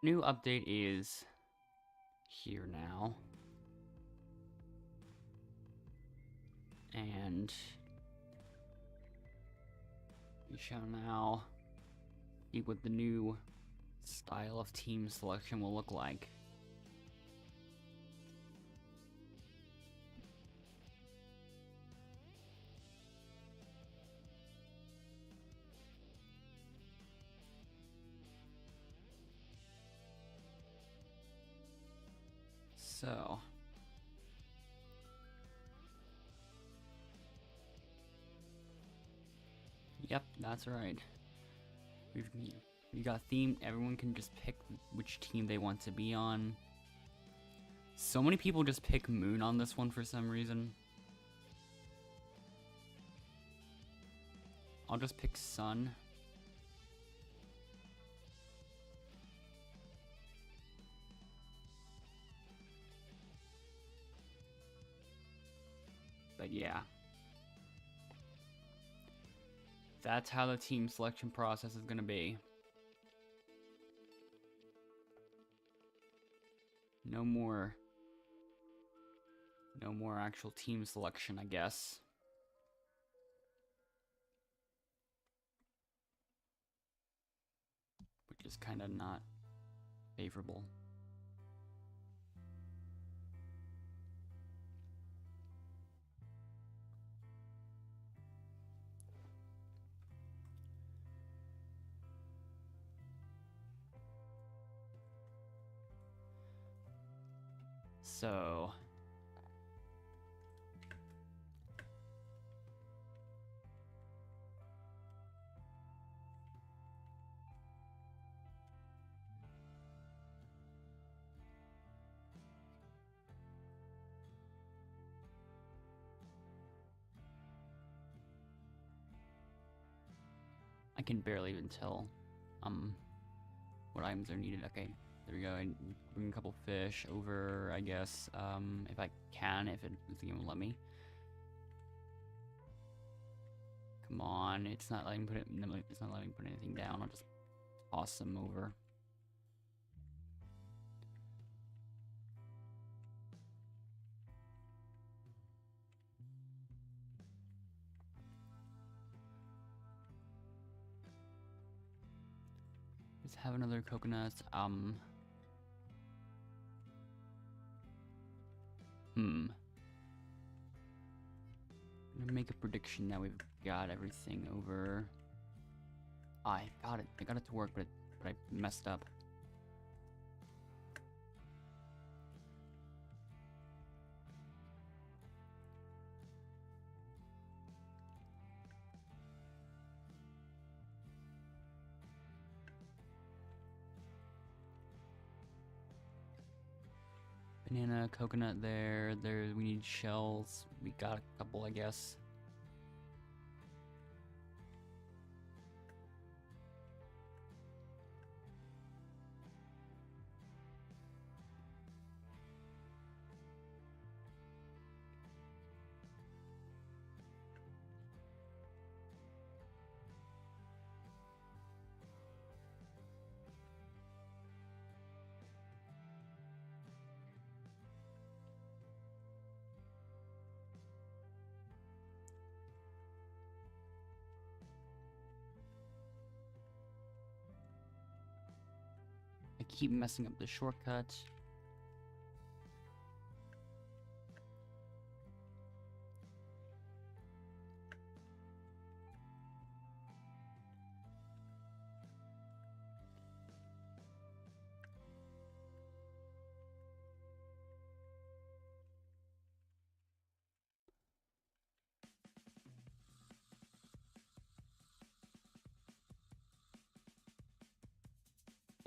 new update is here now. And we shall now see what the new style of team selection will look like. So, yep, that's right. We got theme. Everyone can just pick which team they want to be on. So many people just pick Moon on this one for some reason. I'll just pick Sun. But yeah. That's how the team selection process is gonna be. No more actual team selection, I guess. Which is kind of not favorable. So I can barely even tell what items are needed. Okay, there we go. I bring a couple fish over, I guess, if I can, if the game will let me. Come on, it's not letting me put anything down. I'll just toss them over. Let's have another coconut. I'm gonna make a prediction that we've got everything over. I got it. I got it to work, but I messed up. Banana, coconut there. We need shells. We got a couple, I guess. I keep messing up the shortcut.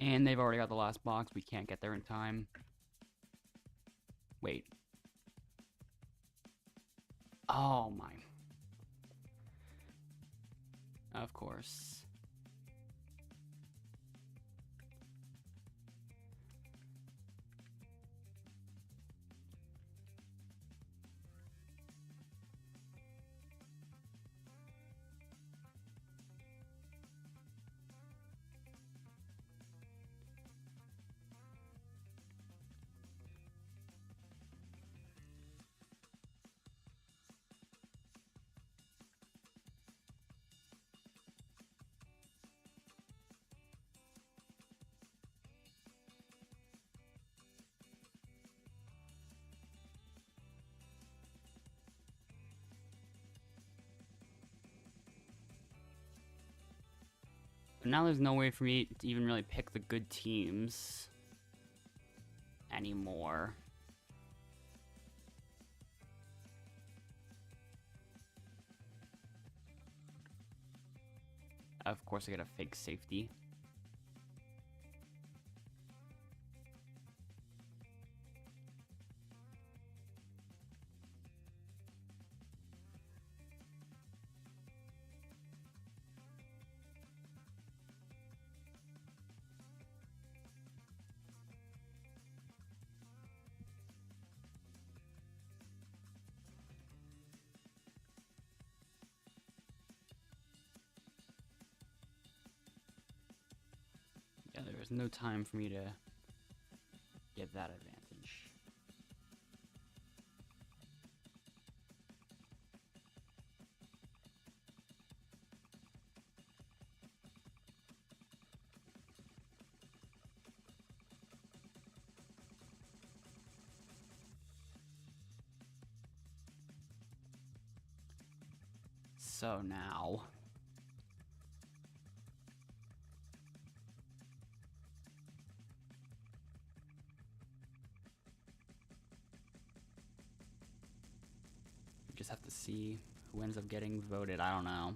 And they've already got the last box. We can't get there in time. Wait. Oh my. Of course. But now there's no way for me to even really pick the good teams anymore. Of course, I get a fake safety. Yeah, there was no time for me to get that advantage. So now... we just have to see who ends up getting voted. I don't know.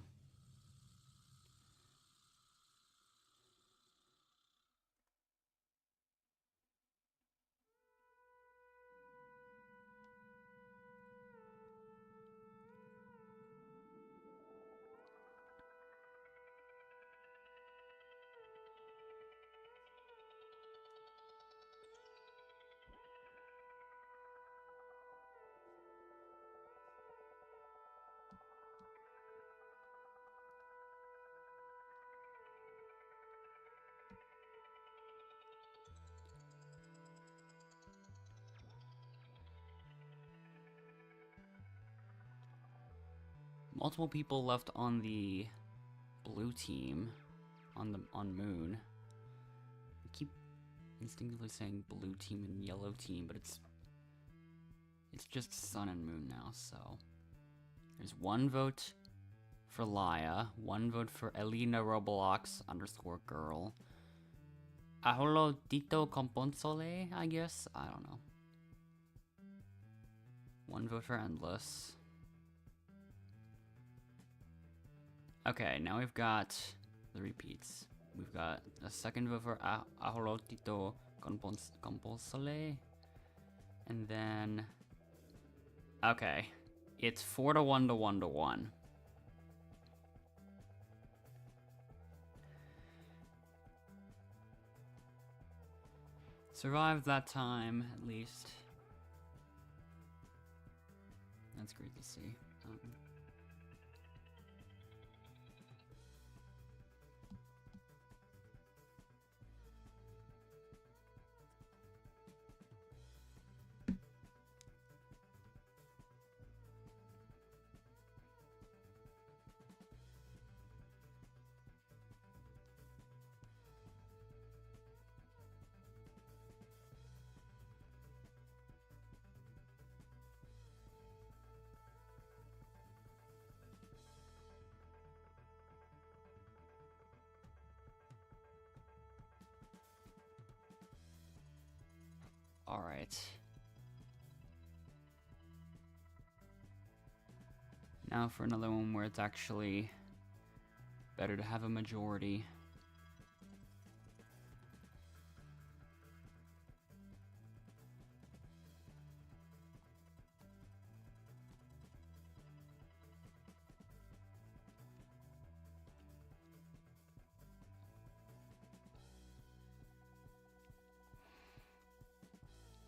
Multiple people left on the blue team, on Moon. I keep instinctively saying blue team and yellow team, but it's just Sun and Moon now. So there's one vote for Laya, one vote for Elena Roblox _girl. Aholo Tito Componsole, I guess. I don't know. One vote for Endless. Okay, now we've got the repeats. We've got a second vote for Aholotito Compulsole. And then... okay. It's 4 to 1 to 1 to 1. Survived that time, at least. That's great to see. Alright. Now for another one where it's actually better to have a majority.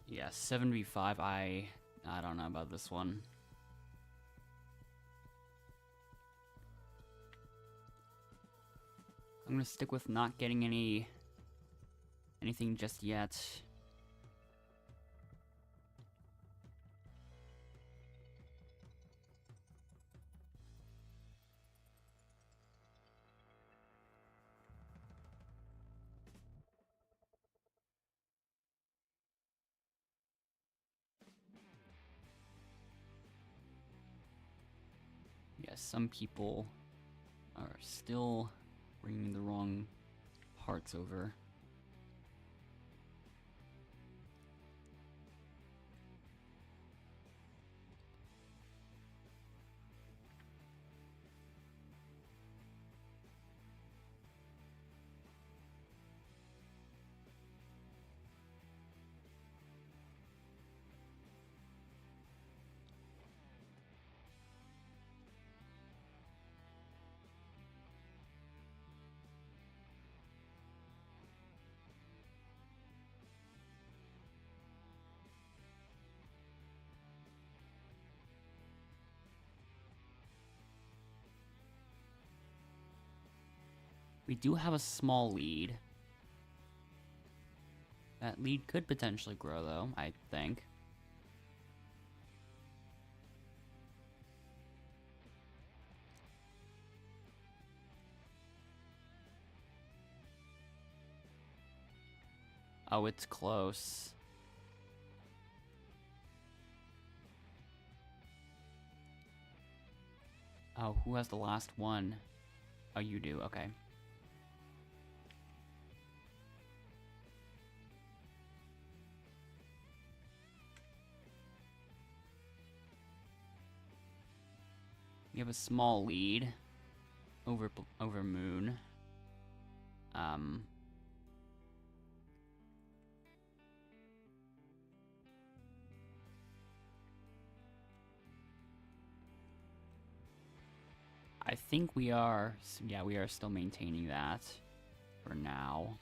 Yeah, 7v5, I don't know about this one. I'm gonna stick with not getting anything just yet. Yes, some people are still Bringing the wrong hearts over. We do have a small lead. That lead could potentially grow, though, I think. Oh, it's close. Oh, who has the last one? Oh, you do, okay. We have a small lead over Moon. I think we are, yeah, we are still maintaining that for now.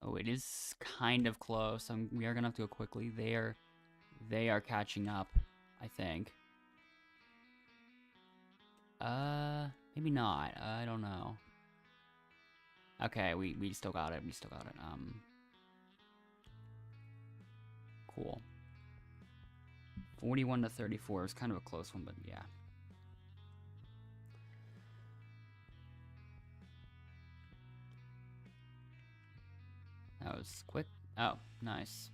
Oh, it is kind of close. We are gonna have to go quickly. They are catching up, I think. Maybe not. I don't know. Okay, we still got it. We still got it. Cool. 41 to 34 is kind of a close one, but yeah. That was quick. Oh, nice.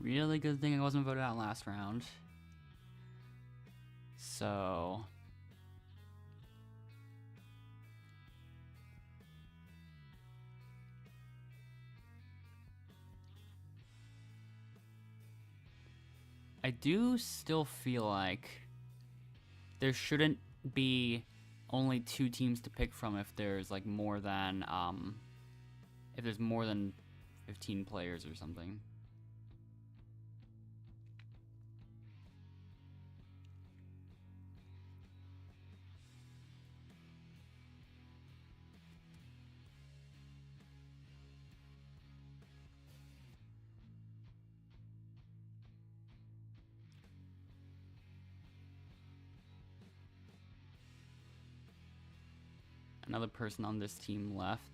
Really good thing I wasn't voted out last round. So... I do still feel like there shouldn't be only 2 teams to pick from if there's like more than if there's more than 15 players or something. Another person on this team left.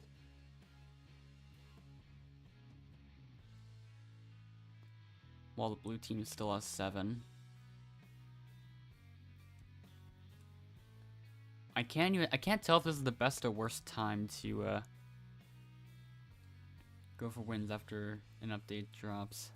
While the blue team still has 7. I can't tell if this is the best or worst time to go for wins after an update drops.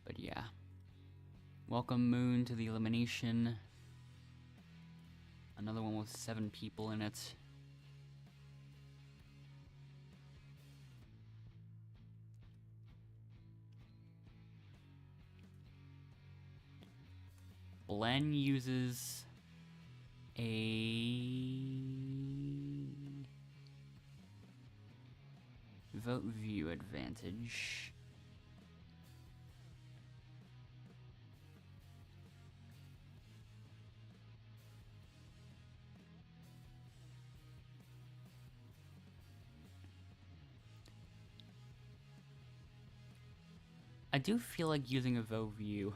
But yeah. Welcome Moon to the elimination. Another one with 7 people in it. Blen uses a vote view advantage. I do feel like using a vote view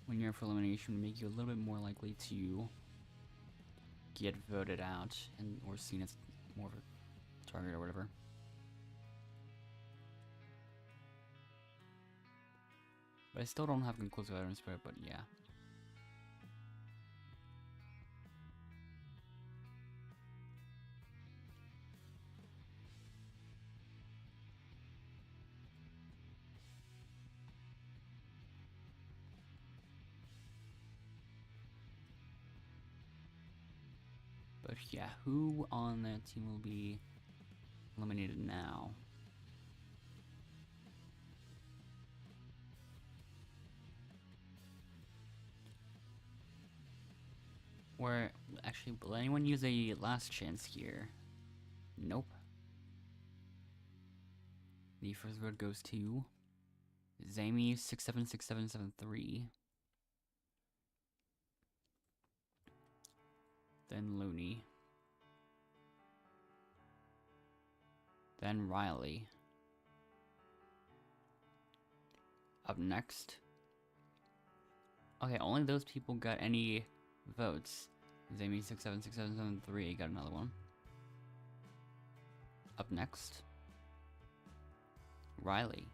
when you're for elimination would make you a little bit more likely to get voted out and or seen as more of a target or whatever. But I still don't have conclusive evidence for it, but yeah. But yeah, who on that team will be eliminated now? Or actually, will anyone use a last chance here? Nope. The first vote goes to Zamy 676773. Then Looney. Then Riley. Up next. Okay, only those people got any votes. Zamy 676773 got another one. Up next. Riley.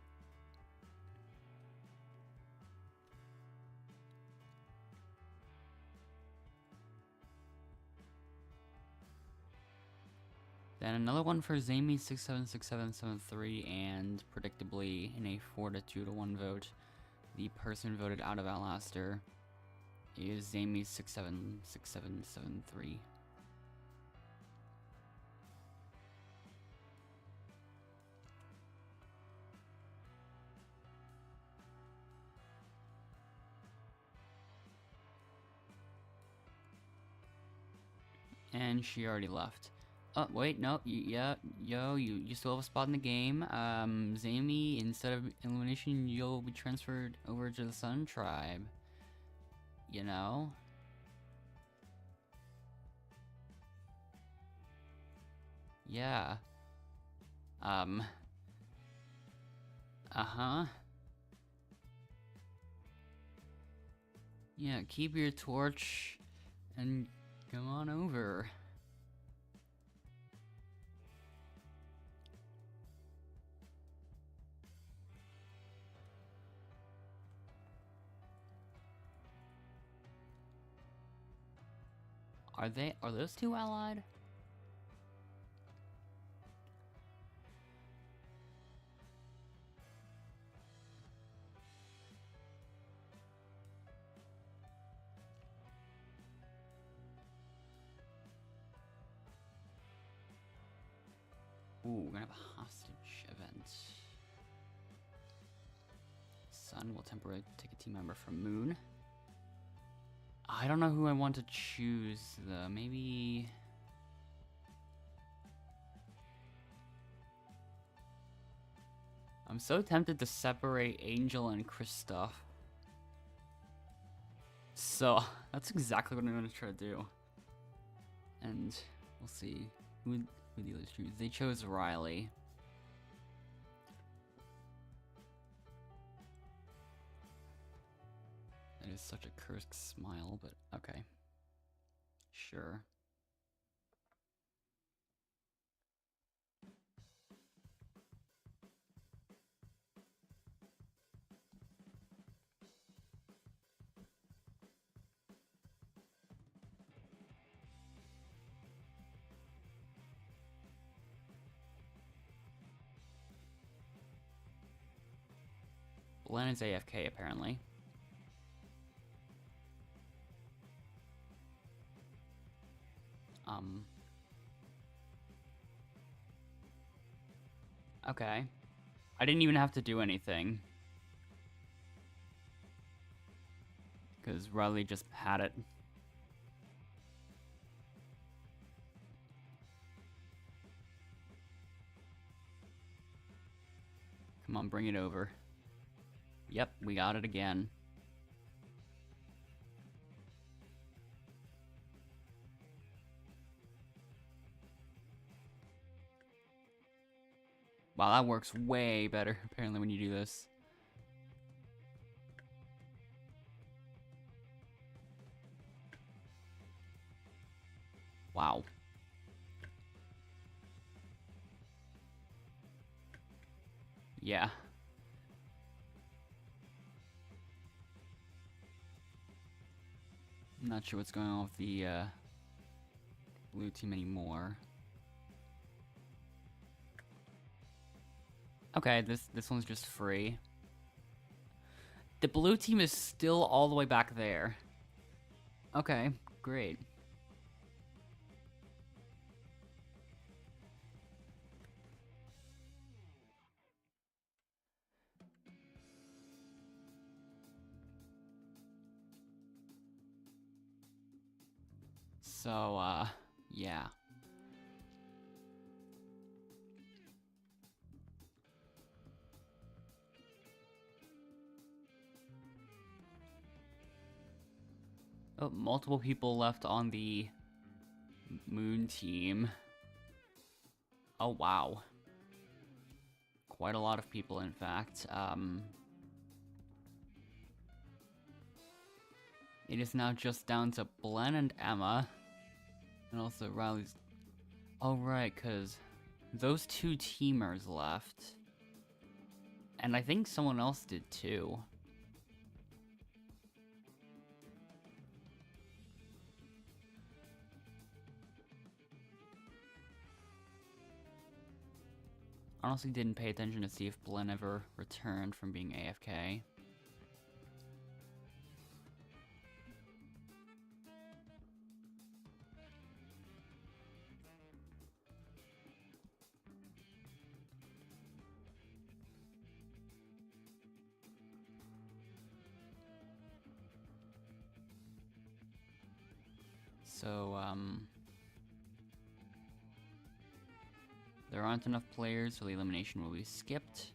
Then another one for Zamy 676773, and predictably in a 4-2-1 vote, the person voted out of Outlaster is Zamy 676773. And she already left. Oh, wait, no, you still have a spot in the game. Zamy, instead of elimination, you'll be transferred over to the Sun Tribe. You know? Yeah. Uh-huh. Yeah, keep your torch and come on over. Are those two allied? Ooh, we're gonna have a hostage event. Sun will temporarily take a team member from Moon. I don't know who I want to choose, though. Maybe... I'm so tempted to separate Angel and Kristoff. So, that's exactly what I'm going to try to do. And we'll see who the others choose. They chose Riley. That is such a cursed smile, but okay. Sure. Belen is AFK, apparently. Okay. I didn't even have to do anything. Because Riley just had it. Come on, bring it over. Yep, we got it again. Wow, that works way better, apparently, when you do this. Wow. Yeah. I'm not sure what's going on with the blue team anymore. Okay, this one's just free. The blue team is still all the way back there. Okay, great. So, yeah. Oh, multiple people left on the moon team. Oh, wow. Quite a lot of people, in fact. It is now just down to Blen and Emma. And also Riley's... Oh, right, because those two teamers left. And I think someone else did, too. Honestly didn't pay attention to see if Blen ever returned from being AFK. So, there aren't enough players, so the elimination will be skipped.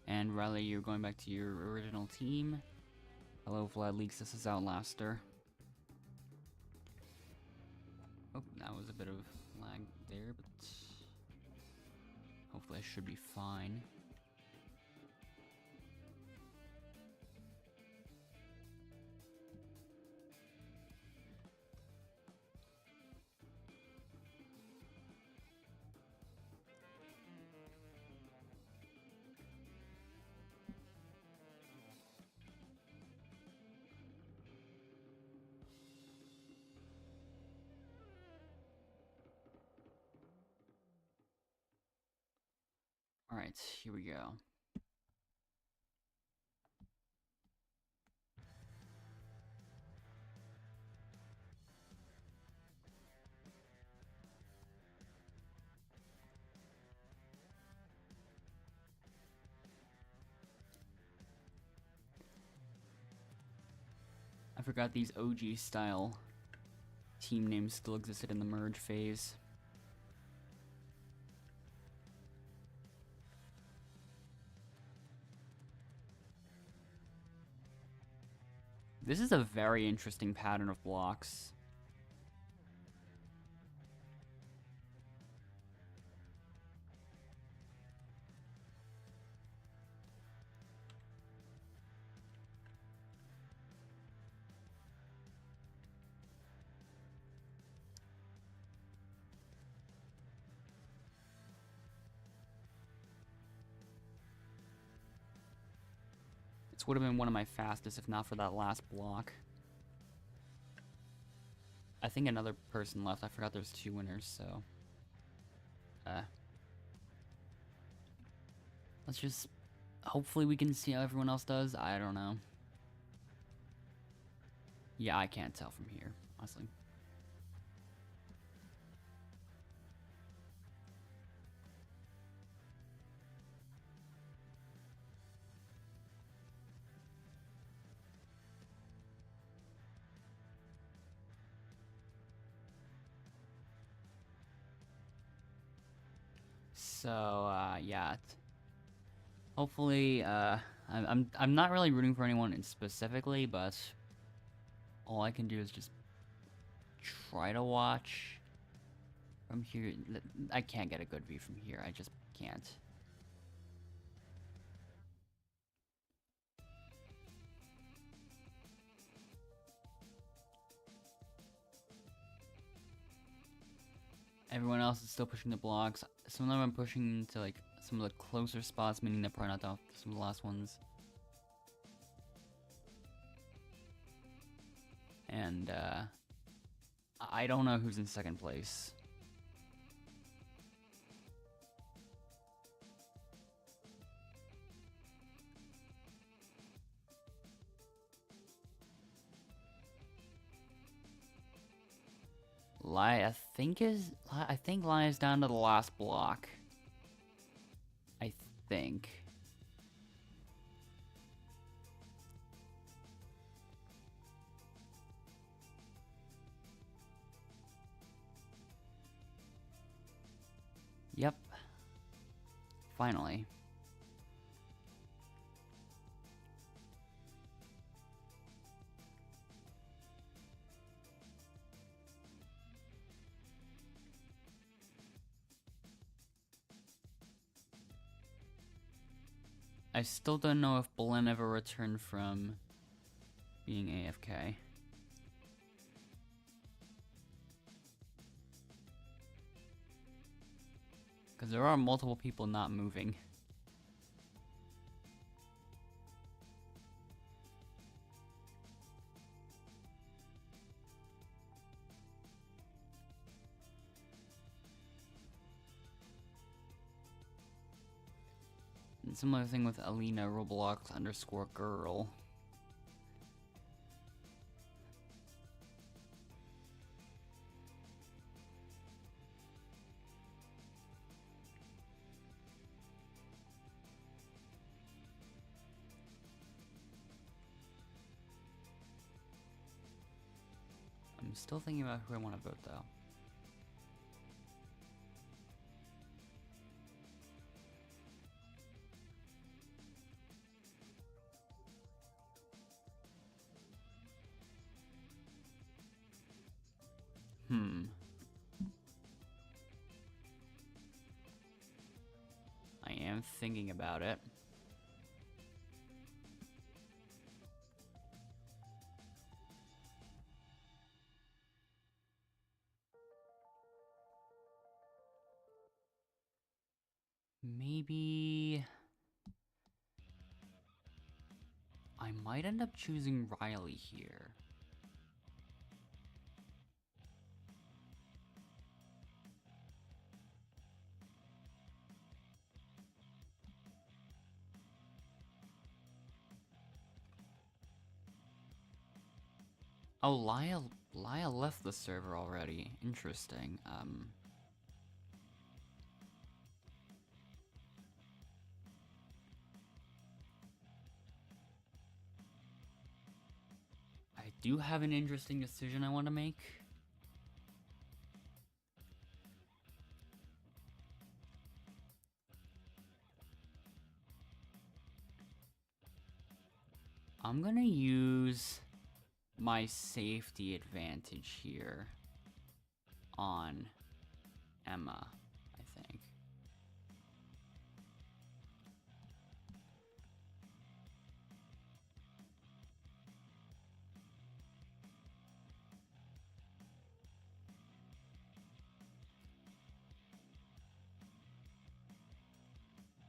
And Riley, you're going back to your original team. Hello, Vlad Leaks, this is Outlaster. Oh, that was a bit of lag there, but hopefully I should be fine. Alright, here we go. I forgot these OG style team names still existed in the merge phase. This is a very interesting pattern of blocks. This would have been one of my fastest if not for that last block. I think another person left. I forgot there's two winners, so... let's just... hopefully we can see how everyone else does. I don't know. Yeah, I can't tell from here, honestly. So, yeah. Hopefully, I'm not really rooting for anyone specifically, but all I can do is just try to watch from here. I can't get a good view from here. I just can't. Everyone else is still pushing the blocks. Some of them are pushing to like some of the closer spots, meaning they're probably not off some of the last ones. And I don't know who's in second place. I think Lai is down to the last block. I think. Yep. Finally. I still don't know if Belen ever returned from being AFK. Because there are multiple people not moving. And similar thing with Alina Roblox_girl. I'm still thinking about who I want to vote though. I am thinking about it. Maybe I might end up choosing Riley here. Oh, Laya left the server already. Interesting. I do have an interesting decision I want to make. I'm gonna use my safety advantage here on Emma, I think.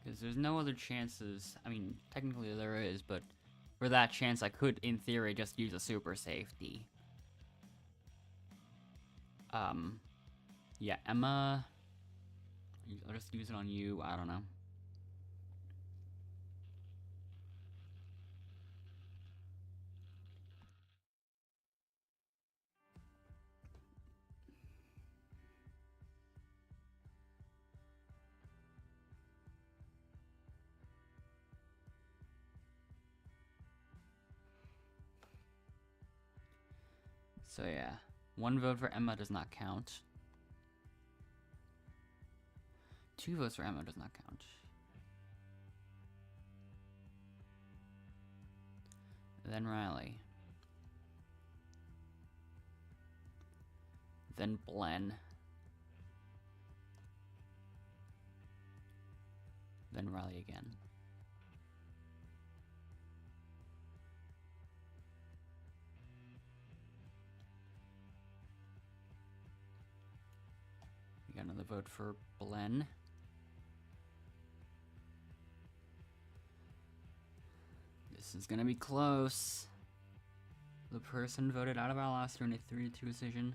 Because there's no other chances. I mean, technically there is, but for that chance, I could, in theory, just use a super safety. Yeah, Emma. I'll just use it on you. I don't know. So yeah, 1 vote for Emma does not count. 2 votes for Emma does not count. Then Riley. Then Blen. Then Riley again. We got vote for Blen. This is gonna be close. The person voted out of Outlaster in a 3-2 decision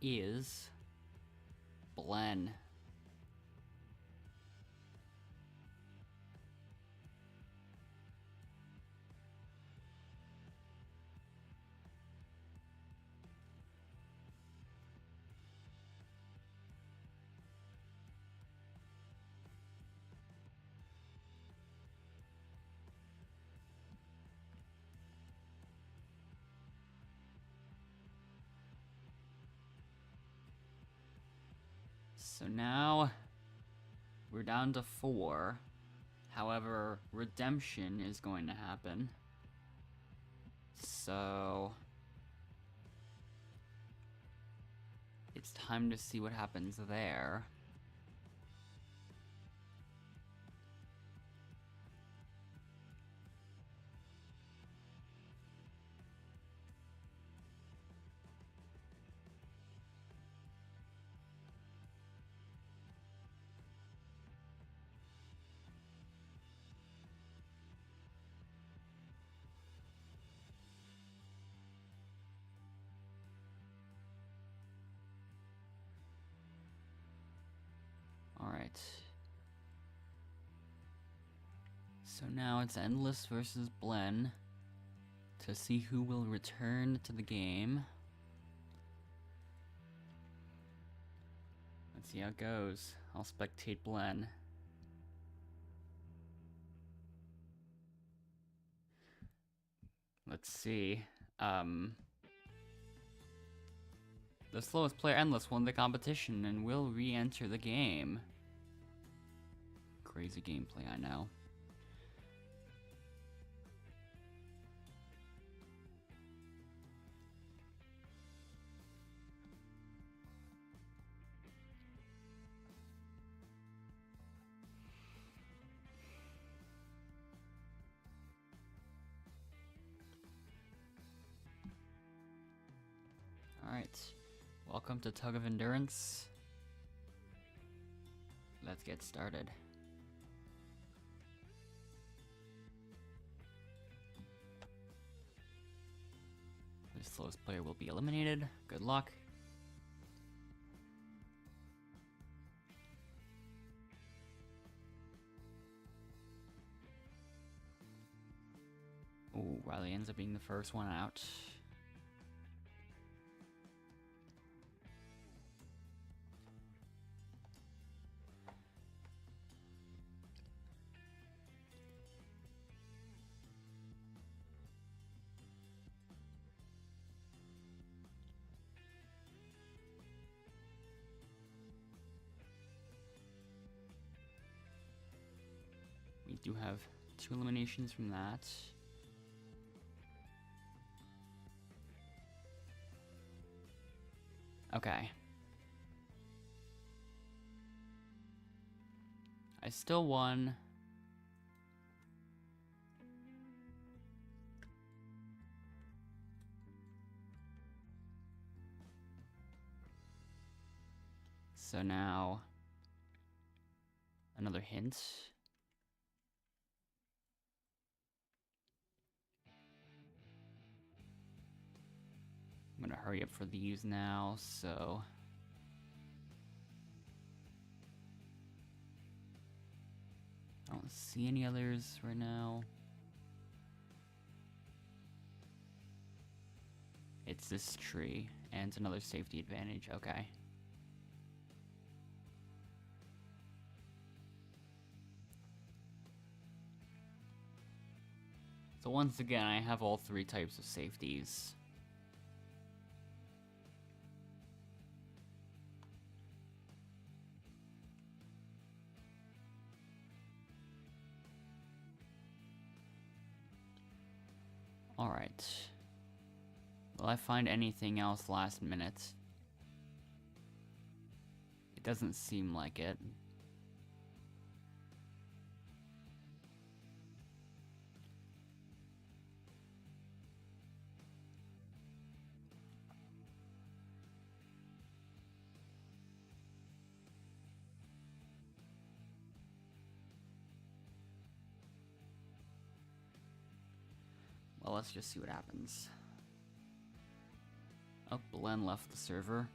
is Blen. So now we're down to 4. However, redemption is going to happen. So it's time to see what happens there. Alright. So now it's Endless versus Blen to see who will return to the game. Let's see how it goes. I'll spectate Blen. Let's see. The slowest player, Endless, won the competition and will re-enter the game. Crazy gameplay, I know. Alright. Welcome to Tug of Endurance. Let's get started. The slowest player will be eliminated. Good luck. Ooh, Riley ends up being the first one out. We do have 2 eliminations from that. Okay. I still won. So now, another hint. I'm gonna hurry up for these now, so... I don't see any others right now. It's this tree, and it's another safety advantage, okay. So once again, I have all 3 types of safeties. Alright. Will I find anything else last minute? It doesn't seem like it. Well, let's just see what happens. Oh, Blen left the server.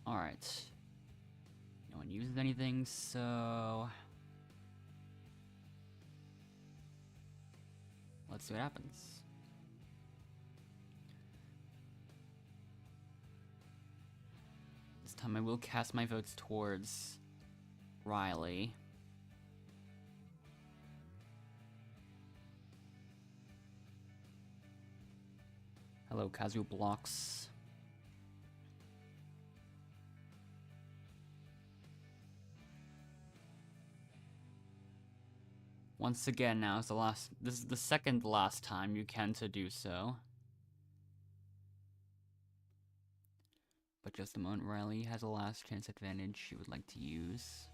Alright. No one uses anything, so... let's see what happens. This time I will cast my votes towards Riley. Hello, Casual Blocks. Once again, now is this is the second last time you can to do so. But just a moment, Riley has a last chance advantage she would like to use.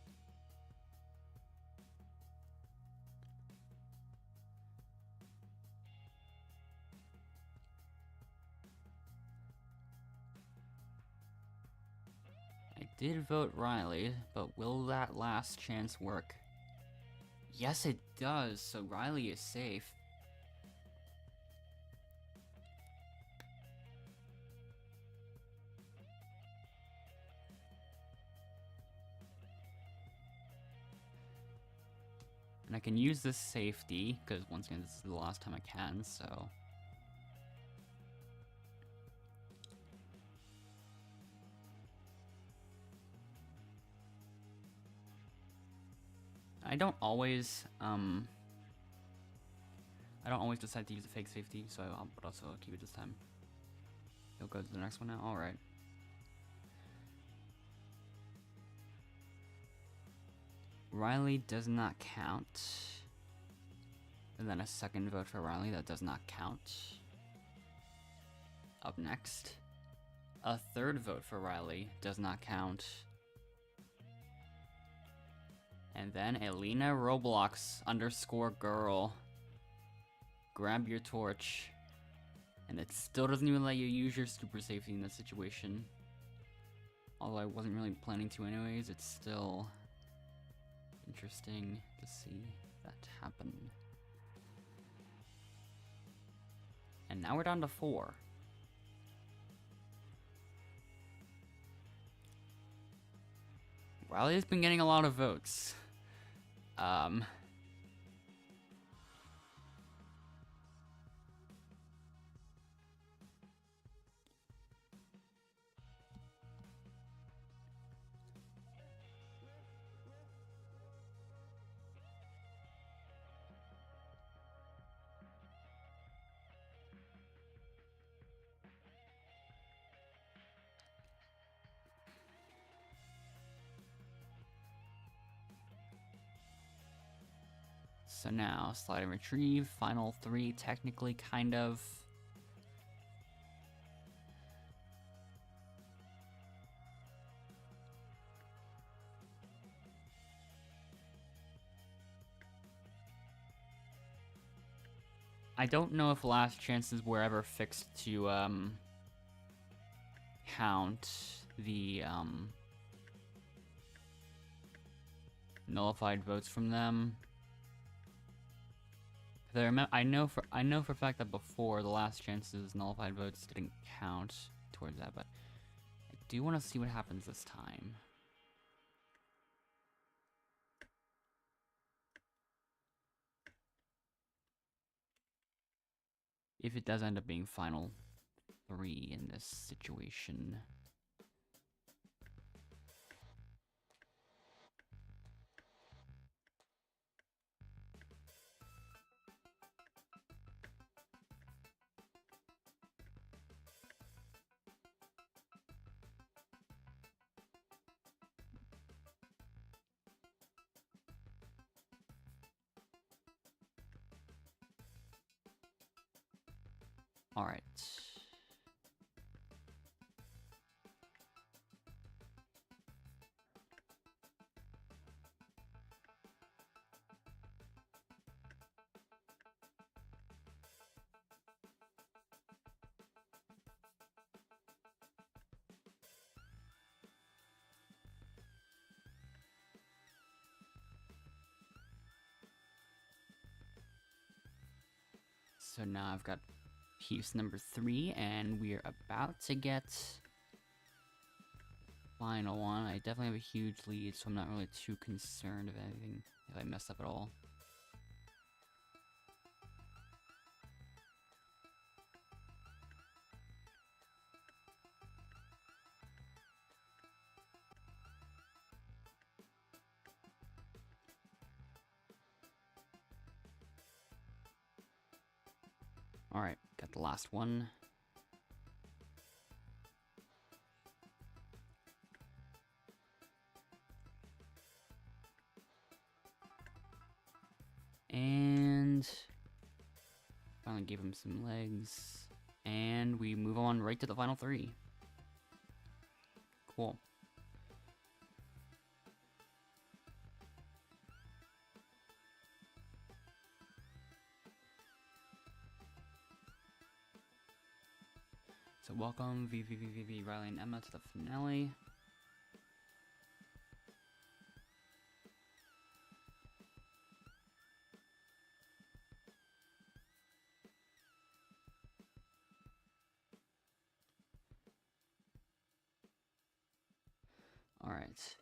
I did vote Riley, but will that last chance work? Yes, it does, so Riley is safe. And I can use this safety, because once again, this is the last time I can, so... I don't always decide to use a fake safety, so but also I'll keep it this time. You'll go to the next one now? Alright. Riley does not count. And then a second vote for Riley, that does not count. Up next, a third vote for Riley does not count. And then Elena Roblox _girl. Grab your torch. And it still doesn't even let you use your super safety in this situation. Although I wasn't really planning to anyways, it's still interesting to see that happen. And now we're down to 4. Riley's been getting a lot of votes. So now, slide and retrieve, final 3, technically, kind of. I don't know if last chances were ever fixed to, count the, nullified votes from them. I know for a fact that before the last chances nullified votes didn't count towards that, but I do want to see what happens this time. If it does end up being final 3 in this situation. Alright. So now I've got piece number 3, and we're about to get final one. I definitely have a huge lead, so I'm not really too concerned of anything if I mess up at all. Alright, got the last one. And finally gave him some legs. And we move on right to the final 3. Cool. So welcome VVVVV Riley and Emma to the finale. Alright.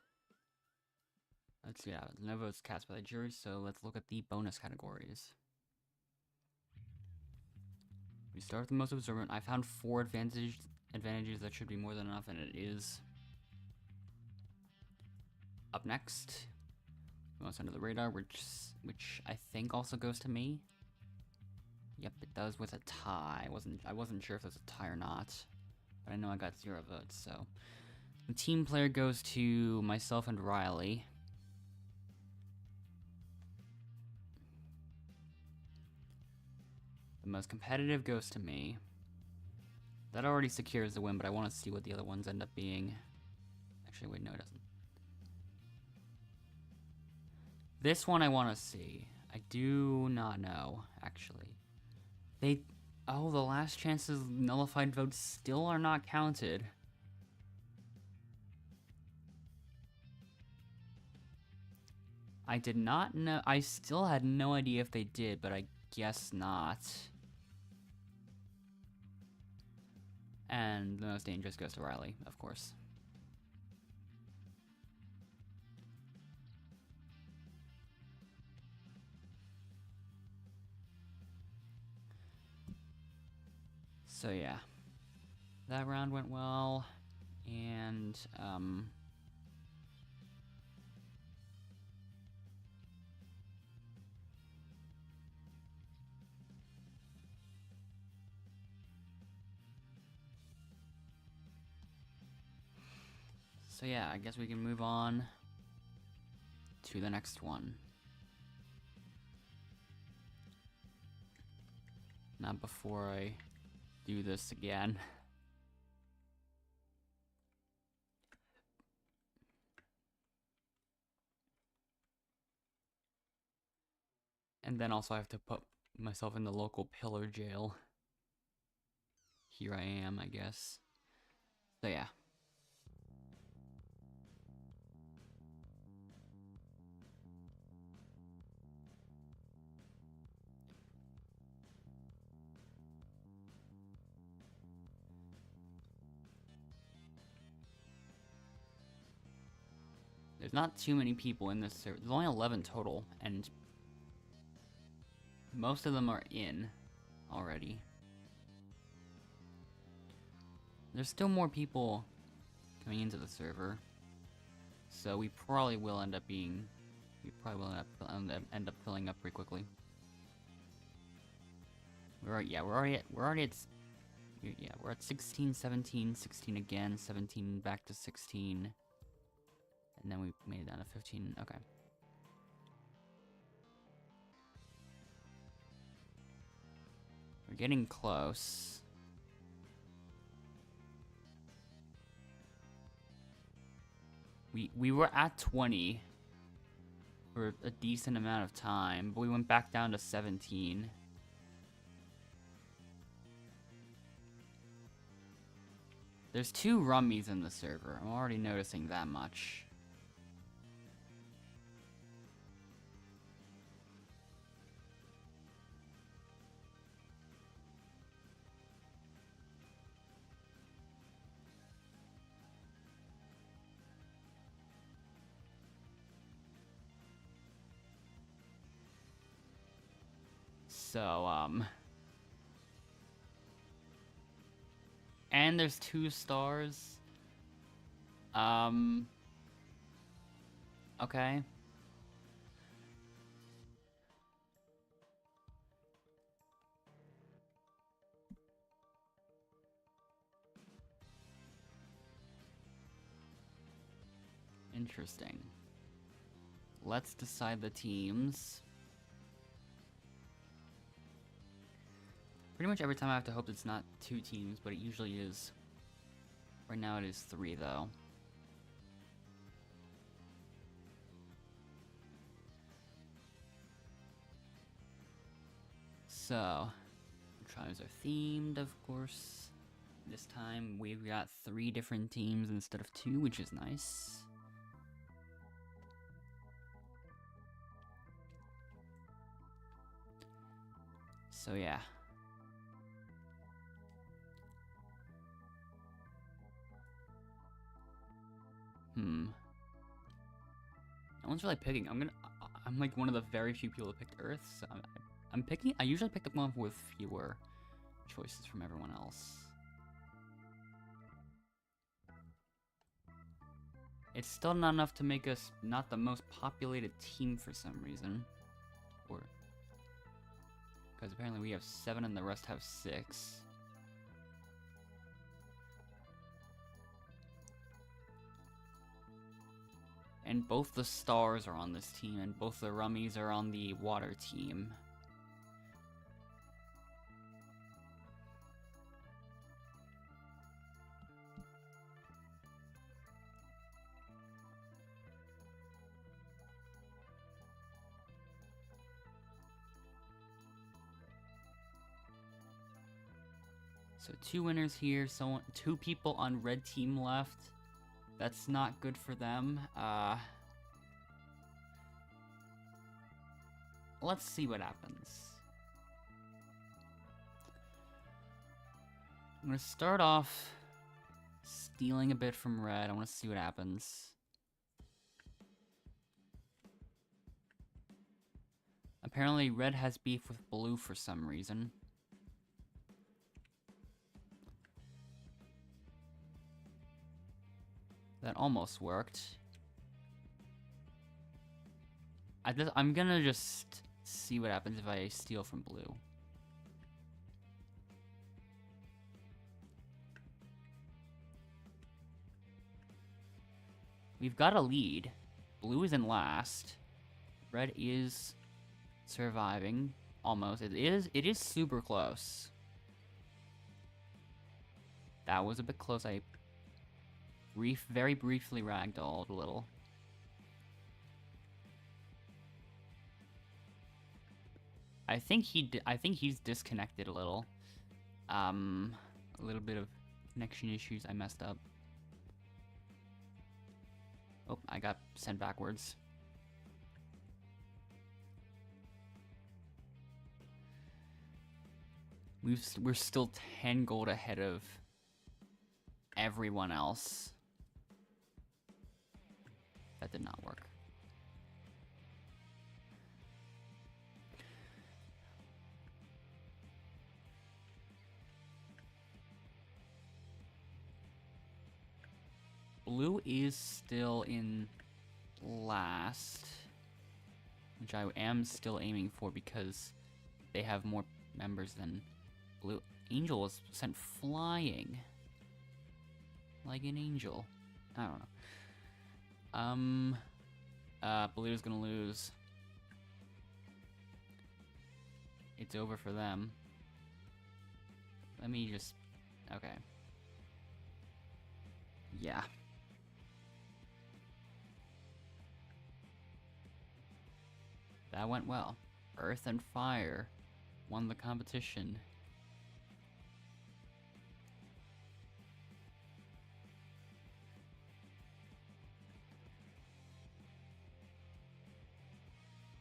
Let's see, no votes cast by the jury, so let's look at the bonus categories. We start with the most observant. I found 4 advantages that should be more than enough, and it is. Up next, most under the radar, which I think also goes to me. Yep, it does with a tie. I wasn't sure if it was a tie or not, but I know I got 0 votes, so. The team player goes to myself and Riley. The most competitive goes to me. That already secures the win, but I want to see what the other ones end up being. Actually, wait, no, it doesn't. This one I want to see. I do not know, actually. Oh, the last chance's nullified votes still are not counted. I did not know. I still had no idea if they did, but I guess not. And the most dangerous goes to Riley, of course. So yeah, that round went well, and so yeah, I guess we can move on to the next one. Not before I do this again. And then also I have to put myself in the local pillar jail. Here I am, I guess. So yeah. There's not too many people in this server. There's only 11 total, and most of them are in already. There's still more people coming into the server, so we probably will end up end up filling up pretty quickly. We're at 16, 17, 16 again, 17 back to 16. And then we made it down to 15. Okay. We're We're getting close. We were at 20 for a decent amount of time, but we went back down to 17. There's 2 rummies in the server. I'm already noticing that much. So, and there's 2 stars. Okay. Interesting. Let's decide the teams. Pretty much every time I have to hope it's not 2 teams, but it usually is. Right now it is 3, though. So, tribes are themed, of course. This time we've got 3 different teams instead of 2, which is nice. So yeah. No one's really picking. I'm like one of the very few people that picked Earth, so I'm picking. I usually pick the one with fewer choices from everyone else. It's still not enough to make us not the most populated team for some reason. Or because apparently we have 7 and the rest have 6. And both the stars are on this team, and both the rummies are on the water team. So 2 winners here, 2 people on red team left. That's not good for them. Let's see what happens. I'm gonna start off stealing a bit from red. I want to see what happens. Apparently red has beef with blue for some reason. That almost worked. I'm gonna just see what happens if I steal from blue. We've got a lead. Blue is in last. Red is surviving. Almost. It is super close. That was a bit close. I very briefly ragdolled a little. I think he's disconnected a little. A little bit of connection issues. I messed up. Oh, I got sent backwards. We're still 10 gold ahead of everyone else. That did not work. Blue is still in last, which I am still aiming for because they have more members than blue. Angel was sent flying like an angel. I don't know. Blue's gonna lose. It's over for them. let me just... Okay. Yeah. That went well. Earth and Fire won the competition.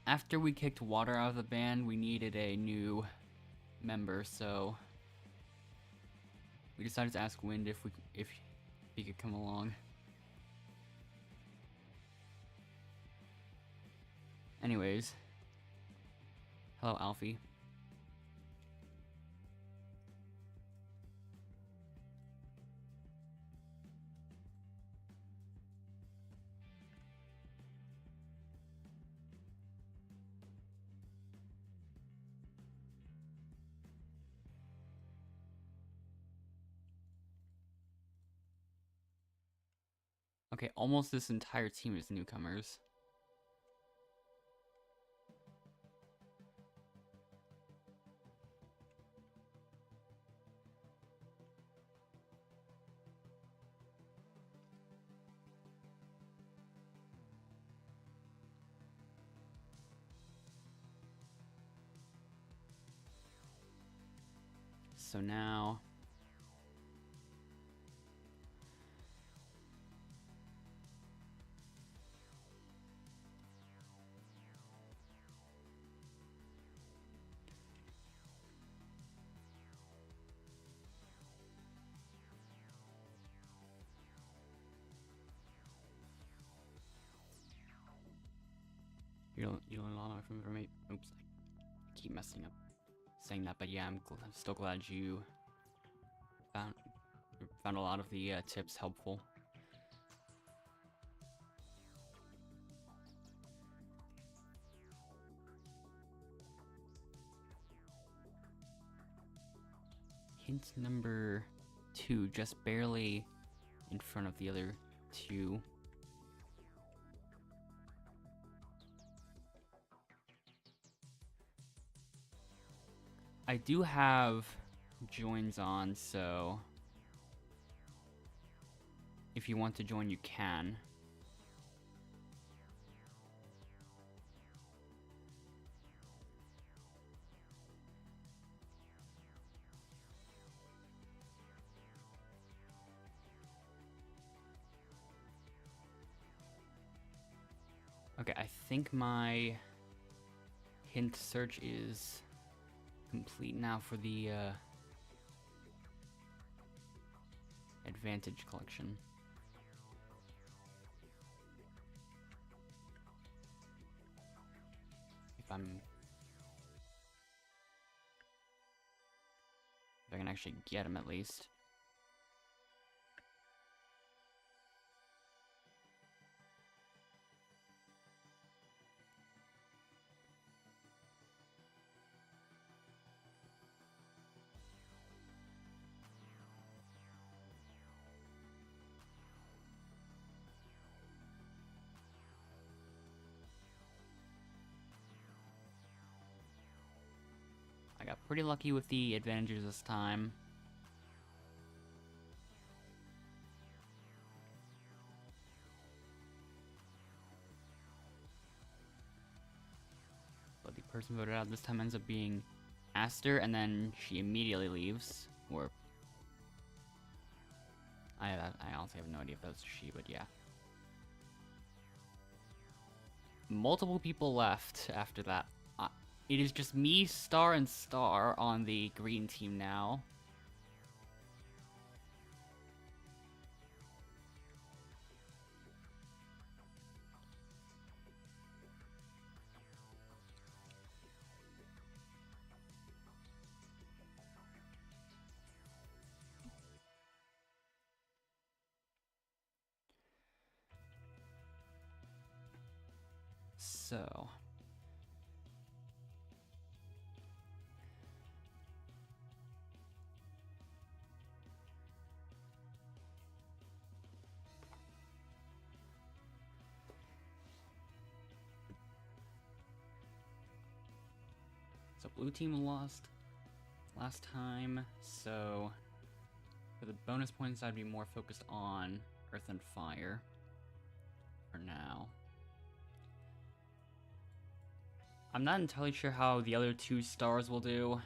After we kicked Water out of the band, we needed a new member, so we decided to ask Wind if he could come along. Anyways, hello Alfie. Okay, almost this entire team is newcomers. So now... You learn a lot from information. Oops, I keep messing up saying that, but yeah, I'm still glad you found a lot of the tips helpful. Hint number 2, just barely in front of the other 2. I do have joins on, so if you want to join, you can. Okay, I think my hint search is complete now for the advantage collection. If I can actually get him at least. I got pretty lucky with the advantages this time. But the person voted out this time ends up being Aster, and then she immediately leaves. Or I honestly have no idea if that was she, but yeah. Multiple people left after that. It is just me, Star, and Star on the green team now. So... So blue team lost last time, so for the bonus points, I'd be more focused on Earth and Fire for now. I'm not entirely sure how the other 2 stars will do.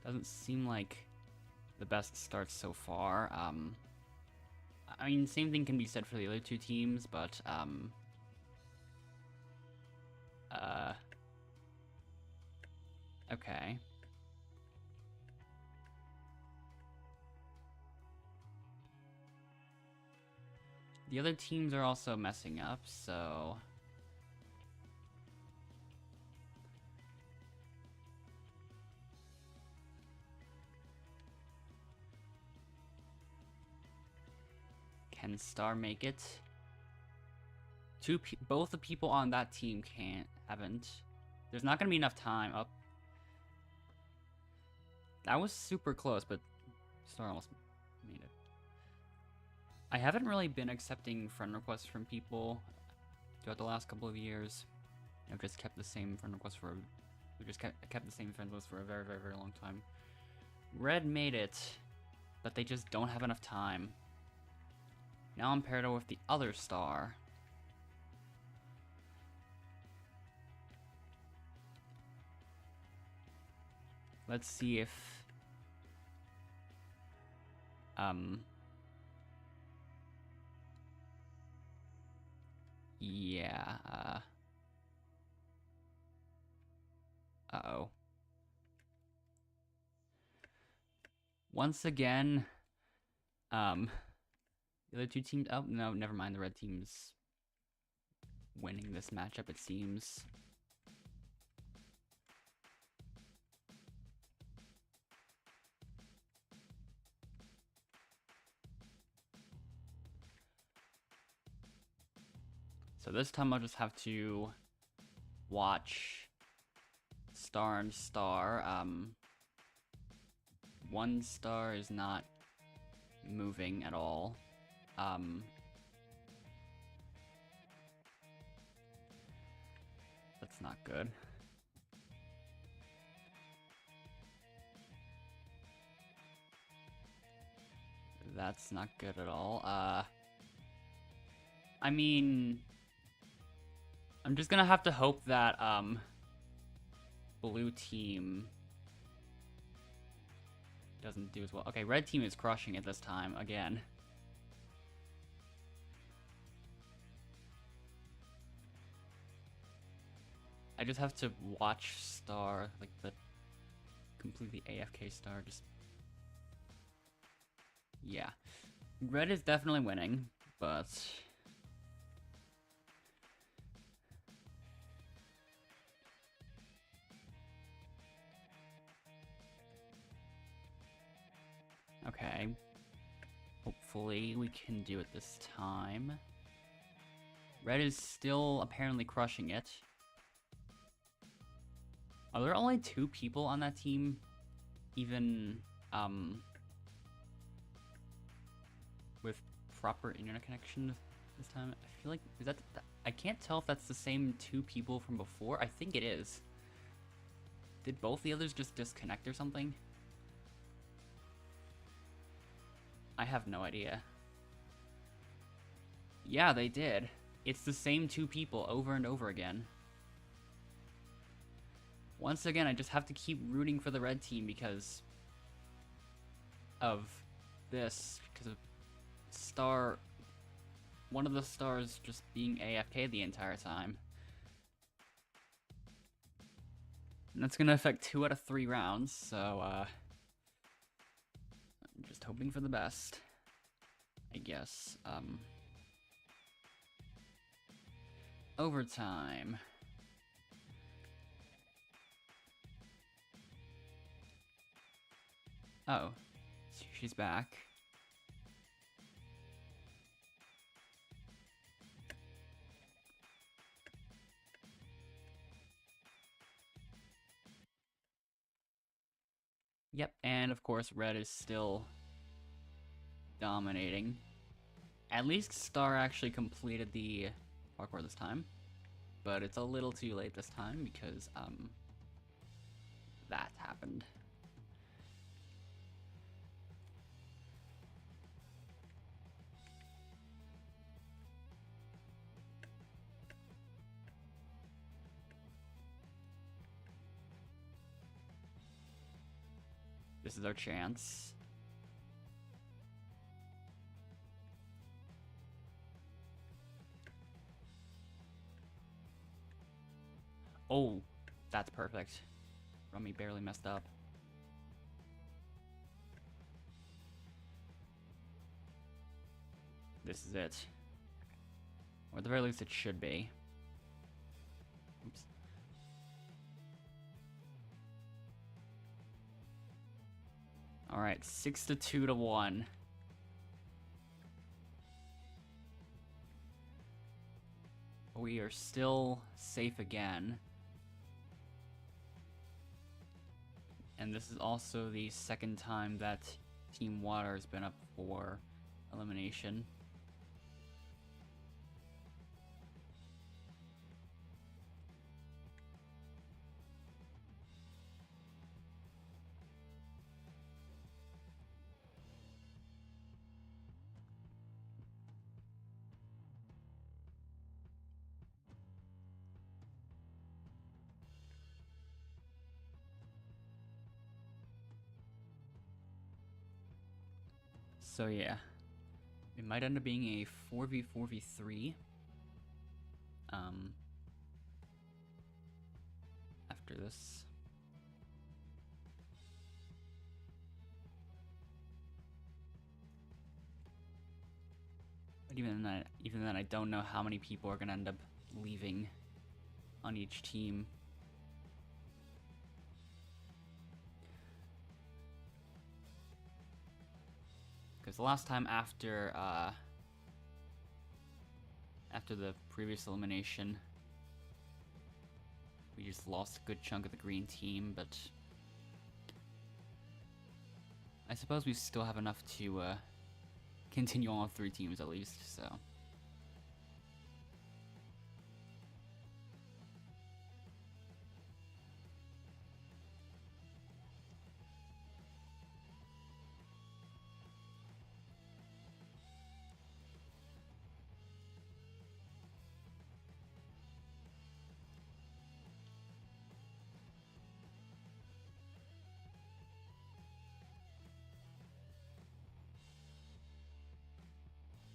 Doesn't seem like the best start so far. I mean, same thing can be said for the other 2 teams, but, okay. The other teams are also messing up, so... Can Star make it? Both the people on that team haven't. There's not gonna be enough time. Up. That was super close, but Star almost made it. I haven't really been accepting friend requests from people throughout the last couple of years. I've just kept the same friend request for. We just kept the same friend list for a very, very, very long time. Red made it, but they just don't have enough time. Now I'm paired up with the other star. Let's see if... Yeah, uh-oh. Once again, the other 2 teams... Oh, no, never mind. The red team's winning this matchup, it seems. So this time I'll just have to watch star and star. One star is not moving at all. That's not good. That's not good at all. I mean, I'm just gonna have to hope that, blue team doesn't do as well. Okay, red team is crushing it this time, again. I just have to watch star, like the completely AFK star, just... Yeah. Red is definitely winning, but... Okay. Hopefully we can do it this time. Red is still apparently crushing it. Are there only 2 people on that team? Even, with proper internet connection this time? I feel like, is that... I can't tell if that's the same 2 people from before. I think it is. Did both the others just disconnect or something? I have no idea. Yeah, they did. It's the same 2 people over and over again. Once again, I just have to keep rooting for the red team because of this. Because of star... One of the stars just being AFK the entire time. And that's gonna affect 2 out of 3 rounds, so, I'm just hoping for the best, I guess. Overtime. Oh, she's back. Yep, and of course red is still dominating. At least Star actually completed the parkour this time, but it's a little too late this time because that happened. This is our chance. Oh, that's perfect. Rummy barely messed up. This is it. Or at the very least it should be. Oops. Alright, 6-2 to 1. We are still safe again. And this is also the second time that Team Water has been up for elimination. So yeah, it might end up being a 4v4v3. After this. But even then, I don't know how many people are gonna end up leaving on each team. Because the last time after the previous elimination, we just lost a good chunk of the green team, but I suppose we still have enough to continue on with 3 teams at least, so.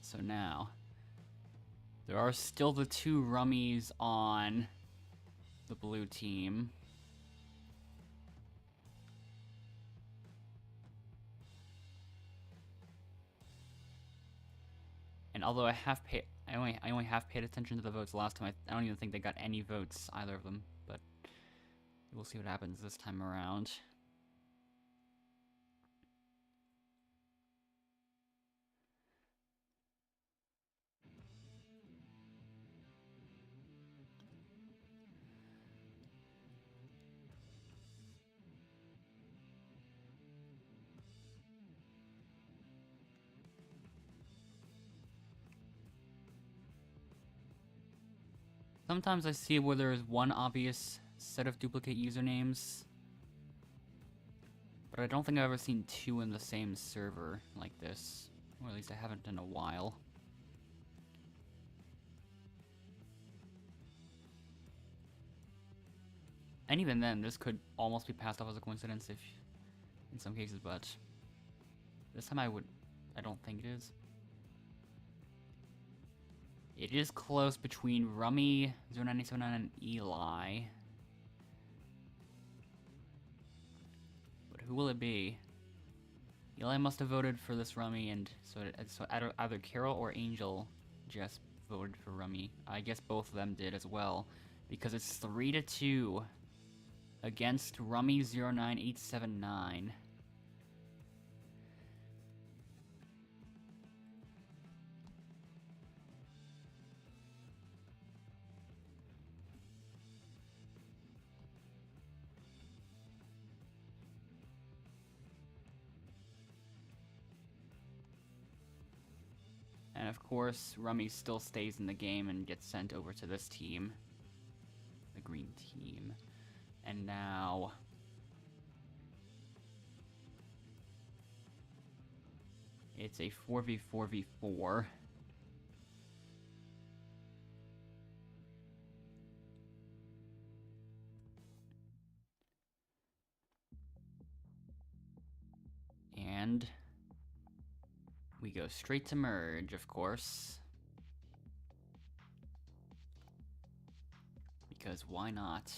So now, there are still the 2 rummies on the blue team. And although I only have paid attention to the votes last time, I don't even think they got any votes, either of them, but we'll see what happens this time around. Sometimes I see where there is one obvious set of duplicate usernames, but I don't think I've ever seen 2 in the same server like this. Or at least I haven't in a while. And even then, this could almost be passed off as a coincidence if, in some cases, but this time I don't think it is. It is close between Rummy, 0979, and Eli. But who will it be? Eli must have voted for this Rummy, and so either Carol or Angel just voted for Rummy. I guess both of them did as well, because it's 3-2 against Rummy 09879. of course, Rummy still stays in the game and gets sent over to this team. The green team. And now... it's a 4v4v4. And we go straight to merge, of course. Because why not?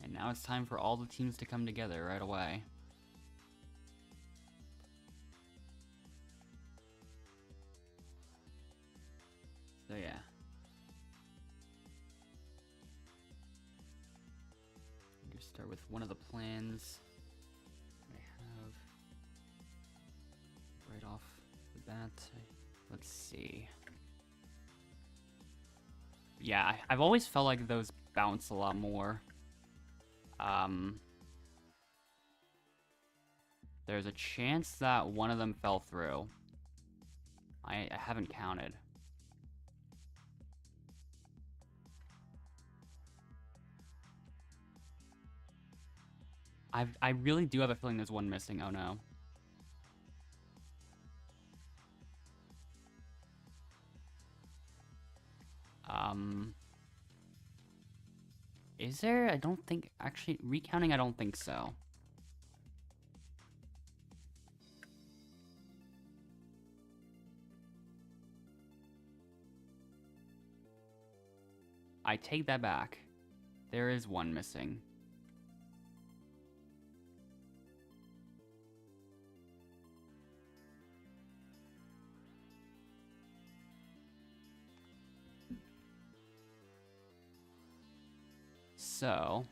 And now it's time for all the teams to come together right away. So yeah. Just start with one of the plans I have right off the bat. Let's see. Yeah, I've always felt like those bounce a lot more. There's a chance that one of them fell through. I haven't counted. I really do have a feeling there's one missing. Oh no. Is there? I don't think, actually, recounting, I don't think so. I take that back. There is one missing. So...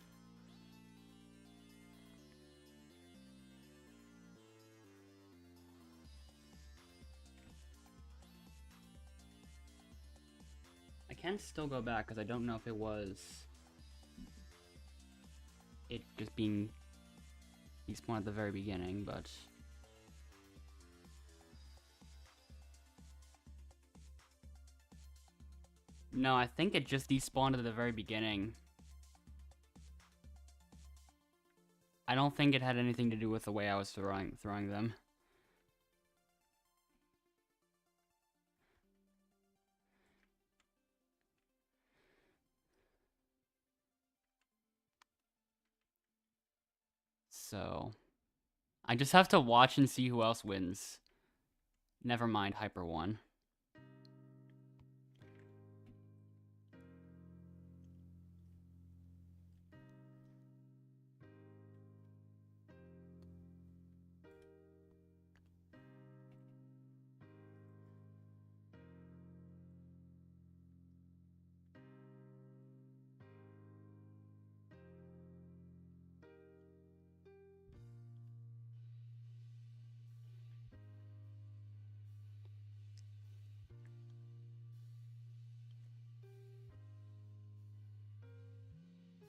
I can still go back because I don't know if it was... it just being despawned at the very beginning, but... no, I think it just despawned at the very beginning. I don't think it had anything to do with the way I was throwing them. So, I just have to watch and see who else wins. Never mind Hyper 1.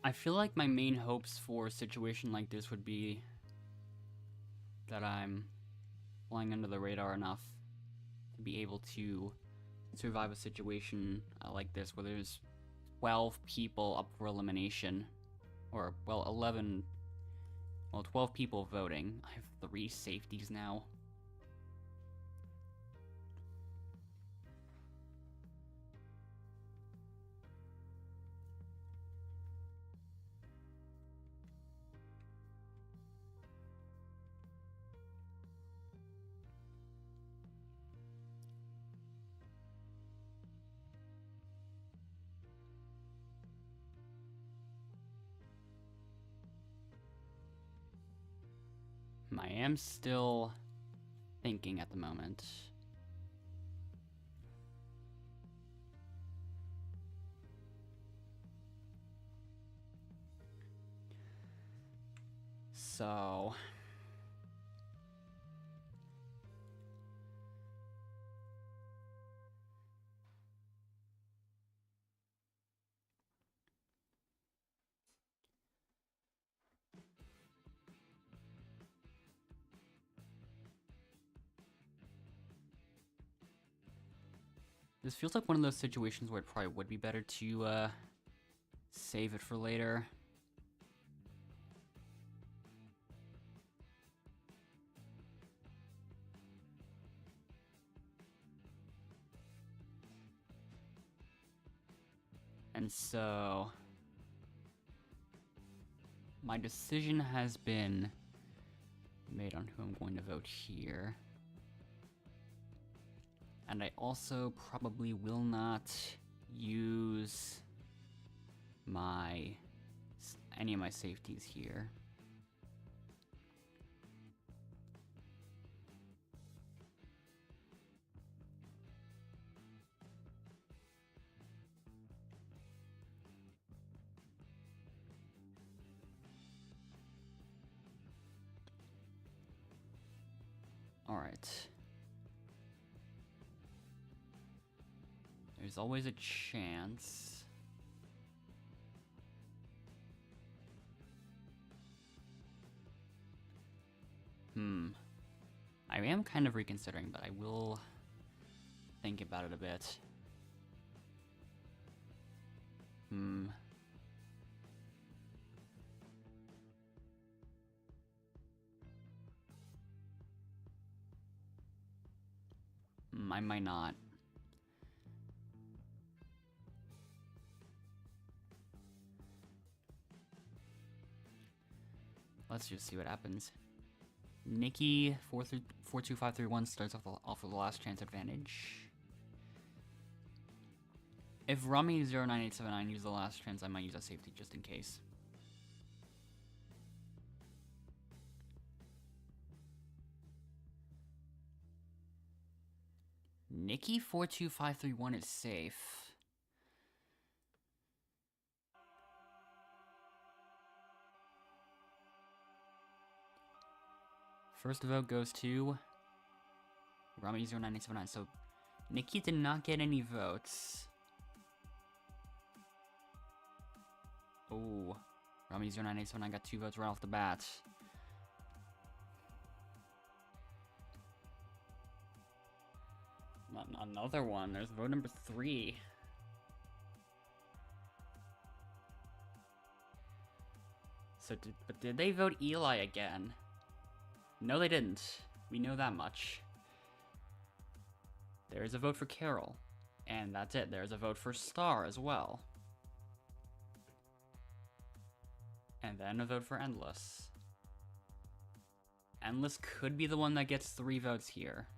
I feel like my main hopes for a situation like this would be that I'm flying under the radar enough to be able to survive a situation like this where there's 12 people up for elimination. Or, well, 12 people voting. I have 3 safeties now. I am still thinking at the moment. So... This feels like one of those situations where it probably would be better to save it for later. And so my decision has been made on who I'm going to vote here. And I also probably will not use any of my safeties here. All right. There's always a chance. I am kind of reconsidering, but I will think about it a bit. I might not. Let's just see what happens. Nikki 42531 starts off with the last chance advantage. If Rummy 09879 uses the last chance, I might use a safety just in case. Nikki 42531 is safe. First vote goes to Rummy 09879. So Nikki did not get any votes. Oh, Rummy 09879 got 2 votes right off the bat. Another one. There's vote number 3. So, did they vote Eli again? No, they didn't. We know that much. There's a vote for Carol. And that's it. There's a vote for Star as well. And then a vote for Endless. Endless could be the one that gets 3 votes here.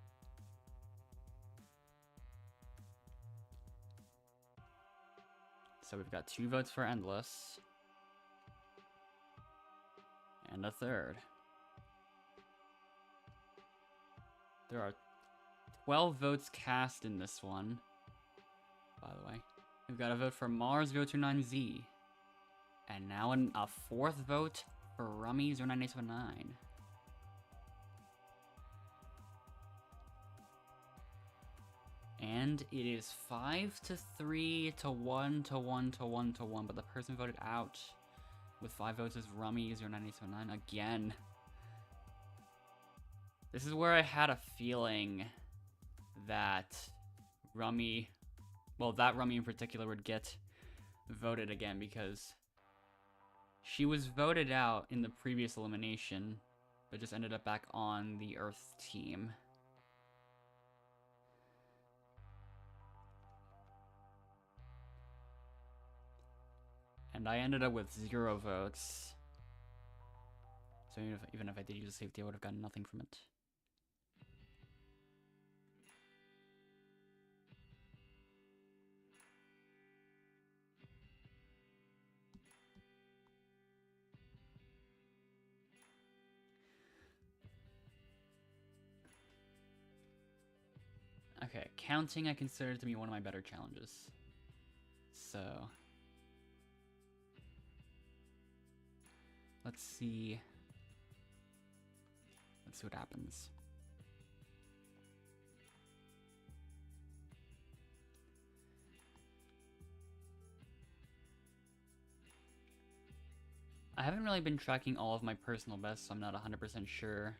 So we've got 2 votes for Endless. And a 3rd. There are 12 votes cast in this one, by the way. We've got a vote for Mars029Z. And now a 4th vote for Rummy09879. And it is 5-3 to 1 to 1 to 1 to 1, but the person voted out with 5 votes is Rummy09879 again. This is where I had a feeling that Rummy, well, that Rummy in particular would get voted again because she was voted out in the previous elimination, but just ended up back on the Earth team. And I ended up with 0 votes. So even if I did use a safety, I would have gotten nothing from it. Okay, counting I consider to be one of my better challenges. So let's see what happens. I haven't really been tracking all of my personal bests, so I'm not 100% sure.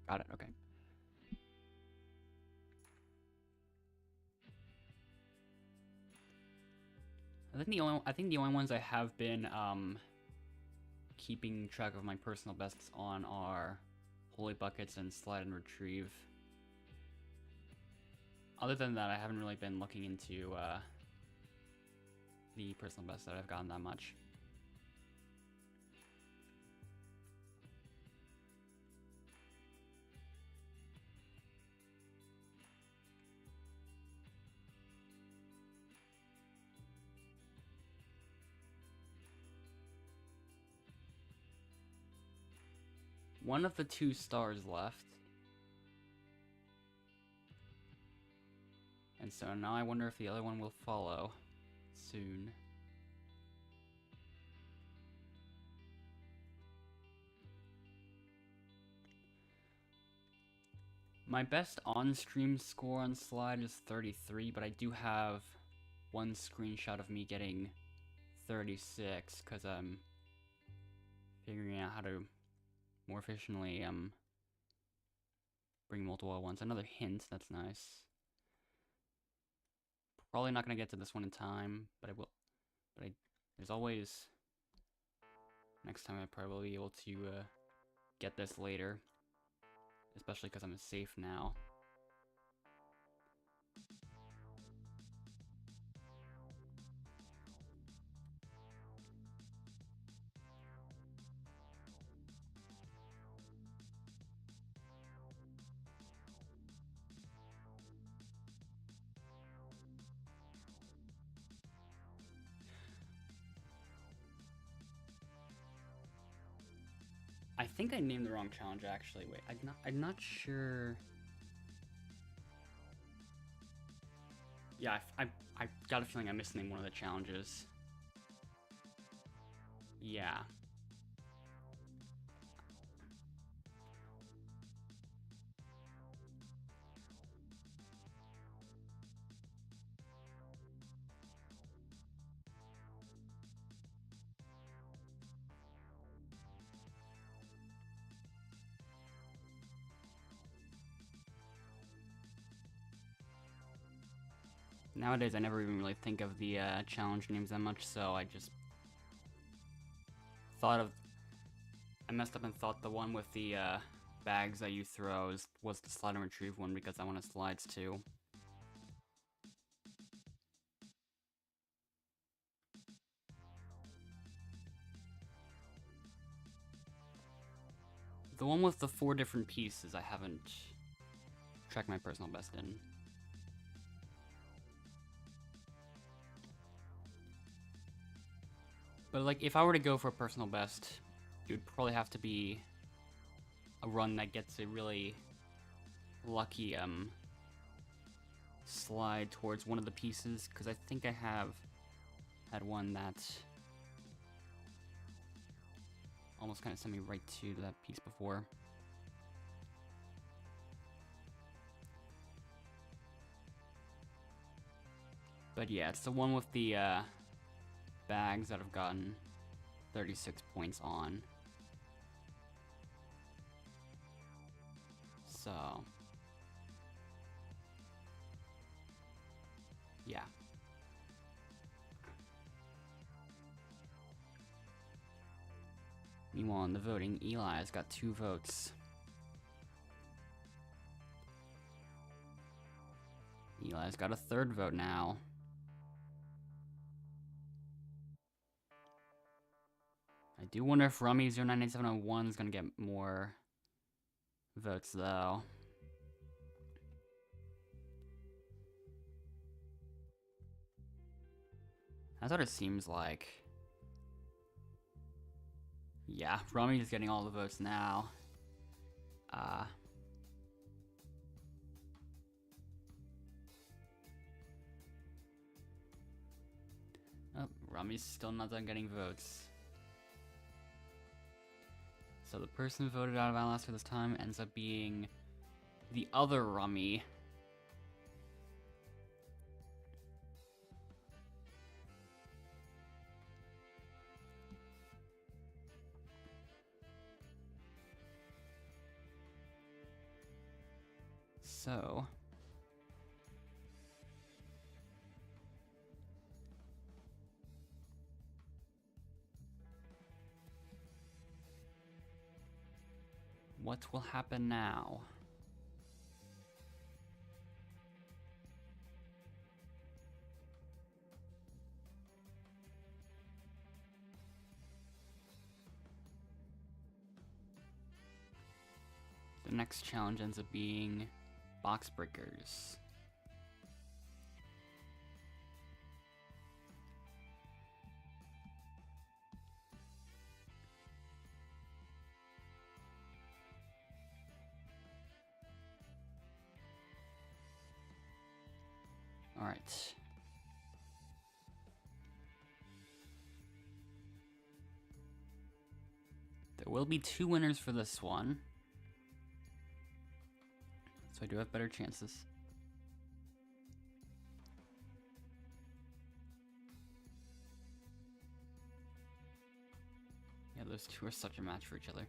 Got it. Okay. I think the only ones I have been keeping track of my personal bests on are Holy Buckets and Slide and Retrieve. Other than that, I haven't really been looking into the personal bests that I've gotten that much. One of the 2 stars left. And so now I wonder if the other one will follow soon. My best on-stream score on Slide is 33, but I do have one screenshot of me getting 36 because I'm figuring out how to more efficiently bring multiple at once. Another hint, that's nice. Probably not gonna get to this one in time, but I will. But there's always next time. I probably be able to get this later, especially because I'm safe now. I think I named the wrong challenge, actually. Wait, I'm not sure. Yeah, I got a feeling I misnamed one of the challenges. Yeah. Nowadays, I never even really think of the challenge names that much, so I just thought of... I messed up and thought the one with the bags that you throw was the Slide and Retrieve one because I wanted slides too. The one with the 4 different pieces I haven't tracked my personal best in. But like, if I were to go for a personal best, it would probably have to be a run that gets a really lucky slide towards one of the pieces, because I think I have had one that almost kind of sent me right to that piece before. But yeah, it's the one with the bags that have gotten 36 points on. So yeah. Meanwhile, in the voting, Eli has got 2 votes. Eli's got a 3rd vote now. I do wonder if Rummy 098701 is gonna get more votes though. That's what it seems like. Yeah, Rummy is getting all the votes now. Oh, Rummy's still not done getting votes. So the person who voted out of Outlaster this time ends up being the other Rummy. So... what will happen now? The next challenge ends up being box breakers. All right. There will be 2 winners for this one. So I do have better chances. Yeah, those 2 are such a match for each other.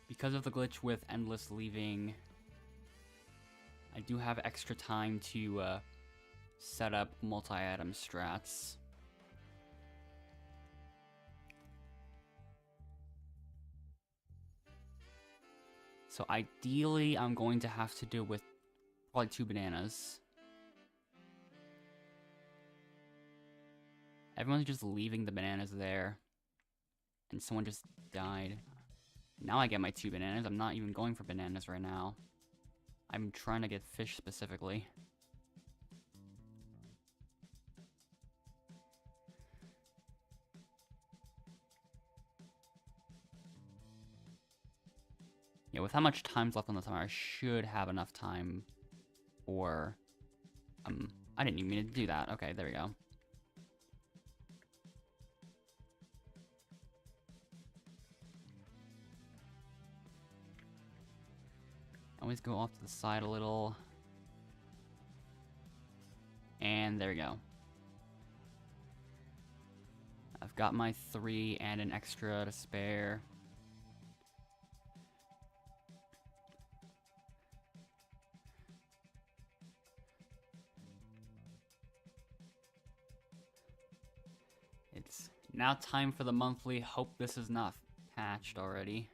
Because of the glitch with endless leaving, I do have extra time to set up multi-item strats. So ideally, I'm going to have to do it with probably 2 bananas. Everyone's just leaving the bananas there. And someone just died. Now I get my 2 bananas. I'm not even going for bananas right now. I'm trying to get fish specifically. Yeah, with how much time's left on the timer, I should have enough time for... I didn't even mean to do that. Okay, there we go. Always go off to the side a little. And there we go. I've got my 3 and an extra to spare. It's now time for the monthly. Hope this is not patched already.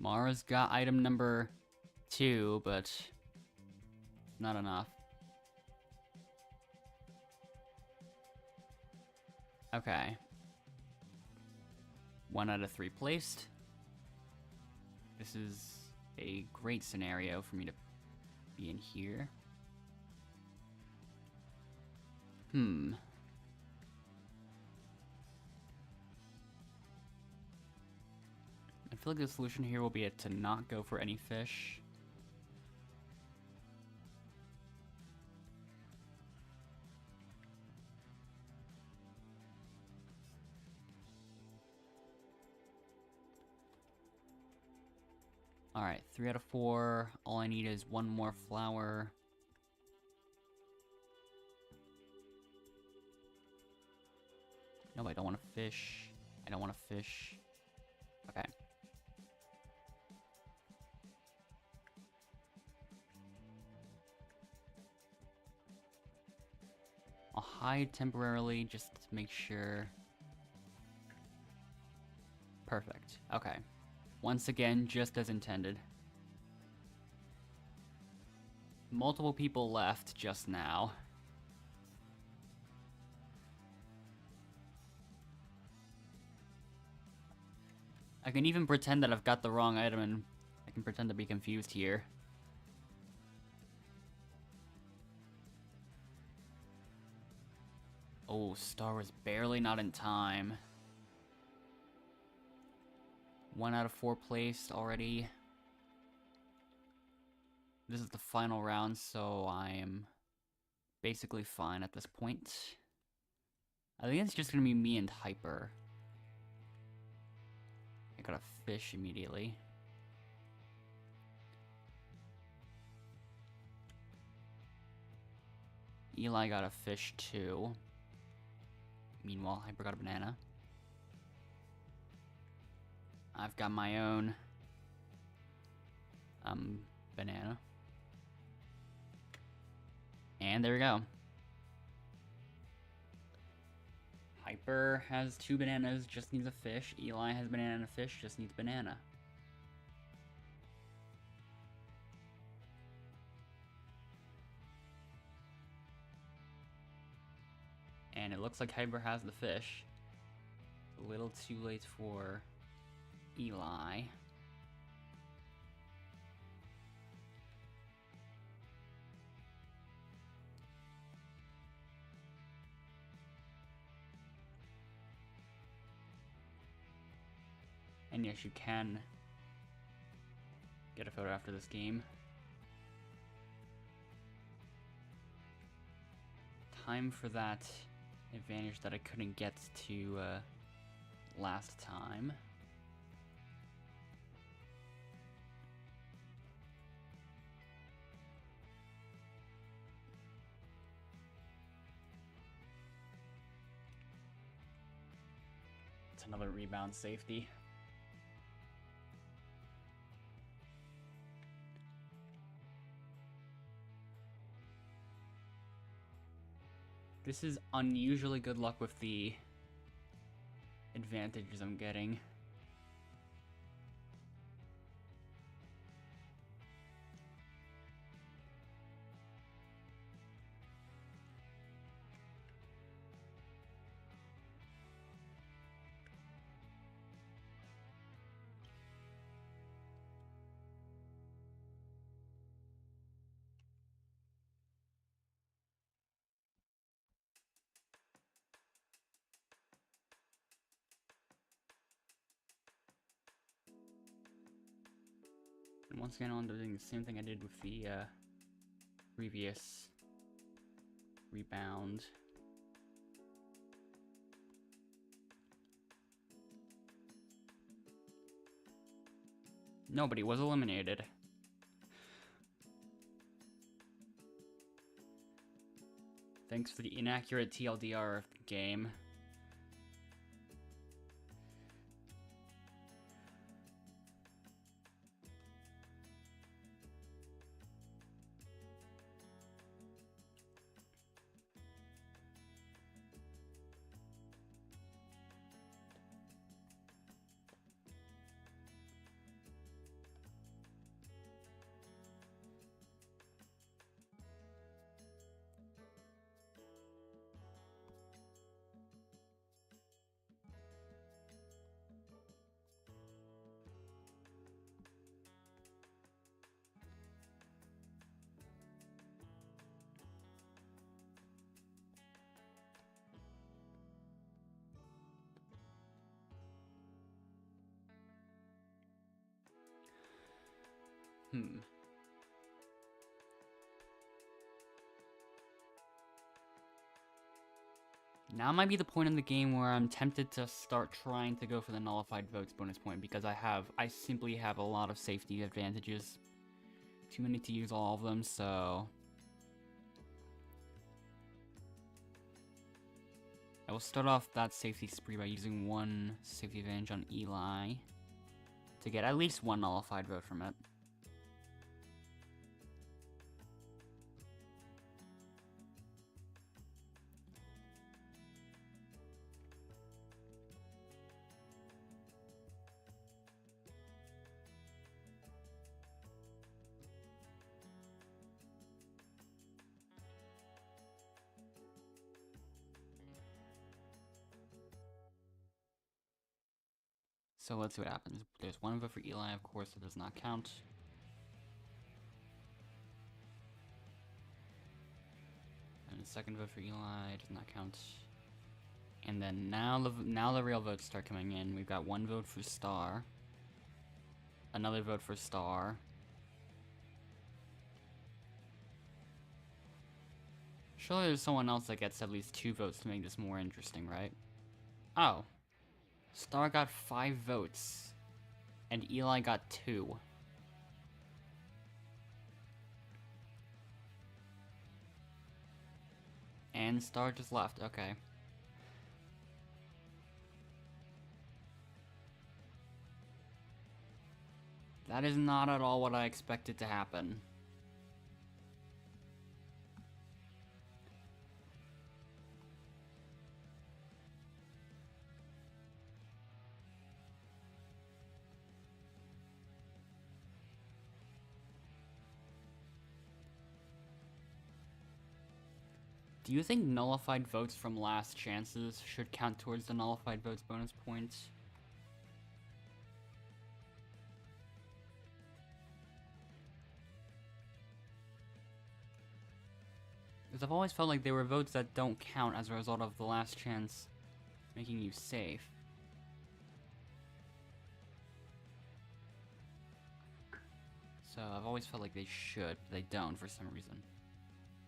Mara's got item number 2, but it's not enough. Okay. 1 out of 3 placed. This is a great scenario for me to be in here. I feel like the solution here will be to not go for any fish. Alright, 3 out of 4. All I need is 1 more flower. No, I don't want to fish. I don't want to fish. Okay. I'll hide temporarily just to make sure. Perfect. Okay. Once again, just as intended. Multiple people left just now. I can even pretend that I've got the wrong item and I can pretend to be confused here. Oh, Star was barely not in time. 1 out of 4 placed already. This is the final round, so I am basically fine at this point. I think it's just gonna be me and Hyper. I got a fish immediately. Eli got a fish too. Meanwhile, Hyper got a banana. I've got my own. Banana. And there we go. Hyper has 2 bananas, just needs a fish. Eli has banana and a fish, just needs banana. And it looks like Hyper has the fish. A little too late for Eli. And yes, you can get a photo after this game. Time for that advantage that I couldn't get to last time. It's another rebound safety. This is unusually good luck with the advantages I'm getting. And once again, I'm doing the same thing I did with the previous rebound. Nobody was eliminated. Thanks for the inaccurate TLDR of the game. Now might be the point in the game where I'm tempted to start trying to go for the nullified votes bonus point, because I simply have a lot of safety advantages. Too many to use all of them, so I will start off that safety spree by using 1 safety advantage on Eli to get at least 1 nullified vote from it. So let's see what happens. There's 1 vote for Eli, of course, that does not count. And the second vote for Eli does not count. And then now the real votes start coming in. We've got 1 vote for Star. Another vote for Star. Surely there's someone else that gets at least 2 votes to make this more interesting, right? Oh. Star got 5 votes, and Eli got 2. And Star just left, okay. That is not at all what I expected to happen. Do you think nullified votes from last chances should count towards the nullified votes bonus points? Because I've always felt like there were votes that don't count as a result of the last chance making you safe. So I've always felt like they should, but they don't for some reason.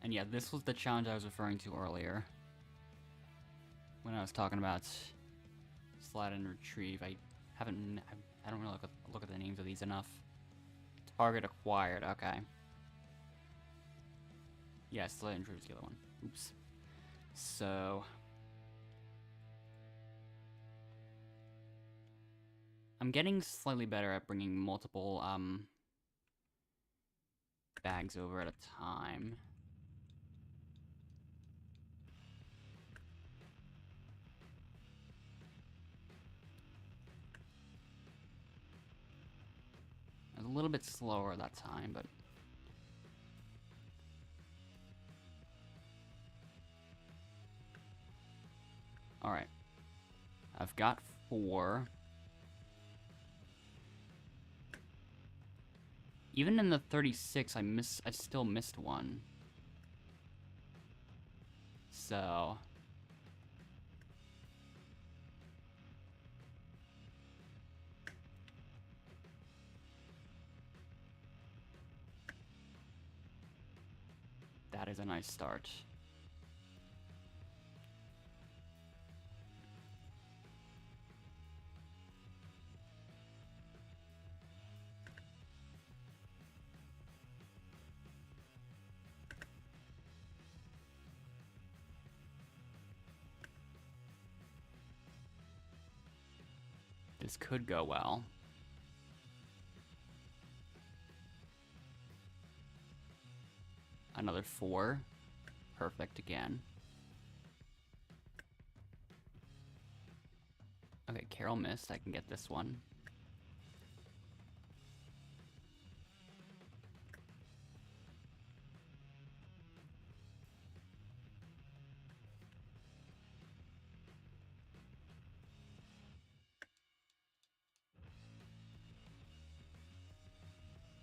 And yeah, this was the challenge I was referring to earlier. When I was talking about slide and retrieve. I don't really look at the names of these enough. Target acquired, okay. Yeah, slide and retrieve is the other one. Oops. So I'm getting slightly better at bringing multiple bags over at a time. I was a little bit slower that time, but all right. I've got 4. Even in the 36, I still missed one. So that is a nice start. This could go well. Another 4. Perfect again. Okay, Carol missed. I can get this one.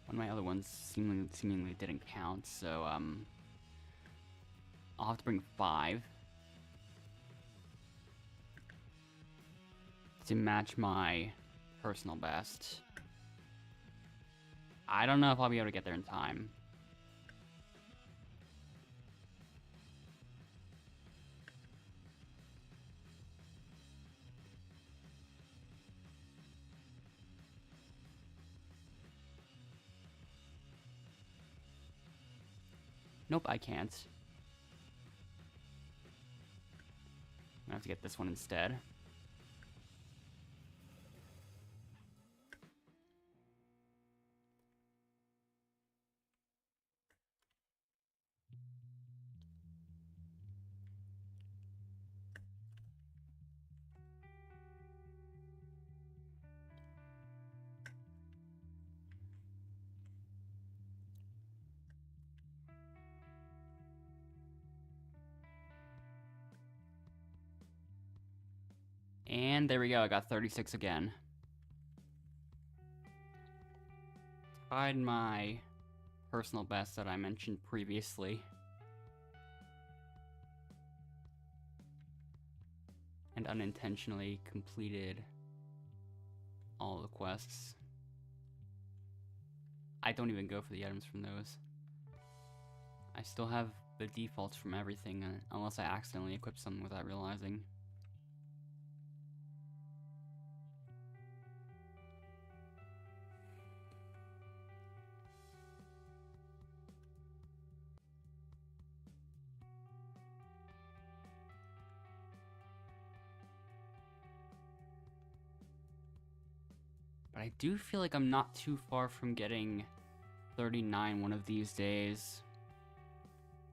One of my other ones seemingly didn't count, so I'll have to bring 5 to match my personal best. I don't know if I'll be able to get there in time. Nope, I can't. I'm gonna have to get this one instead. And there we go, I got 36 again. Tied my personal best that I mentioned previously. And unintentionally completed all the quests. I don't even go for the items from those. I still have the defaults from everything, unless I accidentally equip something without realizing. But I do feel like I'm not too far from getting 39 one of these days.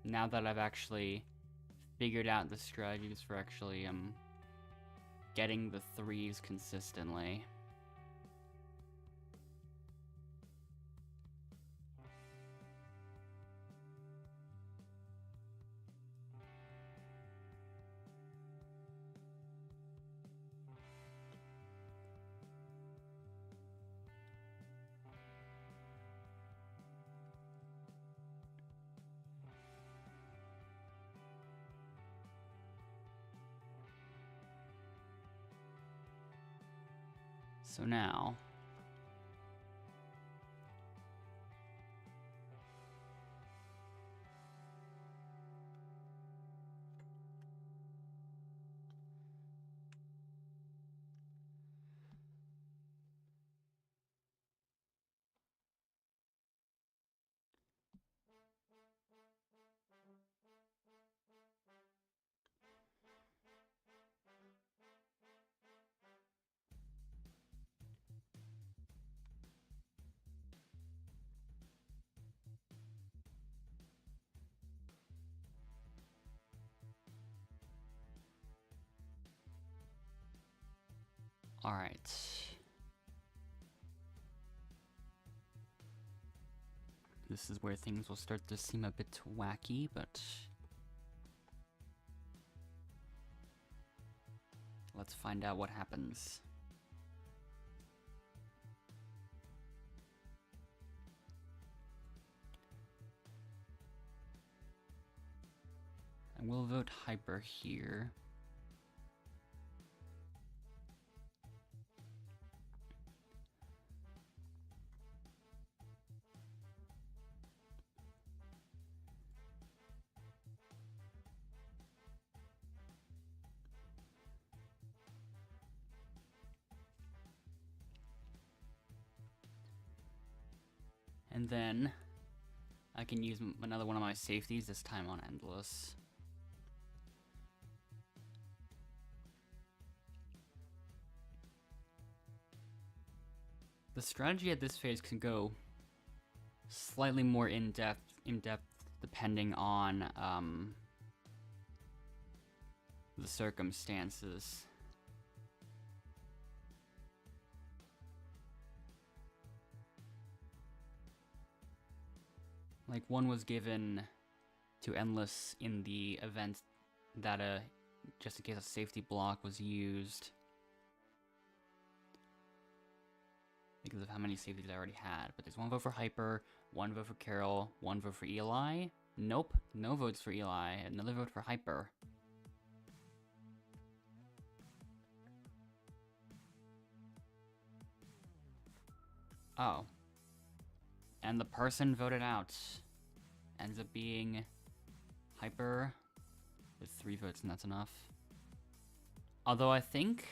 Now that I've actually figured out the strategies for actually getting the 3s consistently. So now, all right. This is where things will start to seem a bit wacky, but let's find out what happens. And we'll vote Hyper here. And then I can use another one of my safeties, this time on Endless. The strategy at this phase can go slightly more in-depth depending on the circumstances. Like, one was given to Endless in the event that just in case a safety block was used. Because of how many safeties I already had. But there's one vote for Hyper, one vote for Carol, one vote for Eli. Nope, no votes for Eli, another vote for Hyper. Oh. And the person voted out ends up being Hyper with 3 votes, and that's enough. Although I think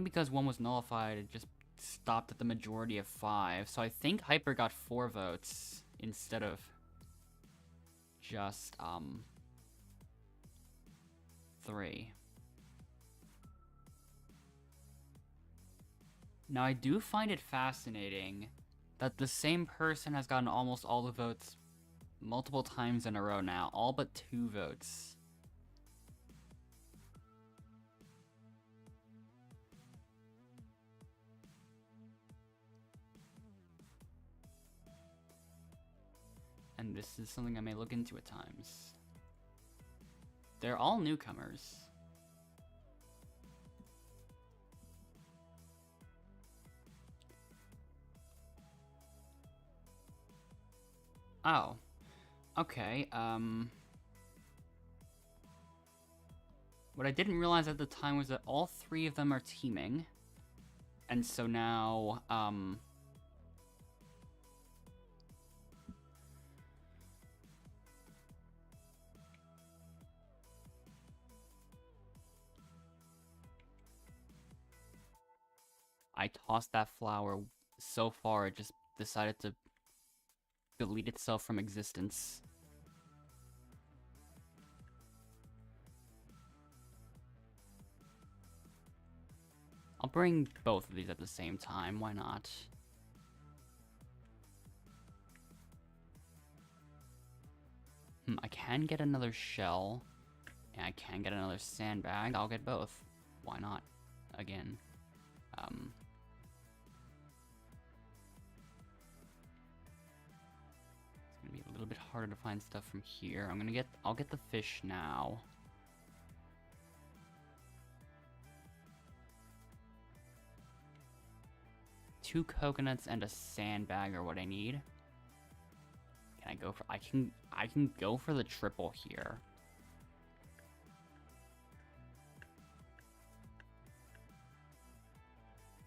because one was nullified, it just stopped at the majority of 5. So I think Hyper got 4 votes instead of just 3. Now, I do find it fascinating that the same person has gotten almost all the votes multiple times in a row now, all but 2 votes. And this is something I may look into at times. They're all newcomers. Oh. Okay, what I didn't realize at the time was that all 3 of them are teaming. And so now, I tossed that flower so far it just decided to delete itself from existence. I'll bring both of these at the same time. Why not? I can get another shell. And I can get another sandbag. I'll get both. Why not? Again. It's gonna be a little bit harder to find stuff from here. I'll get the fish now. Two coconuts and a sandbag are what I need. Can I go for I can go for the triple here.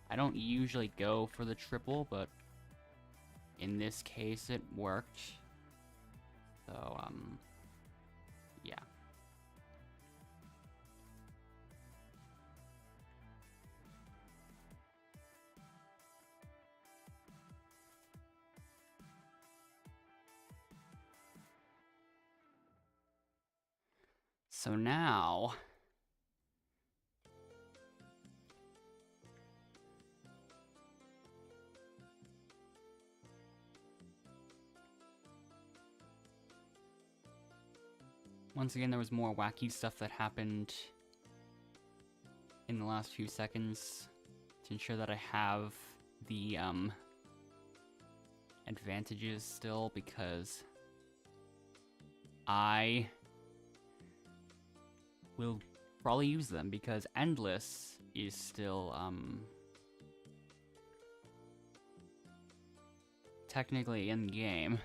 I don't usually go for the triple, but in this case it worked. So yeah. So now, once again, there was more wacky stuff that happened in the last few seconds to ensure that I have the advantages still, because I will probably use them, because Endless is still technically in the game.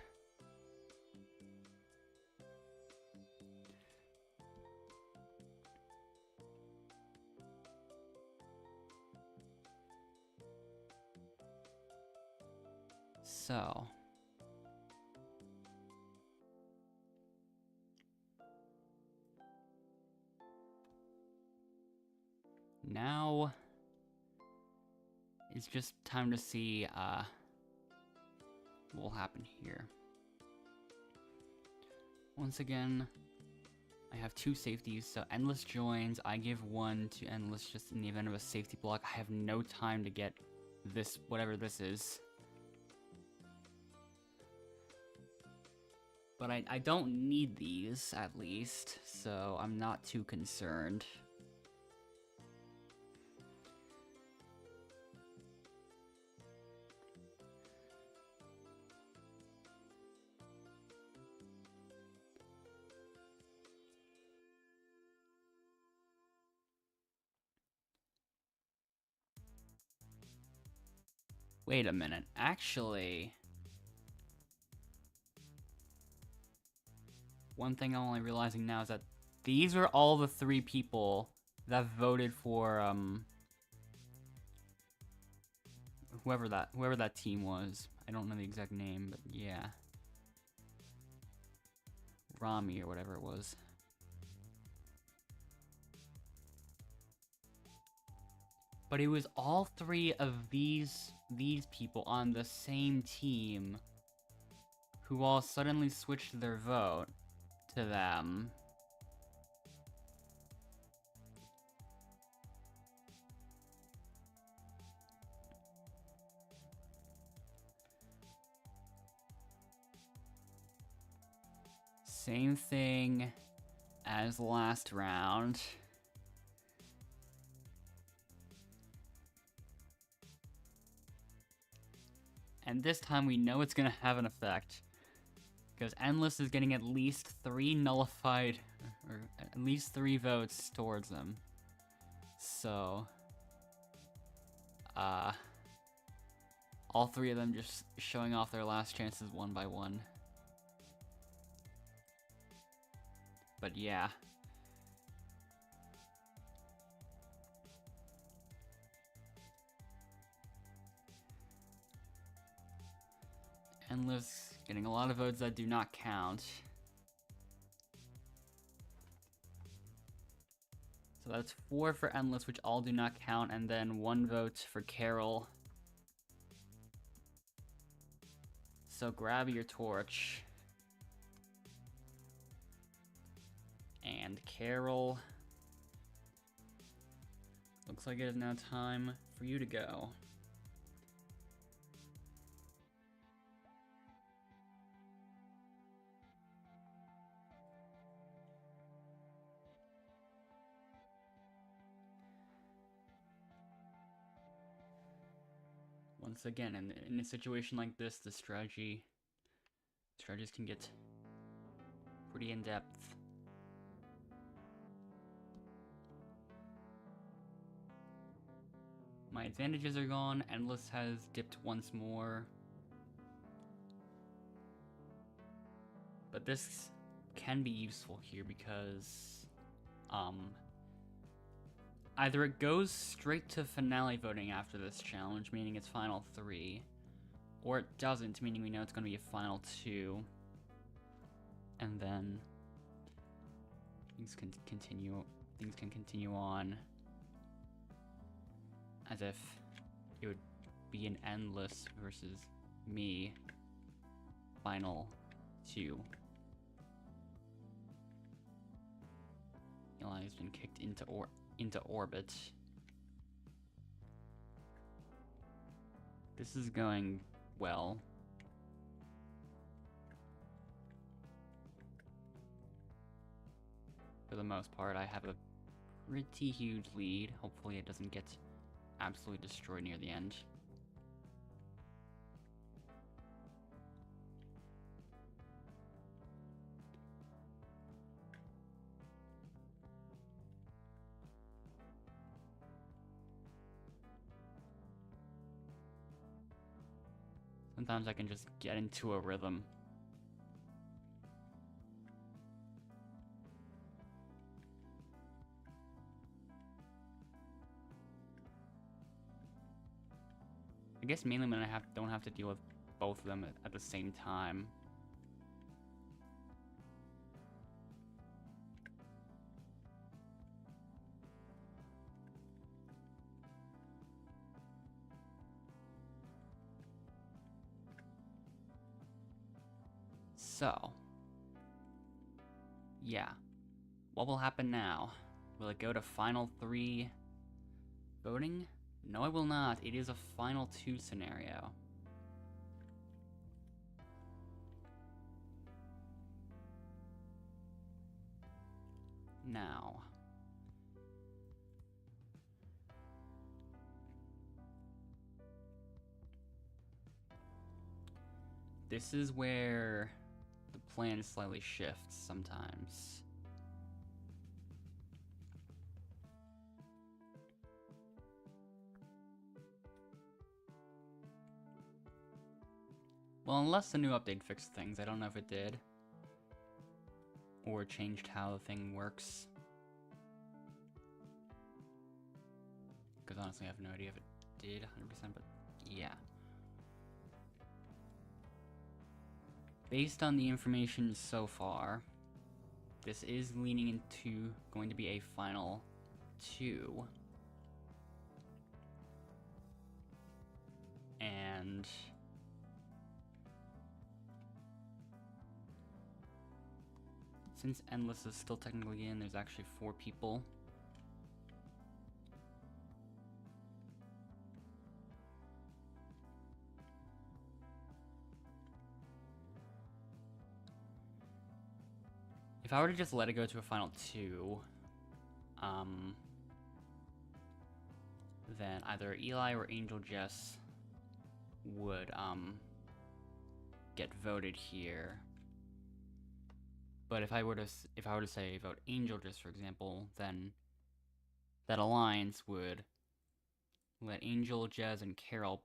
So now it's just time to see what will happen here. Once again, I have two safeties, so Endless joins. I give one to Endless just in the event of a safety block. I have no time to get this, whatever this is. But I don't need these, at least, so I'm not too concerned. Wait a minute, actually, one thing I'm only realizing now is that these are all the 3 people that voted for whoever that team was. I don't know the exact name, but yeah, Rami or whatever it was. But it was all 3 of these people on the same team who all suddenly switched their vote to them. Same thing as last round. And this time we know it's gonna have an effect, because Endless is getting at least 3 nullified, or at least 3 votes towards them. So, all 3 of them just showing off their last chances one by one. But yeah. Endless getting a lot of votes that do not count. So that's 4 for Endless, which all do not count, and then 1 vote for Carol. So grab your torch. And Carol. Looks like it is now time for you to go. Once again, in a situation like this, the strategies can get pretty in-depth. My advantages are gone. Endless has dipped once more. But this can be useful here because either it goes straight to finale voting after this challenge, meaning it's final 3, or it doesn't, meaning we know it's going to be a final 2, and then things can continue on as if it would be an endless versus me final 2. Eli has been kicked into orbit. This is going well. For the most part, I have a pretty huge lead. Hopefully it doesn't get absolutely destroyed near the end. Sometimes I can just get into a rhythm. I guess mainly when I don't have to deal with both of them at the same time. So, yeah. What will happen now? Will it go to final 3 voting? No, I will not. It is a final 2 scenario. Now, this is where the plan slightly shifts sometimes. Well, unless the new update fixed things, I don't know if it did. Or changed how the thing works. Because honestly, I have no idea if it did 100%, but yeah. Based on the information so far, this is leaning into going to be a final 2. And since Endless is still technically in, there's actually 4 people. If I were to just let it go to a final 2, then either Eli or Angel Jess would get voted here. But if I were to say vote Angel Jess, for example, then that alliance would let Angel, Jez, and Carol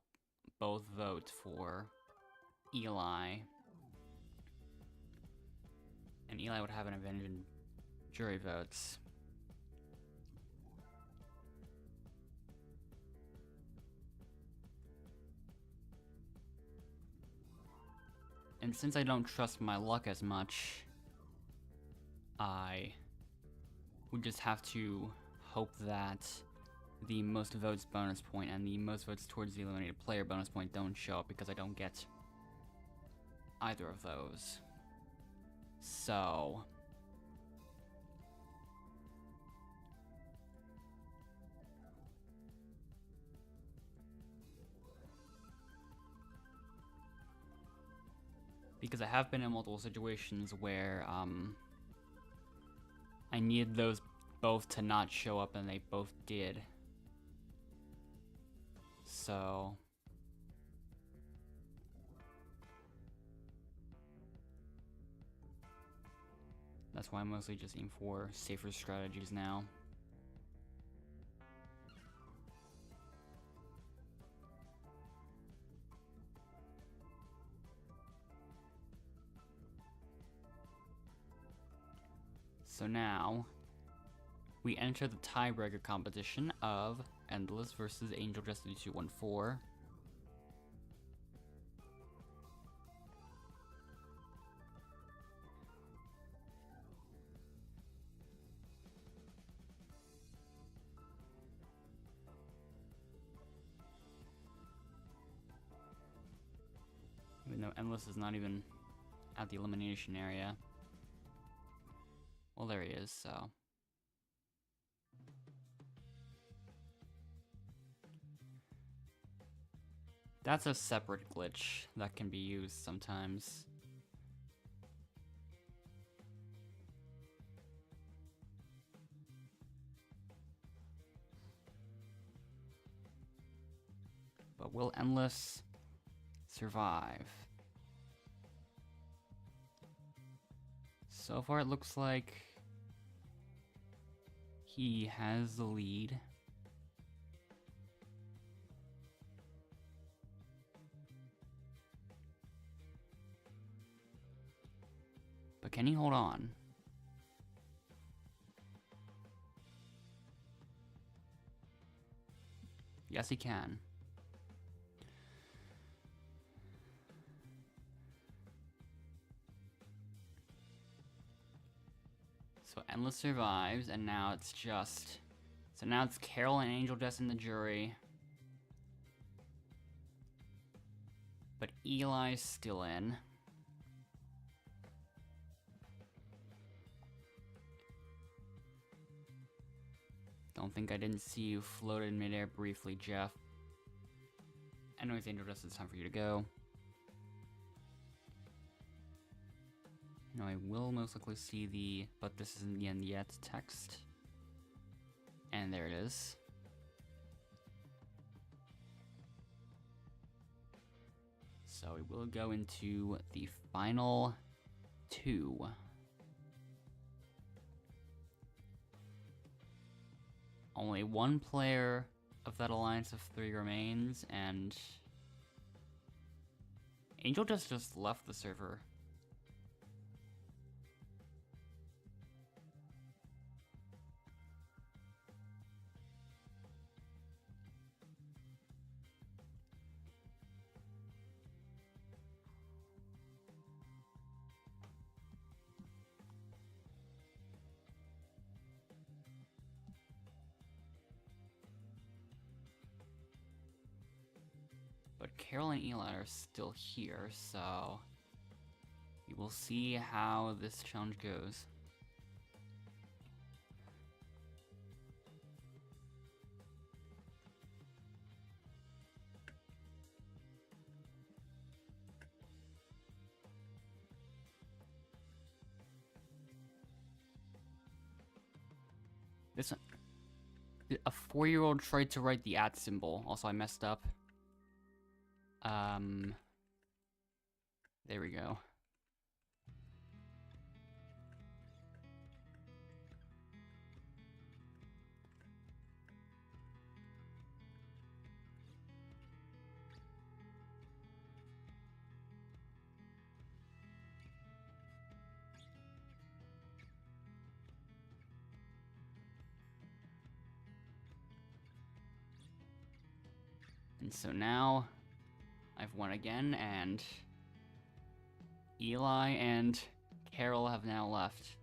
both vote for Eli. And Eli would have an advantage in jury votes. And since I don't trust my luck as much, I would just have to hope that the most votes bonus point and the most votes towards the eliminated player bonus point don't show up, because I don't get either of those. So Because I have been in multiple situations where I needed those both to not show up, and they both did. So that's why I'm mostly just aiming for safer strategies now. So now we enter the tiebreaker competition of Endless versus Angel Destiny 214. Even though Endless is not even at the elimination area. Well, there he is, so. That's a separate glitch that can be used sometimes. But will Endless survive? So far it looks like he has the lead. But can he hold on? Yes, he can. So Endless survives, and now it's just... So now it's Carol and Angel Dust in the jury. But Eli's still in. Don't think I didn't see you float in midair briefly, Jeff. Anyways, Angel Dust, it's time for you to go. No, I will most likely see the "but this isn't the end yet" text. And there it is. So we will go into the final two. Only one player of that alliance of three remains, and Angel just left the server. But Carol and Eli are still here, so we will see how this challenge goes. This one, a 4-year-old tried to write the @ symbol. Also, I messed up. There we go. And so now I've won again, and Eli and Carol have now left.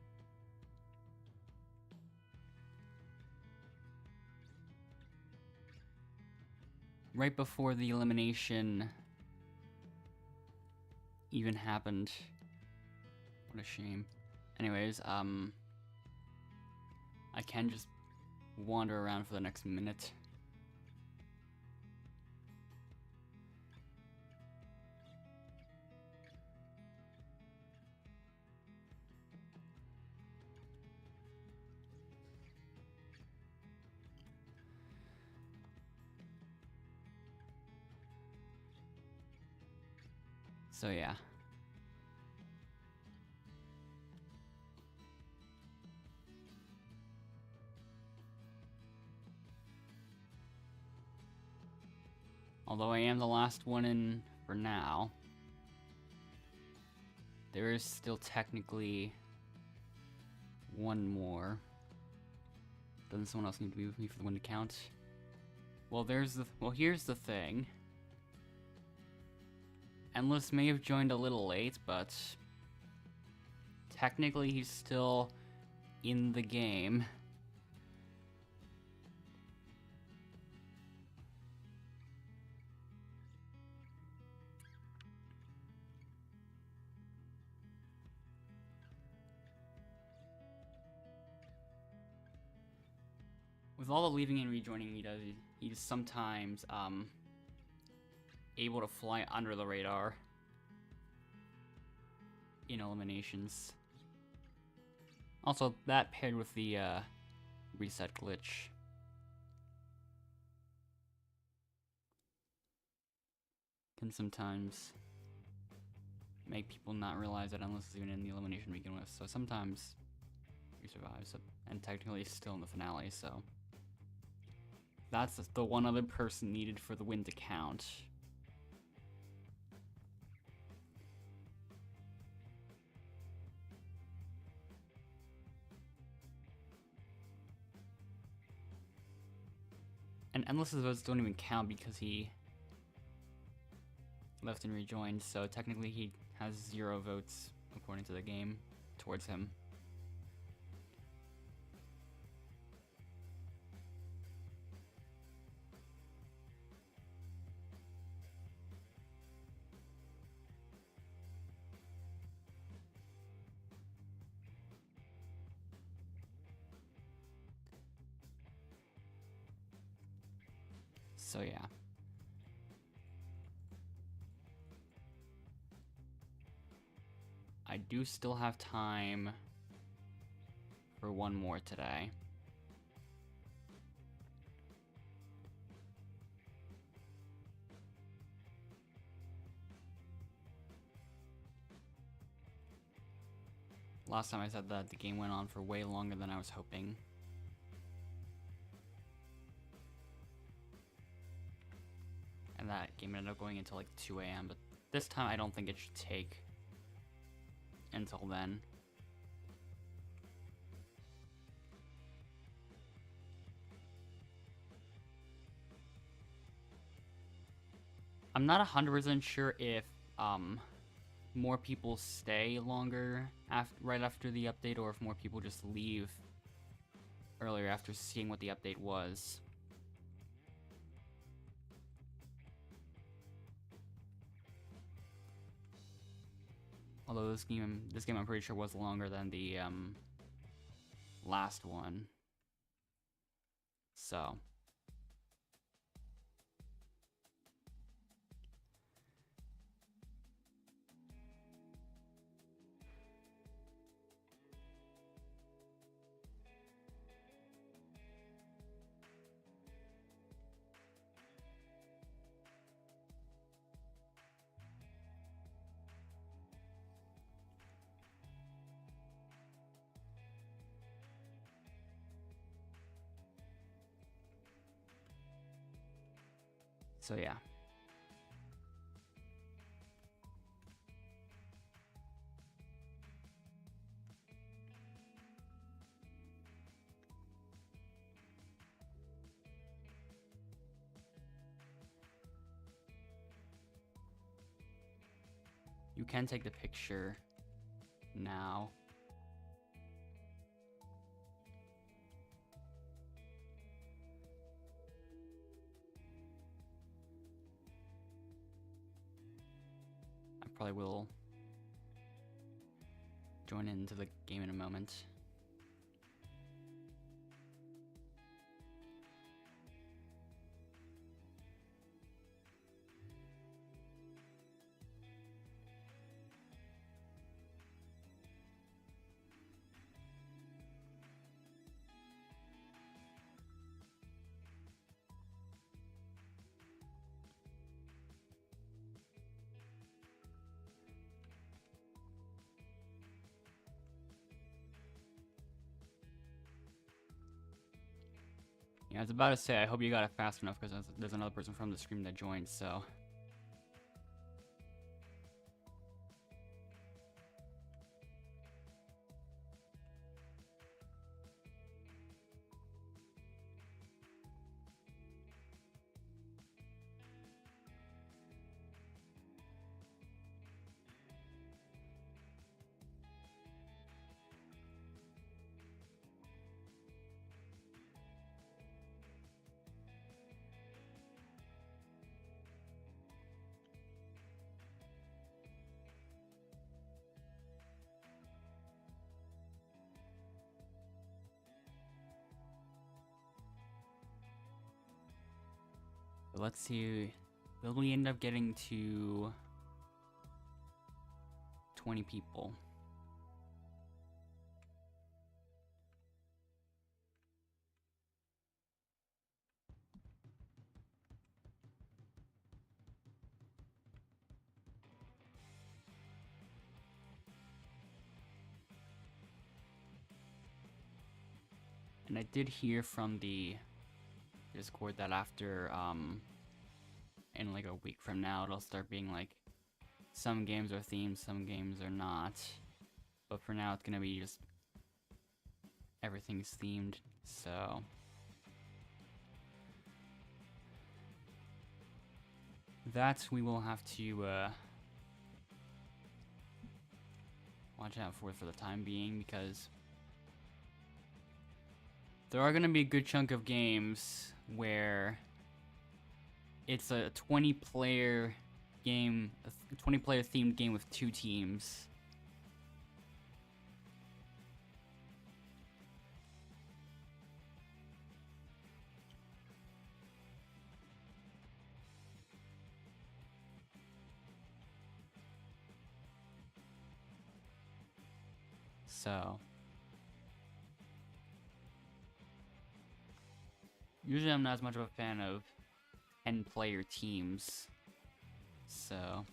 Right before the elimination even happened. What a shame. Anyways, I can just wander around for the next minute. So yeah. Although I am the last one in for now, there is still technically one more. Doesn't someone else need to be with me for the win to count? Well, here's the thing. Endless may have joined a little late, but technically he's still in the game. With all the leaving and rejoining he does, he's sometimes able to fly under the radar in eliminations. Also, that paired with the reset glitch can sometimes make people not realize that Endless is even in the elimination to begin with. So sometimes he survives, and technically he's still in the finale, so that's the one other person needed for the win to count. And Endless's votes don't even count because he left and rejoined, so technically he has 0 votes according to the game towards him. So yeah. I do still have time for one more today. Last time I said that, the game went on for way longer than I was hoping. And that game ended up going until like 2 AM, but this time I don't think it should take until then. I'm not 100% sure if more people stay longer right after the update, or if more people just leave earlier after seeing what the update was. Although this game I'm pretty sure was longer than the last one. So yeah. You can take the picture now. I probably will join into the game in a moment. Yeah, I was about to say, I hope you got it fast enough, because there's another person from the stream that joined, so... Let's see, will we end up getting to 20 people? And I did hear from the Discord that after, in like a week from now, it'll start being like, some games are themed, some games are not. But for now, it's gonna be just, everything's themed, so. That we will have to, watch out for the time being, because there are gonna be a good chunk of games where it's a 20-player game, a 20-player themed game with 2 teams. So usually I'm not as much of a fan of 10-player teams. So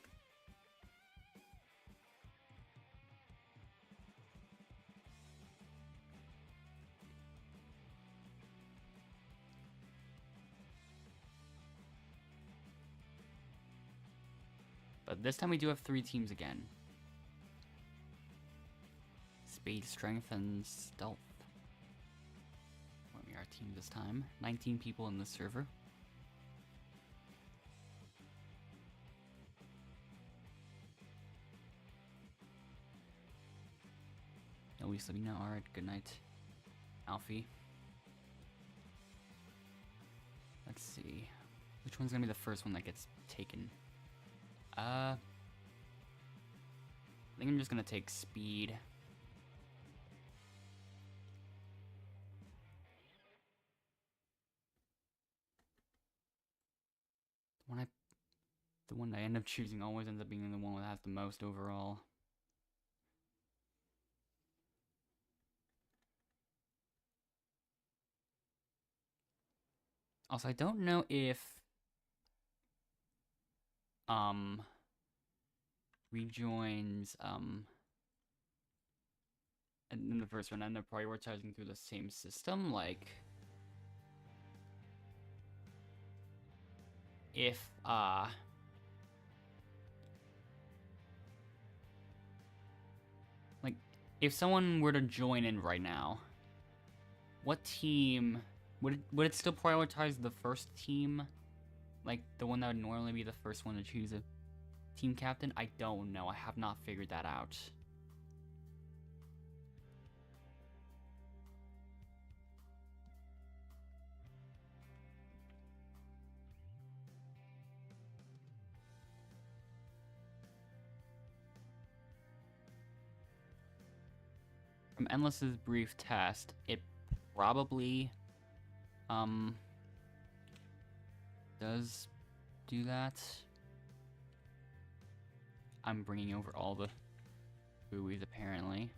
but this time we do have 3 teams again. Speed, strength, and stealth. Won't be our team this time. 19 people in the server. At least let me know. Alright, good night, Alfie. Let's see. Which one's gonna be the first one that gets taken? I think I'm just gonna take speed. The one I end up choosing always ends up being the one that has the most overall. Also, I don't know if rejoins and in the first one end up prioritizing through the same system, like if like if someone were to join in right now, what team would it still prioritize the first team, like the one that would normally be the first one to choose a team captain? I don't know. I have not figured that out. From Endless's brief test, it probably does do that. I'm bringing over all the buoys apparently.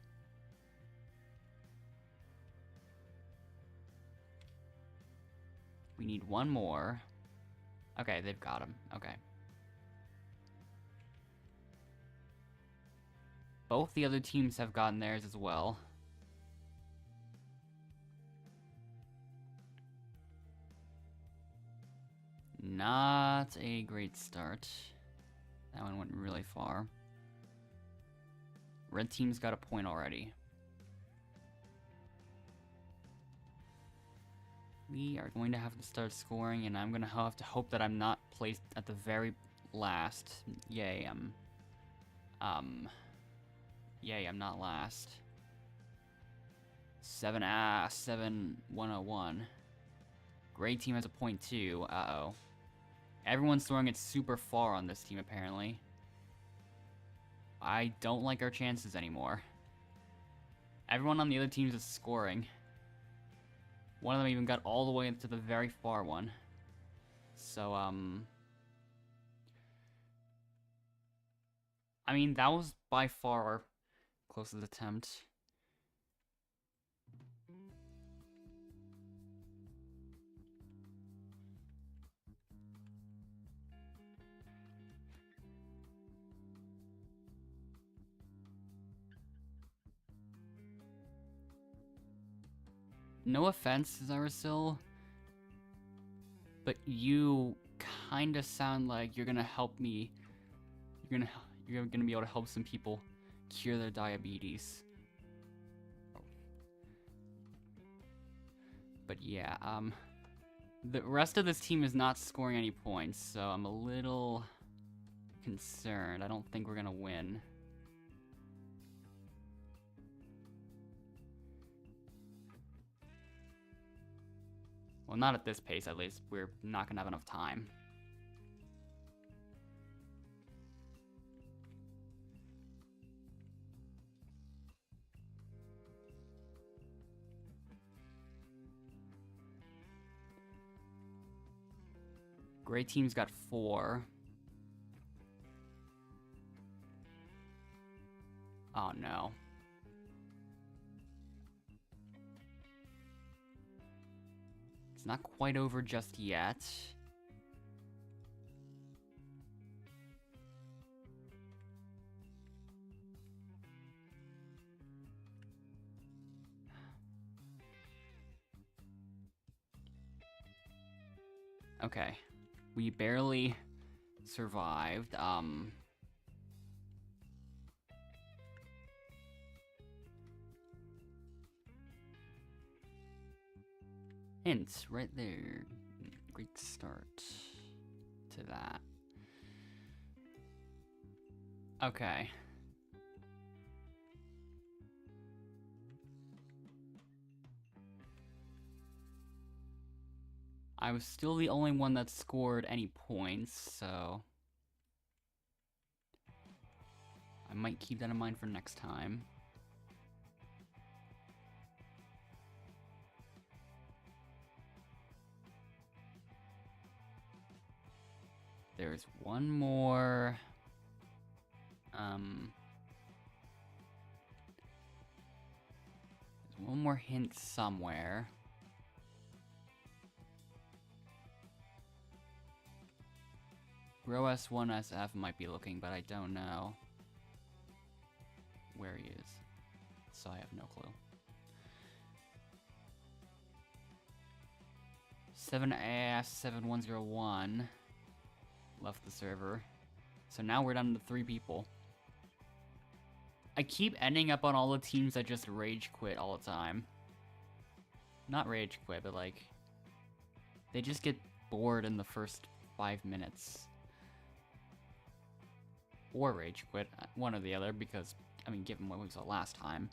We need one more. Okay, they've got him. Okay. Both the other teams have gotten theirs as well. not a great start. That one went really far. Red team's got a point already. We are going to have to start scoring, and I'm going to have to hope that I'm not placed at the very last. Yay, I'm not last. 7-101. Gray team has a point too. Uh-oh. Everyone's throwing it super far on this team, apparently. I don't like our chances anymore. Everyone on the other teams is scoring. One of them even got all the way into the very far one. So, I mean, that was by far our closest attempt. No offense, Zarasil, but you kind of sound like you're gonna help me. You're gonna be able to help some people cure their diabetes. But yeah, the rest of this team is not scoring any points, so I'm a little concerned. I don't think we're gonna win. Well, not at this pace, at least. We're not gonna have enough time. Gray team's got 4. Oh no. It's not quite over just yet. Okay. We barely survived. Hints right there. Great start to that. Okay. I was still the only one that scored any points, so I might keep that in mind for next time. There's one more. There's one more hint somewhere. Grow S1 SF might be looking, but I don't know where he is, so I have no clue. 7AS7101 left the server, so now we're down to 3 people. I keep ending up on all the teams that just rage quit all the time. Not rage quit, but like, they just get bored in the first 5 minutes. Or rage quit, one or the other, because, I mean, given what we saw last time.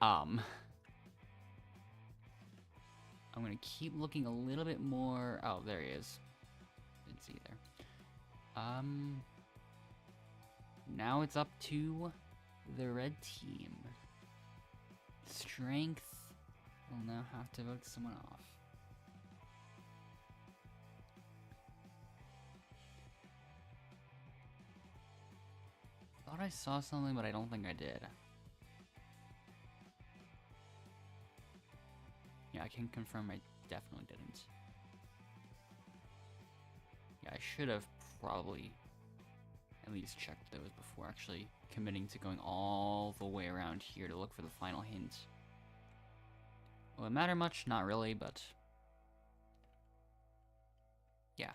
I'm gonna keep looking a little bit more. Oh, there he is. Didn't see there. Now it's up to the red team. Strength will now have to vote someone off. Thought I saw something, but I don't think I did. Yeah, I can confirm I definitely didn't. Yeah, I should have probably at least checked those before actually committing to going all the way around here to look for the final hint. Will it matter much? Not really, but yeah.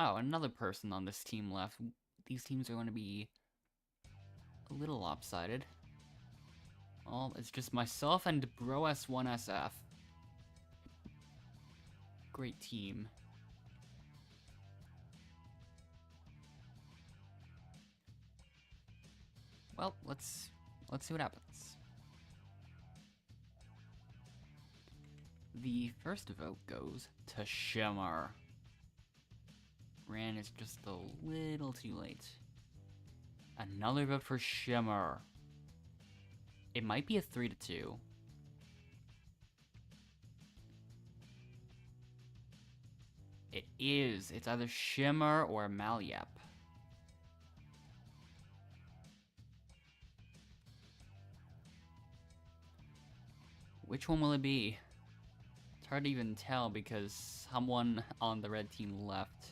Oh, another person on this team left. These teams are going to be a little lopsided. Well, it's just myself and BroS1SF. Great team. Well, let's see what happens. The first vote goes to Shimmer. Ran is just a little too late. Another vote for Shimmer. It might be a 3-2. It is. It's either Shimmer or Malyep. Which one will it be? It's hard to even tell because someone on the red team left.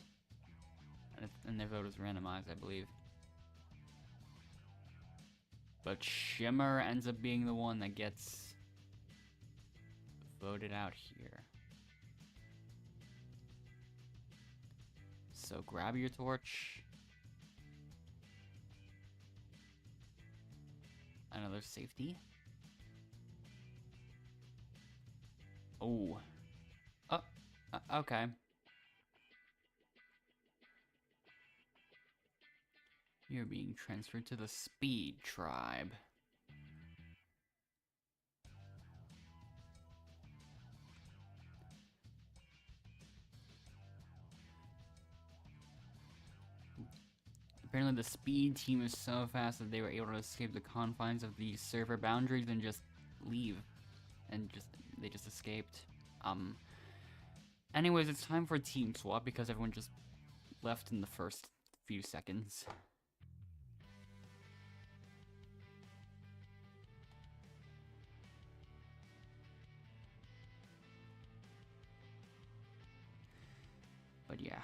And their vote is randomized, I believe. But Shimmer ends up being the one that gets voted out here. So grab your torch. Another safety. Oh. Oh, okay. You're being transferred to the Speed Tribe. Apparently the Speed team is so fast that they were able to escape the confines of the server boundaries and just leave. And they just escaped. Anyways, it's time for a team swap because everyone just left in the first few seconds. But yeah.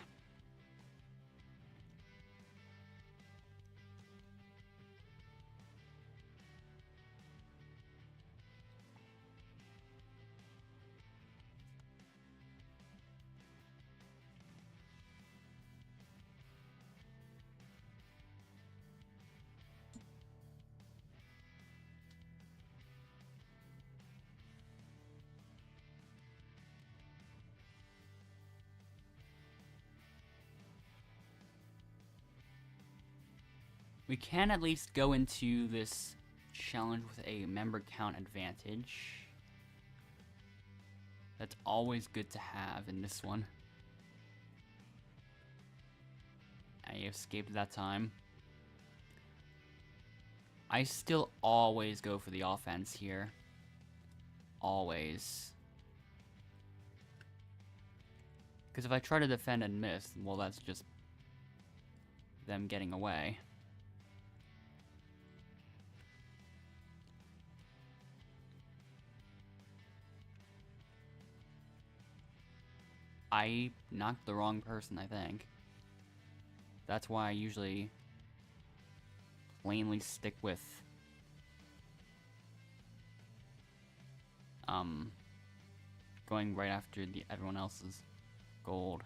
We can at least go into this challenge with a member count advantage. That's always good to have in this one. I escaped that time. I still always go for the offense here. Always. Because if I try to defend and miss, well, that's just them getting away. I knocked the wrong person, I think. That's why I usually plainly stick with going right after everyone else's gold.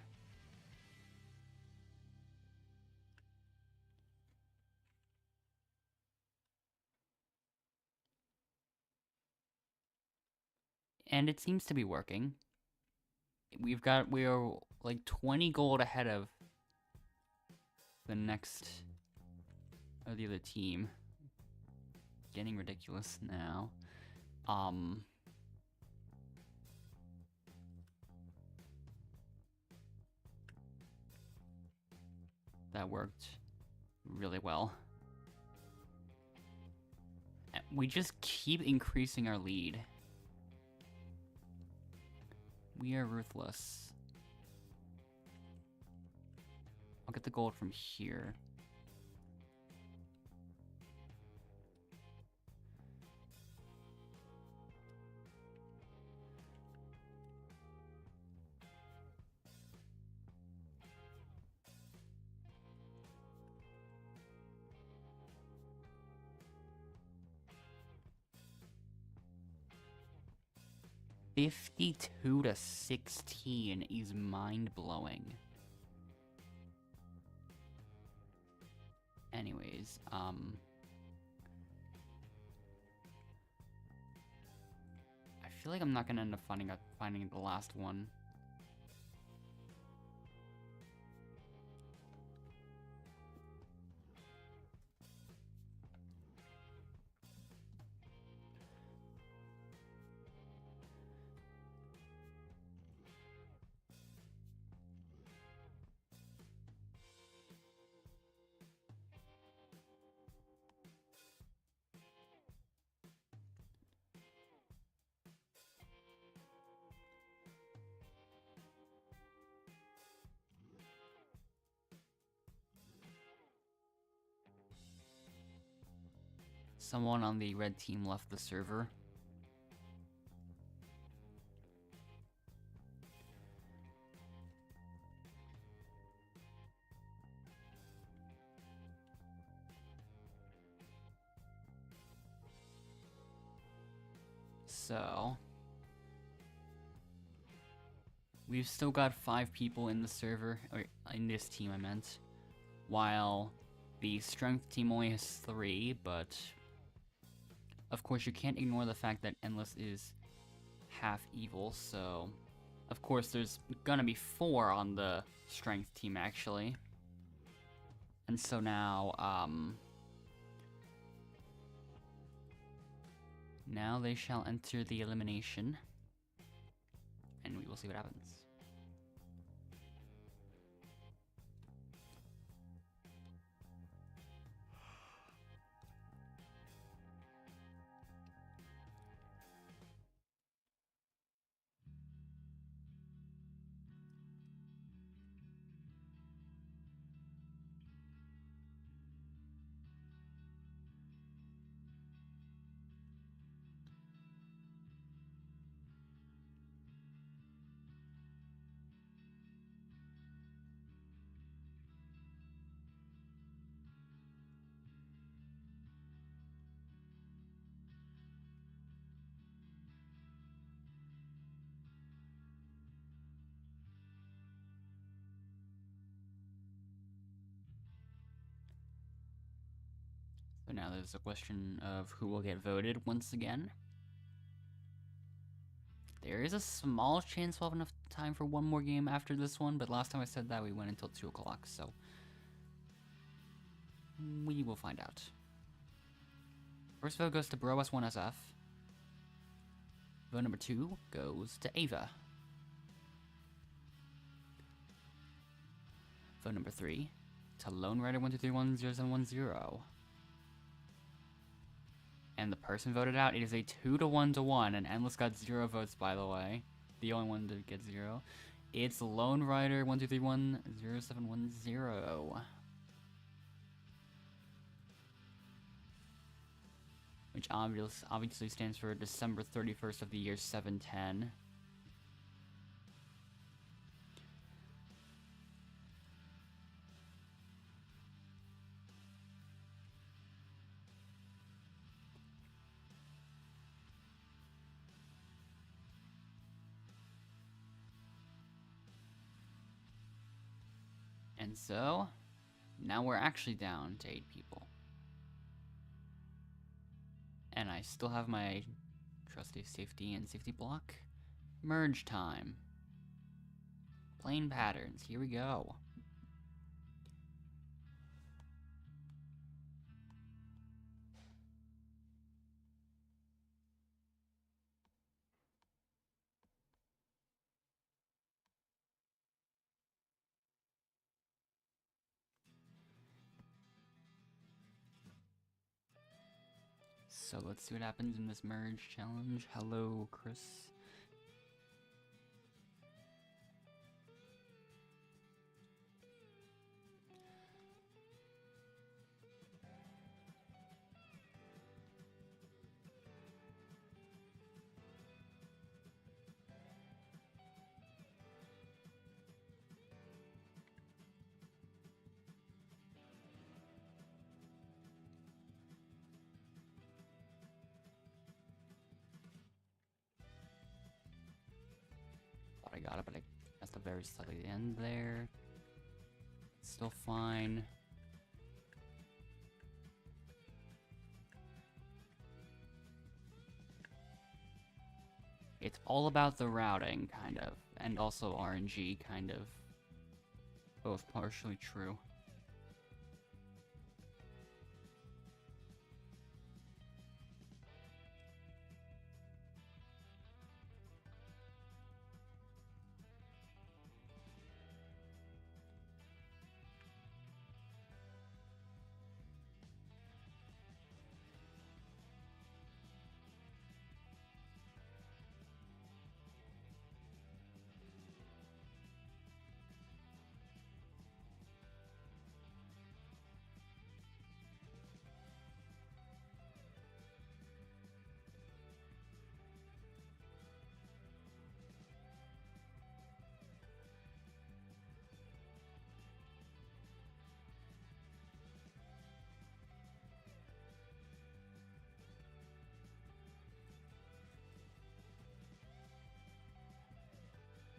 And it seems to be working. We are like 20 gold ahead of the next, or the other team. Getting ridiculous now. That worked really well. We just keep increasing our lead. We are ruthless. I'll get the gold from here. $52-16 is mind-blowing. Anyways, I feel like I'm not gonna end up finding the last one. Someone on the red team left the server. So, we've still got 5 people in the server, or in this team I meant, while the strength team only has 3, but of course you can't ignore the fact that Endless is half evil, so of course there's gonna be 4 on the strength team actually. And so now, now they shall enter the elimination, and we will see what happens. So now there's a question of who will get voted once again. There is a small chance we'll have enough time for one more game after this one, but last time I said that we went until 2 o'clock, so we will find out. First vote goes to BroS1SF. Vote number 2 goes to Ava. Vote number 3 to Lone Rider 1231010. And the person voted out, it is a 2-to-1-to-1, and Endless got 0 votes, by the way. The only one to get 0. It's Lone Rider 123100710. Which obviously stands for December 31st of the year 710. And so, now we're actually down to 8 people. And I still have my trusty safety and safety block. Merge time. Plain patterns, here we go. So let's see what happens in this merge challenge. Hello, Chris. I got it, but I messed up very slightly at the end there. Still fine. all about the routing, kind of, and also RNG, kind of. Both partially true.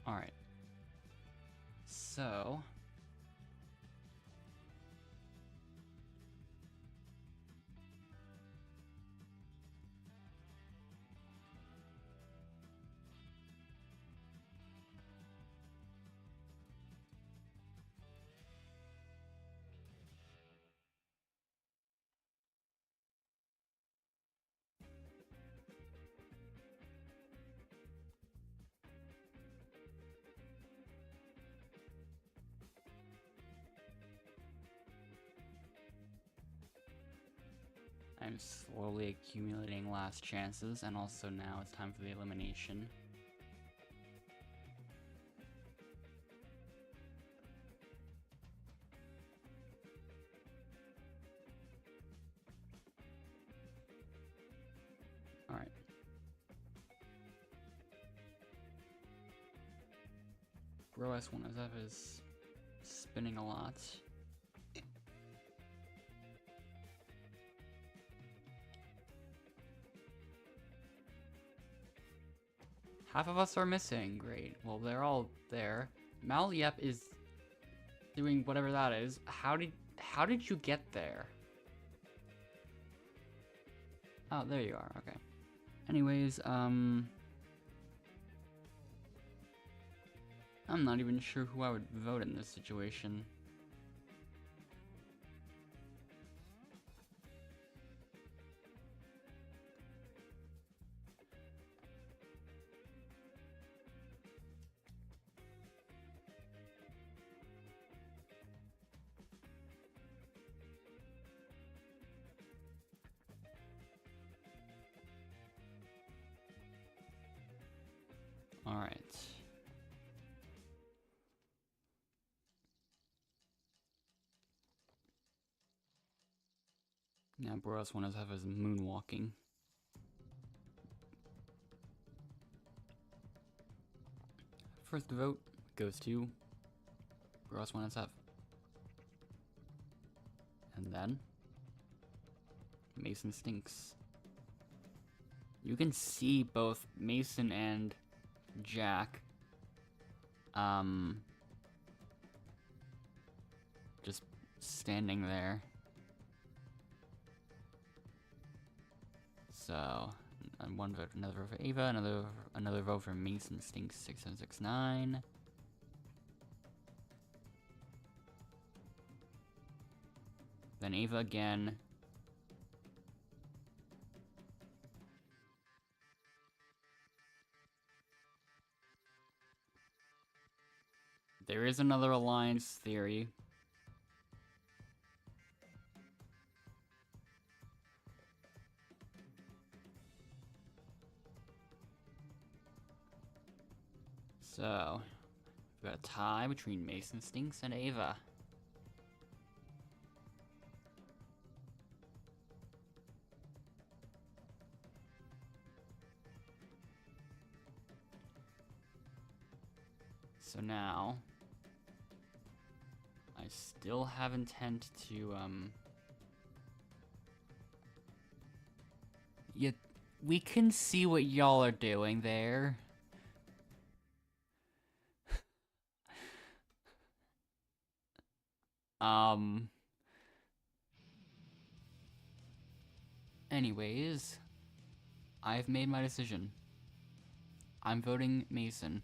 Alright. So... I'm slowly accumulating last chances, and also now it's time for the elimination. Alright. Bro S1SF is spinning a lot. Half of us are missing. Great. Well, they're all there. Malyep is doing whatever that is. How did you get there? Oh, there you are. Okay. Anyways, I'm not even sure who I would vote in this situation. All right. Now, Boros want to have his moonwalking. First vote goes to Boros want to have. And then Mason stinks. You can see both Mason and Jack just standing there. So one vote, another vote for Ava, another vote for Mason stinks 6769. Then Ava again. There is another alliance theory. So, we've got a tie between Mason Stinks and Ava. So now, I still have intent to, yeah, we can see what y'all are doing there. Anyways, I've made my decision. I'm voting Mason.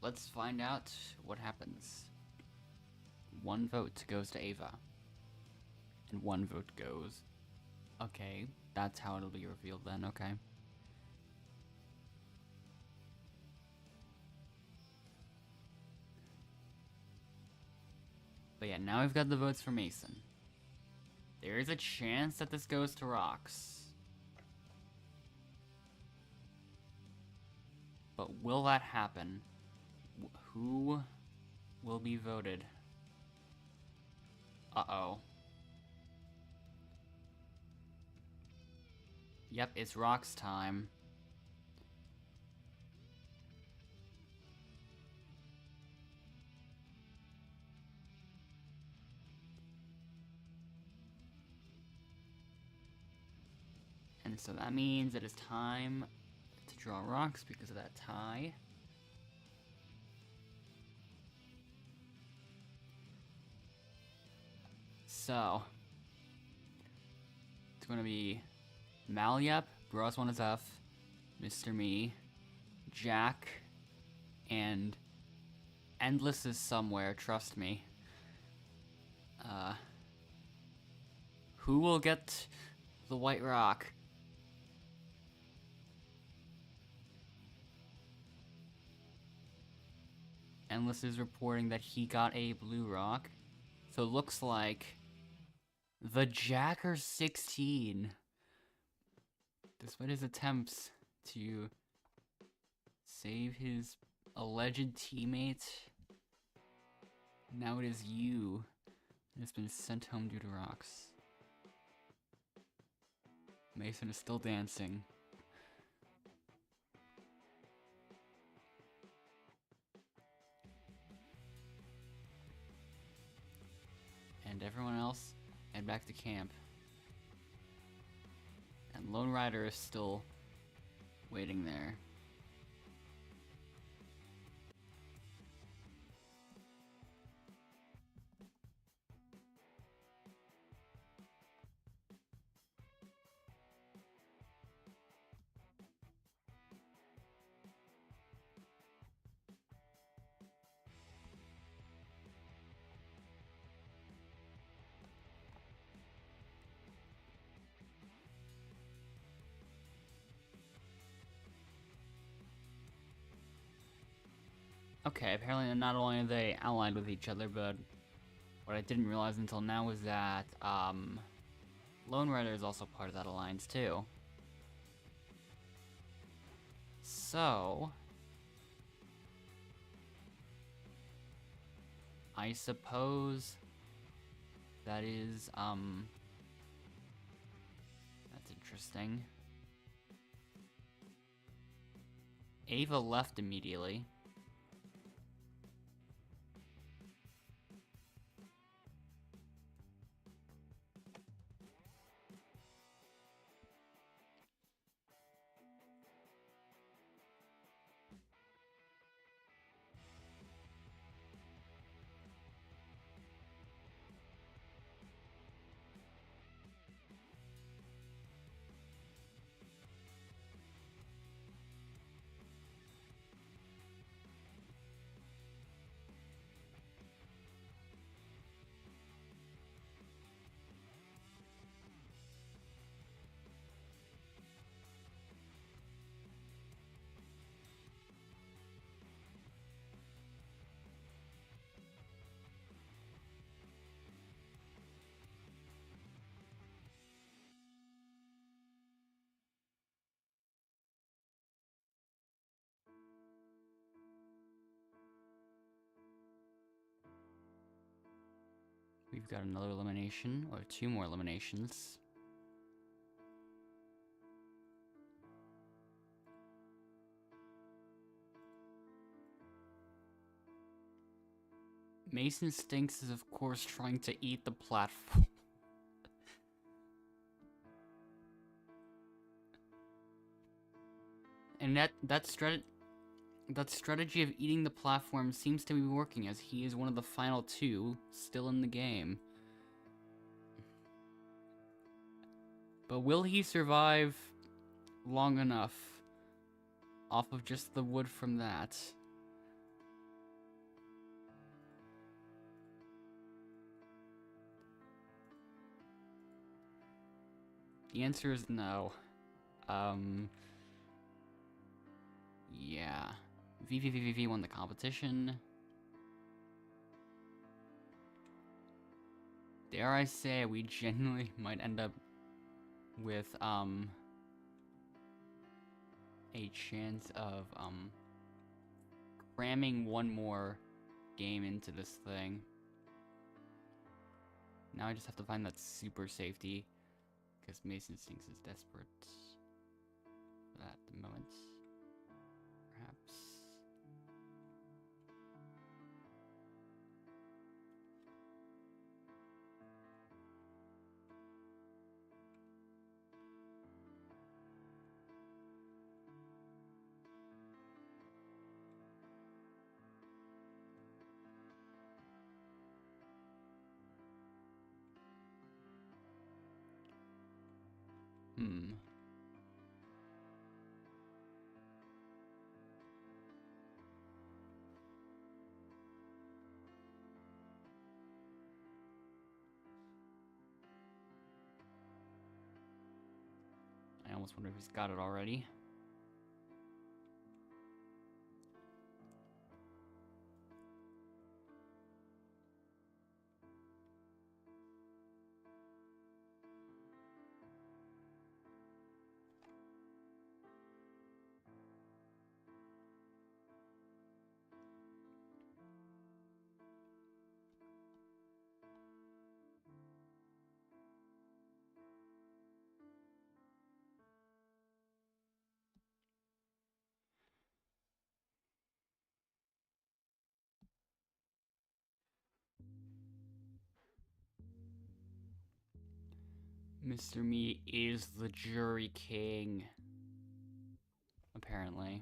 Let's find out what happens. 1 vote goes to Ava. And 1 vote goes. Okay, that's how it'll be revealed then, okay. But yeah, now we've got the votes for Mason. There is a chance that this goes to Rox. But will that happen? Who will be voted? Uh-oh. Yep, it's Rox time. And so that means it is time to draw Rox because of that tie. So, it's going to be Malyep, Bros1SF, Mr. Me, Jack, and Endless is somewhere, trust me. Who will get the white rock? Endless is reporting that he got a blue rock. So it looks like the Jacker 16, despite his attempts to save his alleged teammate, now it is you that has been sent home due to rocks. Mason is still dancing. And everyone else, head back to camp. And Lone Rider is still waiting there. Okay, apparently not only are they allied with each other, but what I didn't realize until now was that, Lone Rider is also part of that alliance, too. So, I suppose that is, that's interesting. Ava left immediately. We've got another elimination, or 2 more eliminations. Mason Stinks is of course trying to eat the platform. And that That strategy of eating the platform seems to be working, as he is one of the final two still in the game. But will he survive long enough off of just the wood from that? The answer is no. Yeah. VVVVV won the competition. Dare I say, we genuinely might end up with, a chance of, cramming one more game into this thing. Now I just have to find that super safety, because Mason Stinks is desperate for that at the moment. Perhaps. I almost wonder if he's got it already. Mr. Me is the jury king. Apparently.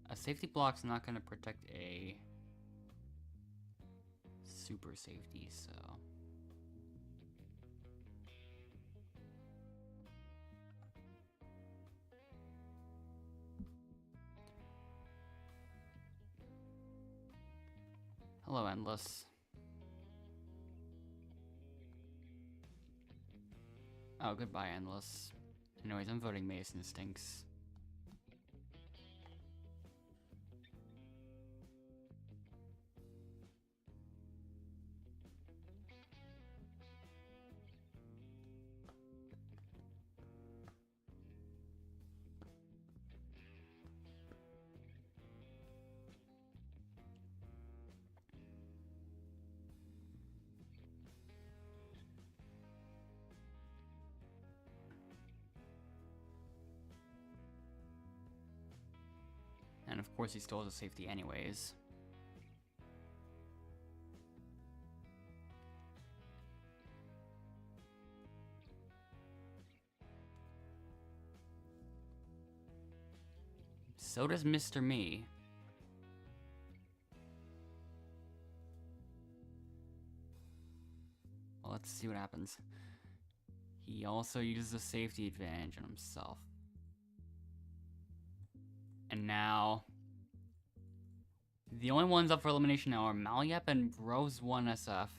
A safety block's not gonna protect a super safety, so... Hello, Endless. Oh, goodbye, Endless. Anyways, I'm voting Mason Stinks. And of course he still has a safety anyways. So does Mr. Me. Well, let's see what happens. He also uses a safety advantage on himself. And now... the only ones up for elimination now are Malyep and Bros1SF.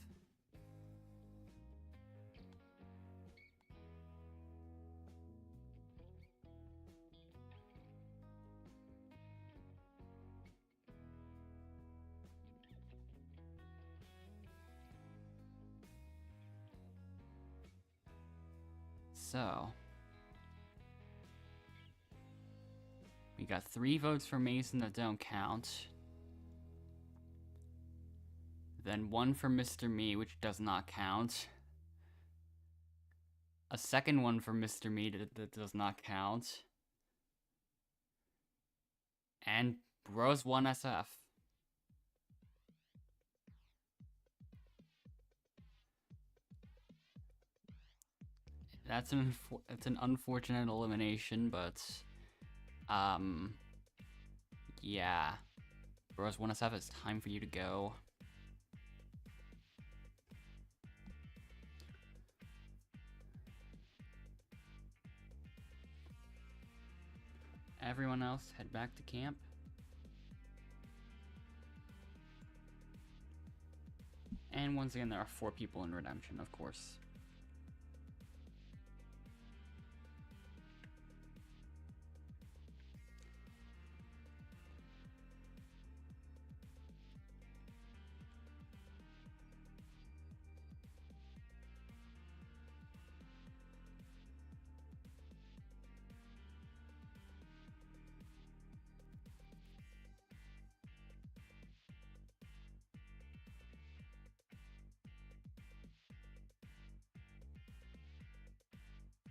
So... we got 3 votes for Mason that don't count. Then 1 for Mr. Me, which does not count. A second one for Mr. Me that does not count. And Bros1SF. That's it's an unfortunate elimination, but yeah. Bros 1SF, it's time for you to go. Everyone else, head back to camp. And once again, there are 4 people in redemption, of course.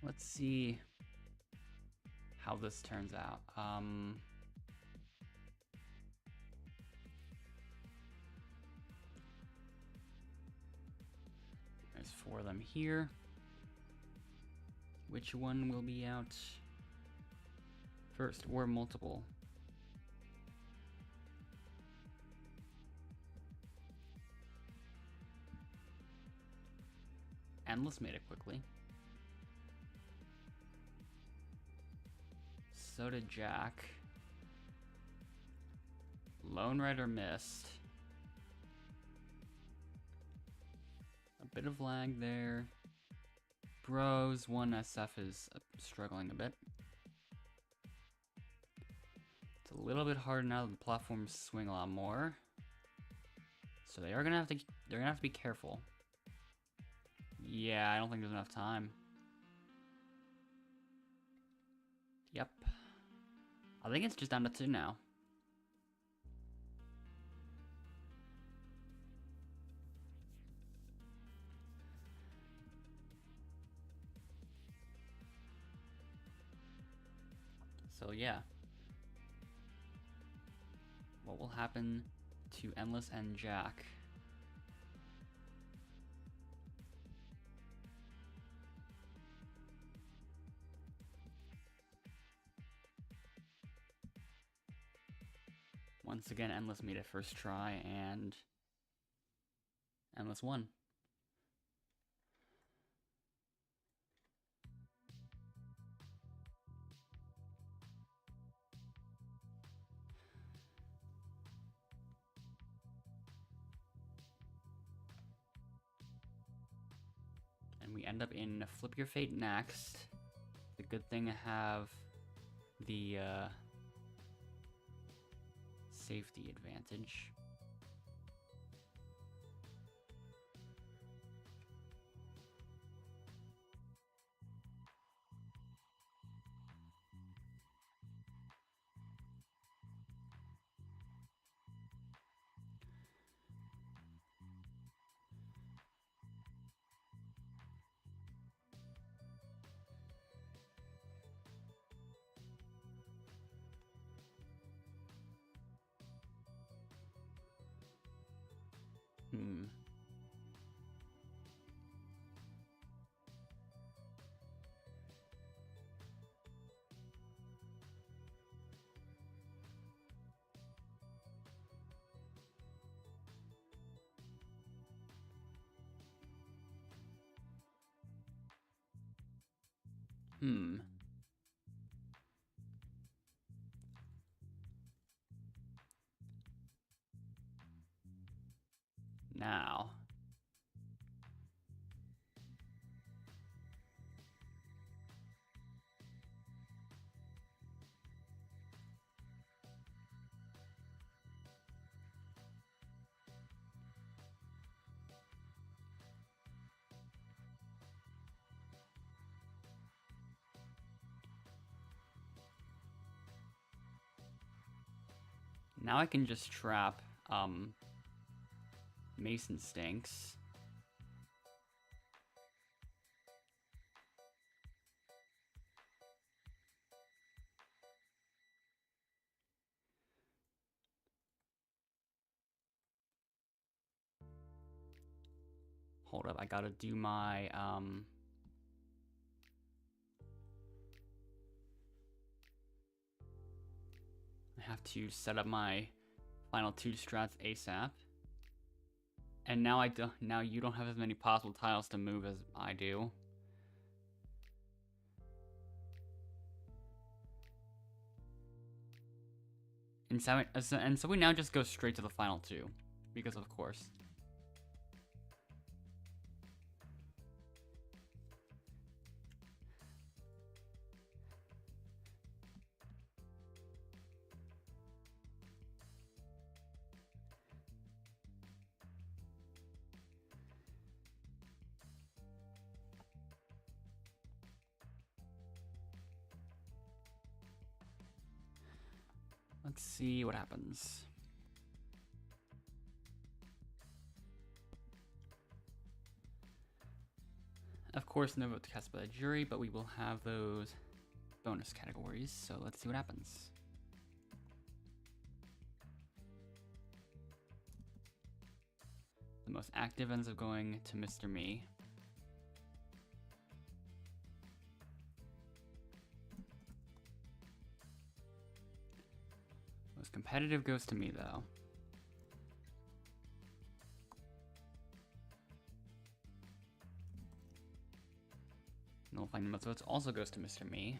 Let's see how this turns out. There's 4 of them here. Which one will be out first, or multiple? Endless made it quickly. So did Jack. Lone Rider missed. A bit of lag there. Bros 1SF is struggling a bit. It's a little bit harder now that the platforms swing a lot more. So they're gonna have to be careful. Yeah, I don't think there's enough time. Yep. I think it's just down to 2 now. So yeah. What will happen to Endless and Jack? Once again, Endless made it first try, and Endless won. And we end up in Flip Your Fate next. The good thing to have the safety advantage. Now. Now I can just trap Mason Stinks. Hold up, I gotta do my I have to set up my final 2 strats ASAP. And now now you don't have as many possible tiles to move as I do. And so we now just go straight to the final 2, because of course. Let's see what happens. Of course, no vote cast by the jury, but we will have those bonus categories, so let's see what happens. The most active ends up going to Mr. Me. Most competitive goes to me, though. Nullifying the most votes also goes to Mr. Me.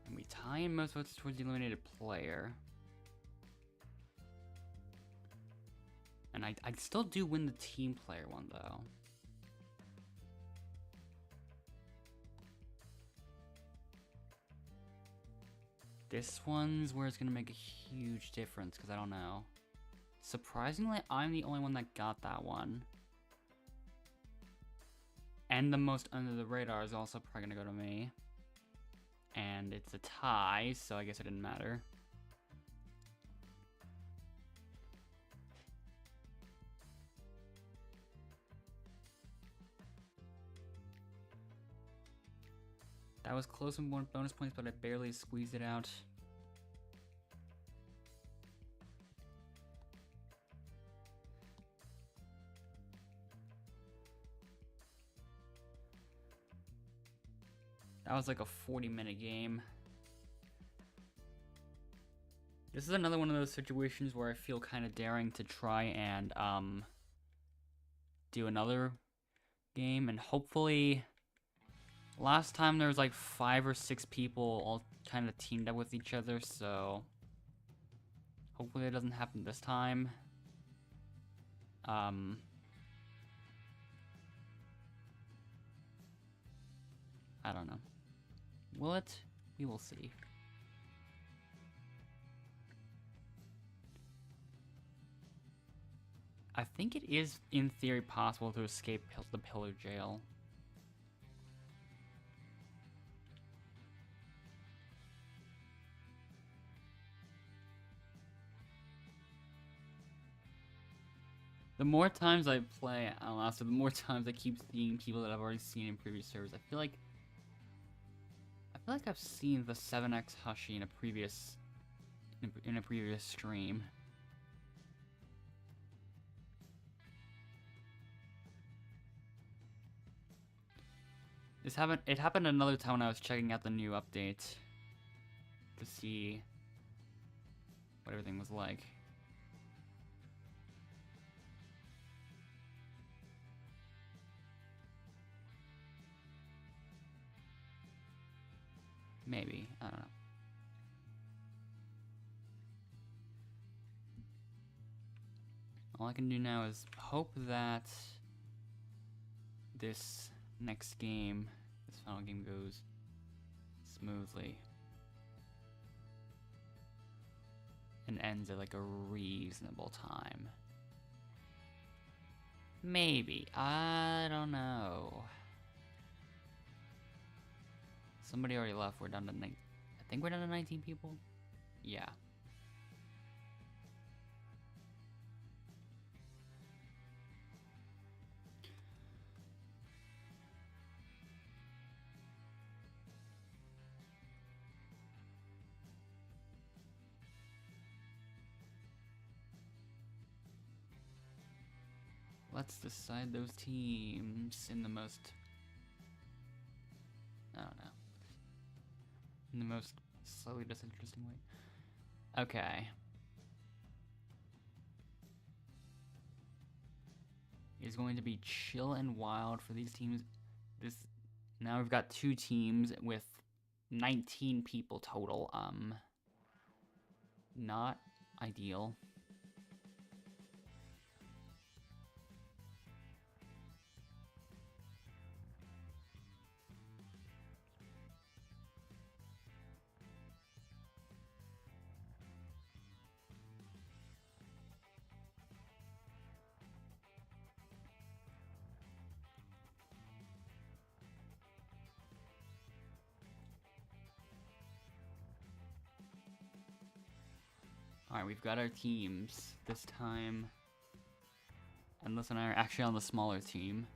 And we tie in most votes towards the eliminated player. And I still do win the team player one, though. This one's where it's going to make a huge difference, because I don't know. Surprisingly, I'm the only one that got that one. And the most under the radar is also probably going to go to me. And it's a tie, so I guess it didn't matter. That was close in bonus points, but I barely squeezed it out. That was like a 40-minute game. This is another one of those situations where I feel kind of daring to try and do another game, and hopefully... Last time there was like 5 or 6 people all kind of teamed up with each other, so hopefully it doesn't happen this time. I don't know. Will it? We will see. I think it is, in theory, possible to escape the pillar jail. The more times I play Outlaster, the more times I keep seeing people that I've already seen in previous servers. I feel like I've seen the 7x Hushy in a previous stream. It happened another time when I was checking out the new update to see what everything was like. Maybe, I don't know. All I can do now is hope that this next game, this final game, goes smoothly and ends at like a reasonable time. Maybe, I don't know. Somebody already left. We're down to I think we're down to 19 people. Yeah. Let's decide those teams in the most... I don't know. In the most slightly disinteresting way. Okay. It's going to be chill and wild for these teams. Now we've got 2 teams with 19 people total. Not ideal. Alright, we've got our teams this time. Endless and I are actually on the smaller team.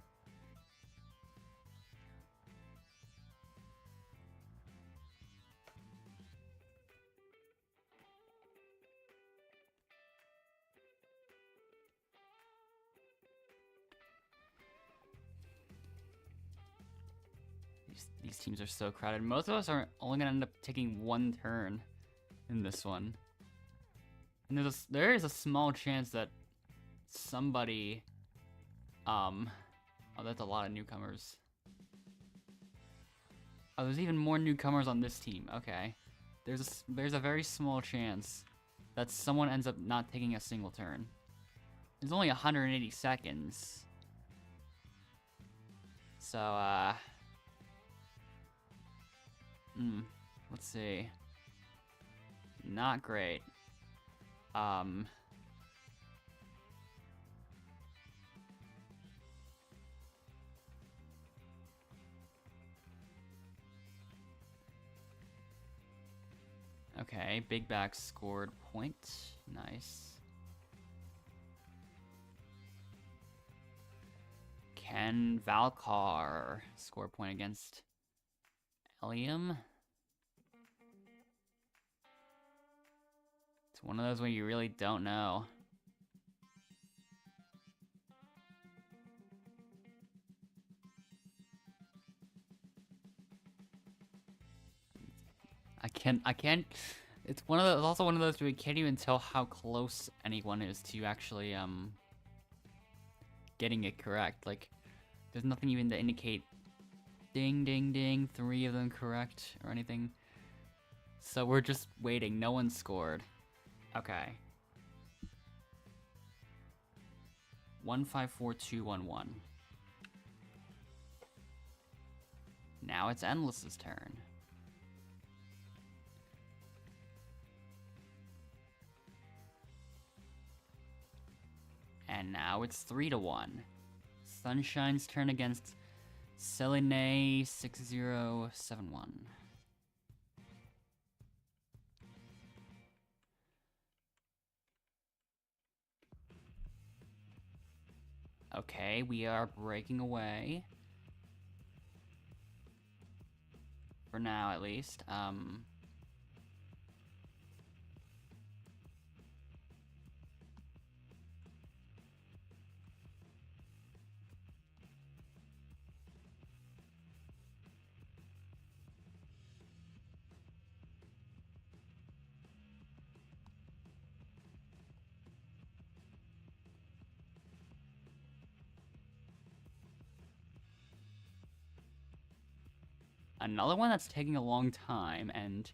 These teams are so crowded. Most of us are only going to end up taking 1 turn in this one. And there is a small chance that somebody, oh, that's a lot of newcomers. Oh, there's even more newcomers on this team. Okay. There's a very small chance that someone ends up not taking a single turn. There's only 180 seconds. So, let's see. Not great. Okay, Big Back scored point. Nice. Can Valkar score a point against Elium? It's one of those where you really don't know. I can't, it's also one of those where you can't even tell how close anyone is to actually, getting it correct. Like, there's nothing even to indicate, ding, ding, ding, 3 of them correct or anything. So we're just waiting, no one scored. Okay. 154211. Now it's Endless's turn. And now it's 3-1. Sunshine's turn against Seline 6071. Okay, we are breaking away. For now, at least. Another one that's taking a long time, and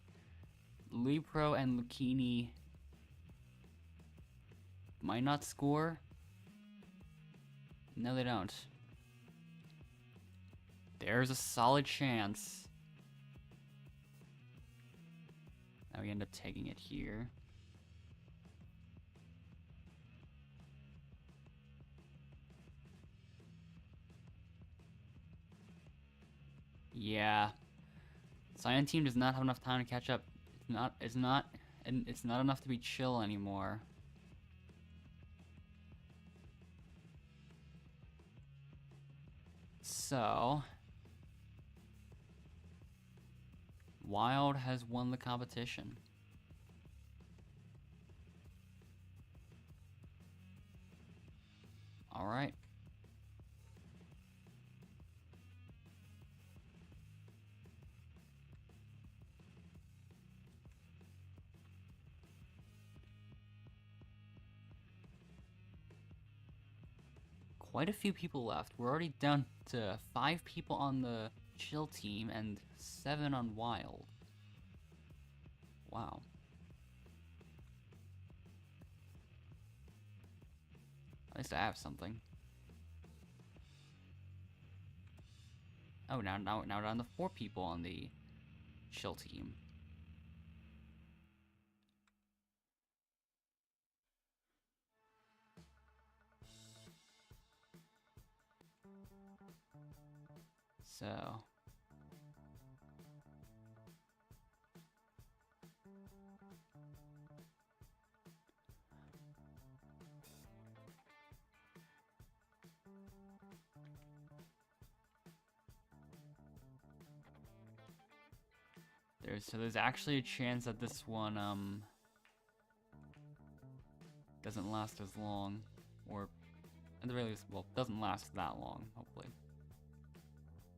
Lepro and Lucchini might not score. No, they don't. There's a solid chance. Now we end up taking it here. Yeah. Cyan team does not have enough time to catch up. It's not enough to be chill anymore. So Wild has won the competition. All right. quite a few people left. We're already down to 5 people on the chill team and 7 on wild. Wow. At least I have something. Oh, now down to 4 people on the chill team. So there's actually a chance that this one doesn't last as long, or at the very least, well, doesn't last that long, hopefully.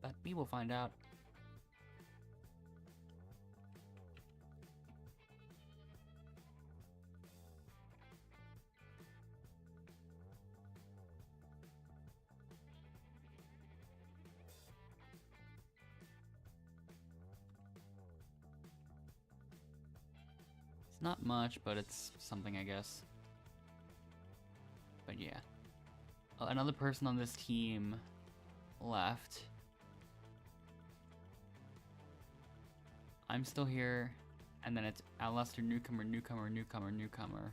But we will find out. It's not much, but it's something, I guess. But yeah. Another person on this team left. I'm still here, and then it's Outlaster, newcomer, newcomer, newcomer, newcomer.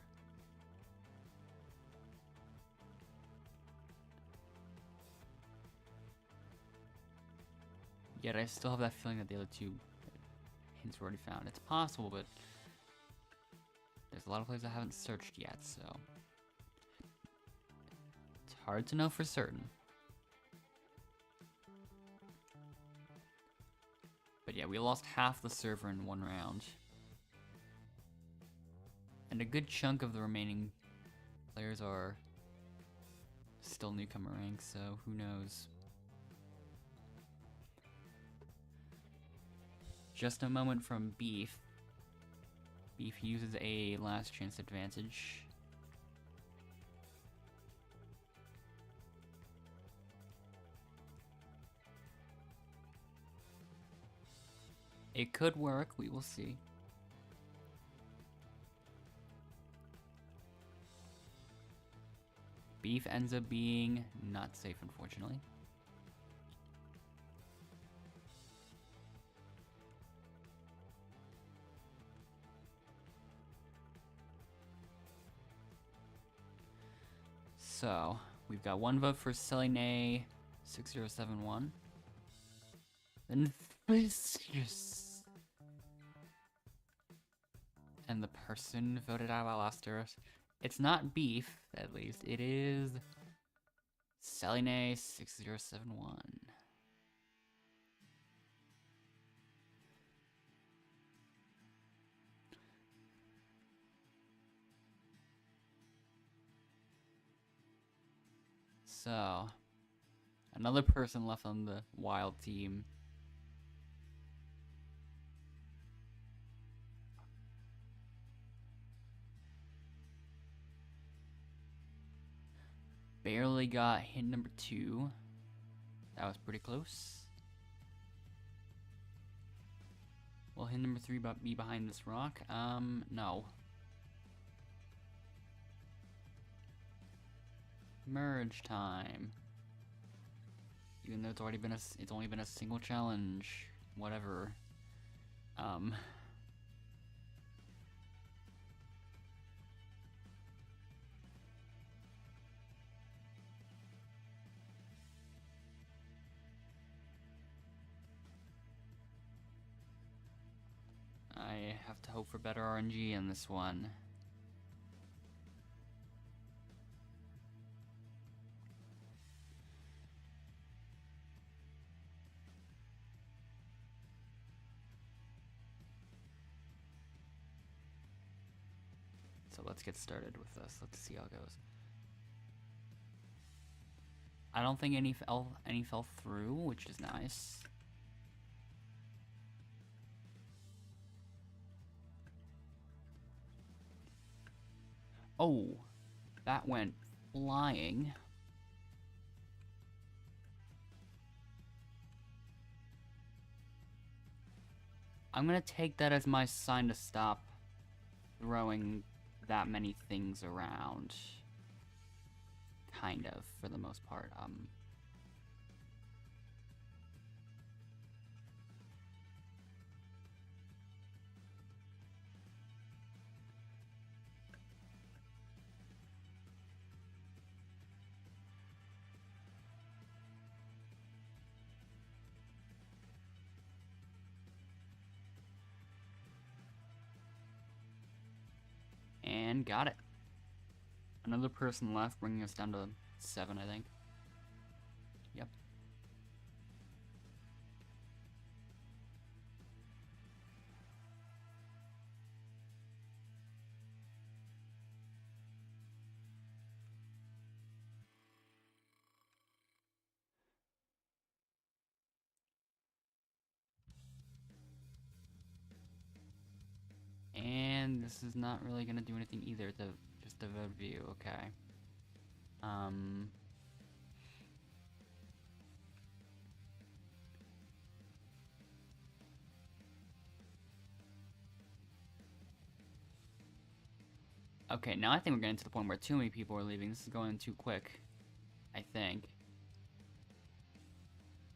Yet I still have that feeling that the other 2 hints were already found. It's possible, but there's a lot of places I haven't searched yet, so it's hard to know for certain. But yeah, we lost half the server in 1 round. And a good chunk of the remaining players are still newcomer ranks, so who knows. Just a moment from Beef. Beef uses a last chance advantage. It could work, we will see. Beef ends up being not safe, unfortunately. So, we've got 1 vote for Seline 6071. And the person voted out Outlaster. It's not Beef, at least. It is Seline 6071. So, another person left on the wild team. Barely got hint number 2. That was pretty close. Will hint number 3 be behind this rock? No. Merge time. Even though it's only been a single challenge. Whatever. I have to hope for better RNG in this one. So let's get started with this. Let's see how it goes. I don't think any fell through, which is nice. Oh, that went flying. I'm gonna take that as my sign to stop throwing that many things around. Kind of, for the most part. And got it. Another person left, bringing us down to 7, I think. Yep. And this is not really gonna do anything either, just a vote view, okay. Okay, now I think we're getting to the point where too many people are leaving. This is going too quick, I think.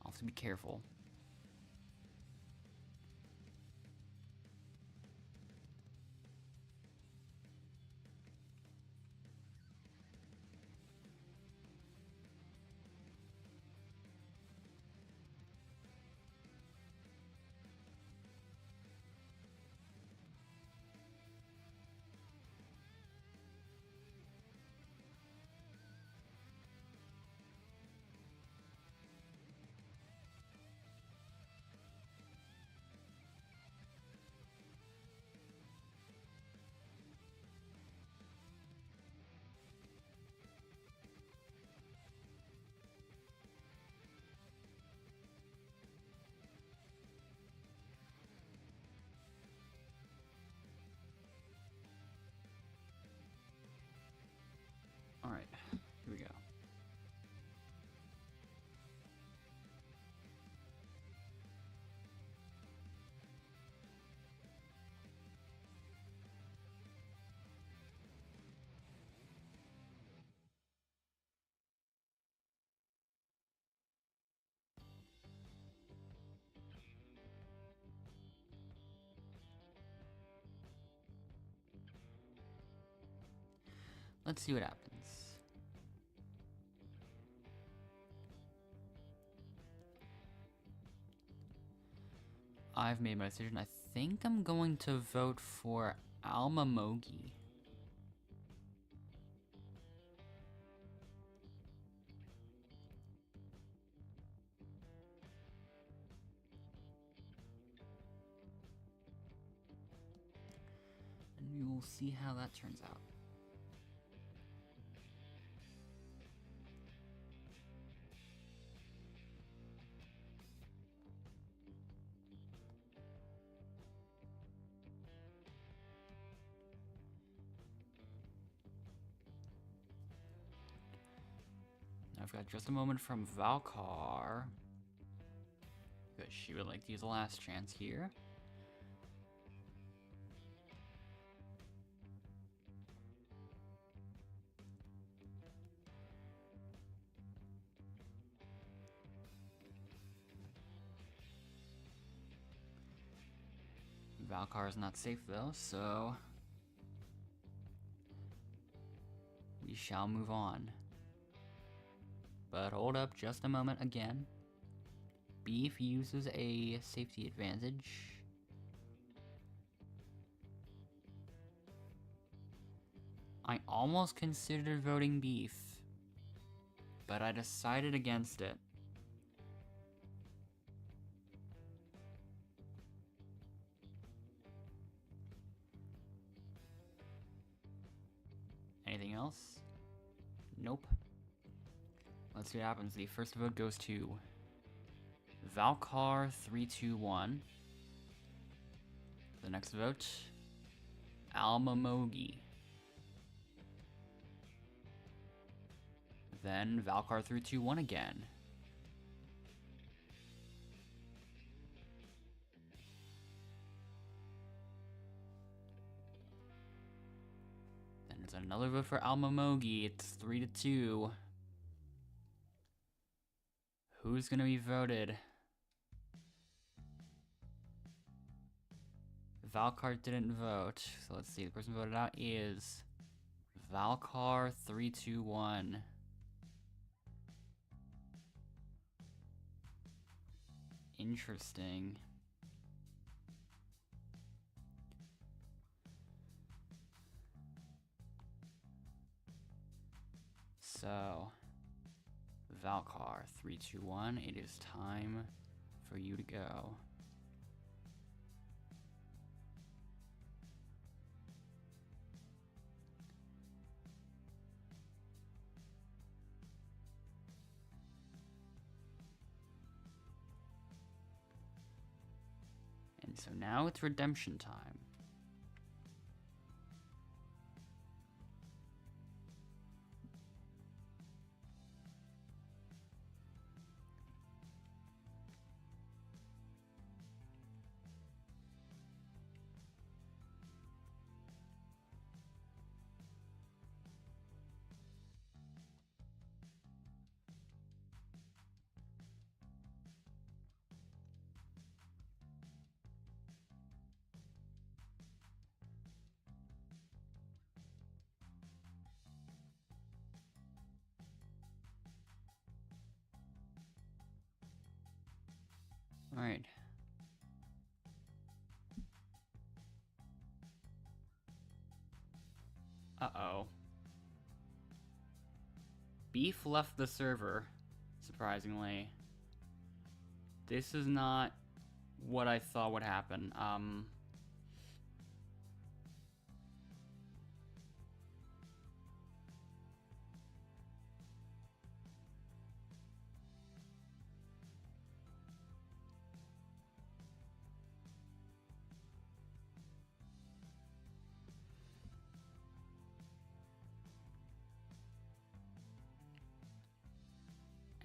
I'll have to be careful. Alright, here we go. Let's see what happens. I've made my decision. I think I'm going to vote for Alma Mogi. And we will see how that turns out. I've got just a moment from Valkar, because she would like to use a last chance here. Valkar is not safe though, so we shall move on. But hold up just a moment again. Beef uses a safety advantage. I almost considered voting Beef, but I decided against it. Anything else? Nope. Let's see what happens. The first vote goes to Valkar 321. The next vote, Alma Mogi. Then Valkar 321 again. another vote for Almamogi. It's 3-2. Who's gonna be voted? Valcar didn't vote, so let's see. The person voted out is Valcar 321. Interesting. So, Valcar 321, it is time for you to go. And so now it's redemption time. All right. Uh-oh. Beef left the server, surprisingly. This is not what I thought would happen.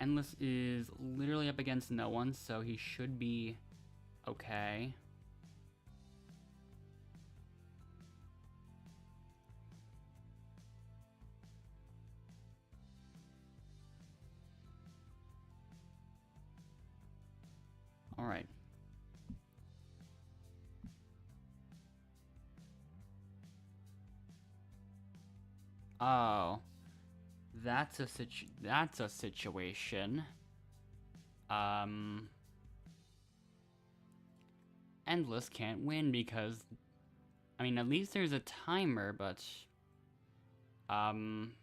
Endless is literally up against no one, so he should be okay. All right. Oh. That's a situation. Endless can't win because, I mean, at least there's a timer, but I'm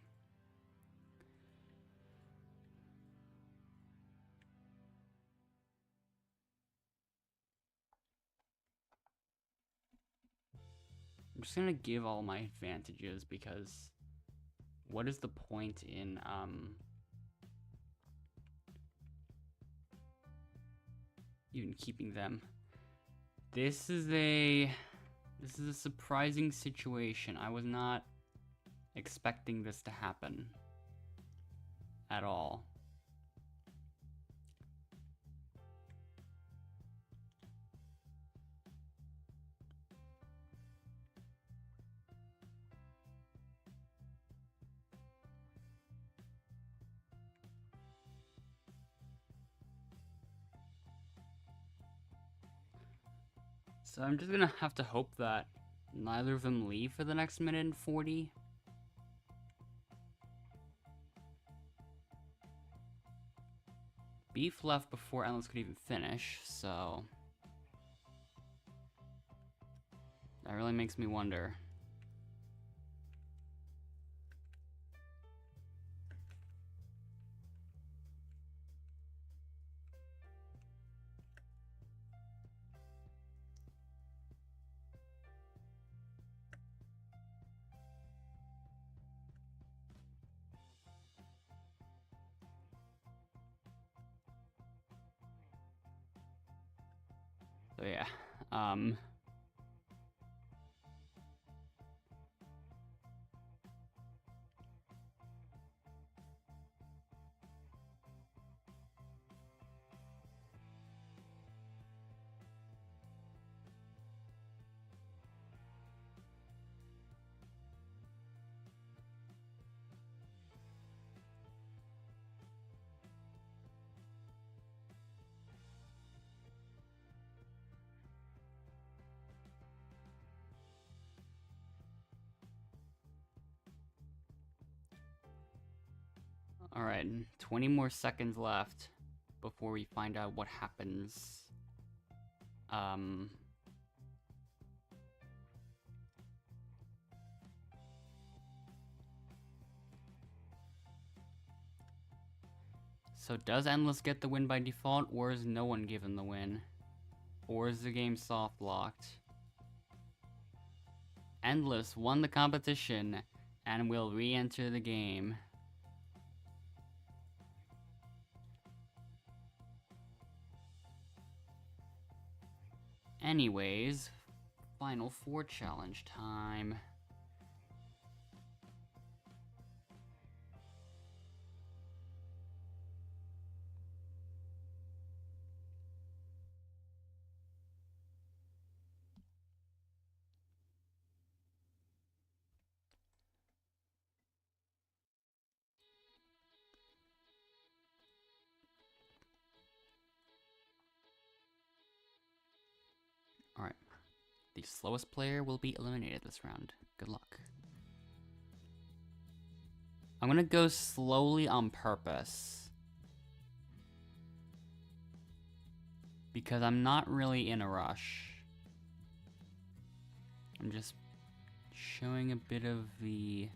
just gonna give all my advantages because what is the point in even keeping them? This is a surprising situation. I was not expecting this to happen at all. So I'm just gonna have to hope that neither of them leave for the next minute and 40. Beef left before Endless could even finish, so that really makes me wonder. So yeah, Alright, 20 more seconds left before we find out what happens. So does Endless get the win by default, or is no one given the win? Or is the game soft locked? Endless won the competition and will re-enter the game. Anyways, Final 4 challenge time. Alright. The slowest player will be eliminated this round. Good luck. I'm gonna go slowly on purpose, because I'm not really in a rush. I'm just showing a bit of the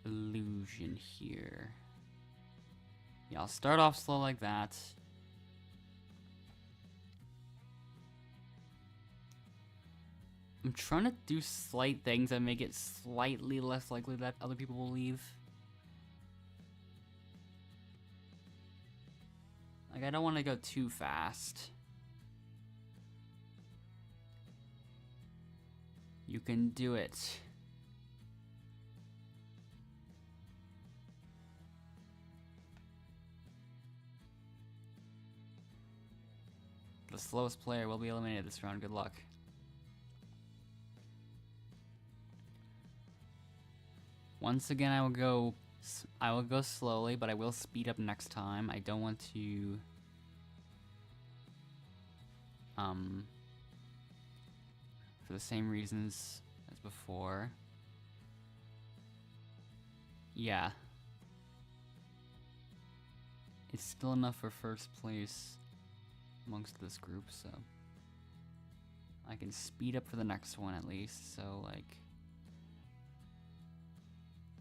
illusion here. Yeah, I'll start off slow like that. I'm trying to do slight things that make it slightly less likely that other people will leave. Like, I don't want to go too fast. You can do it. The slowest player will be eliminated this round. Good luck. Once again, I will go slowly, but I will speed up next time. I don't want to for the same reasons as before. Yeah. It's still enough for first place amongst this group, so I can speed up for the next one at least. So, like,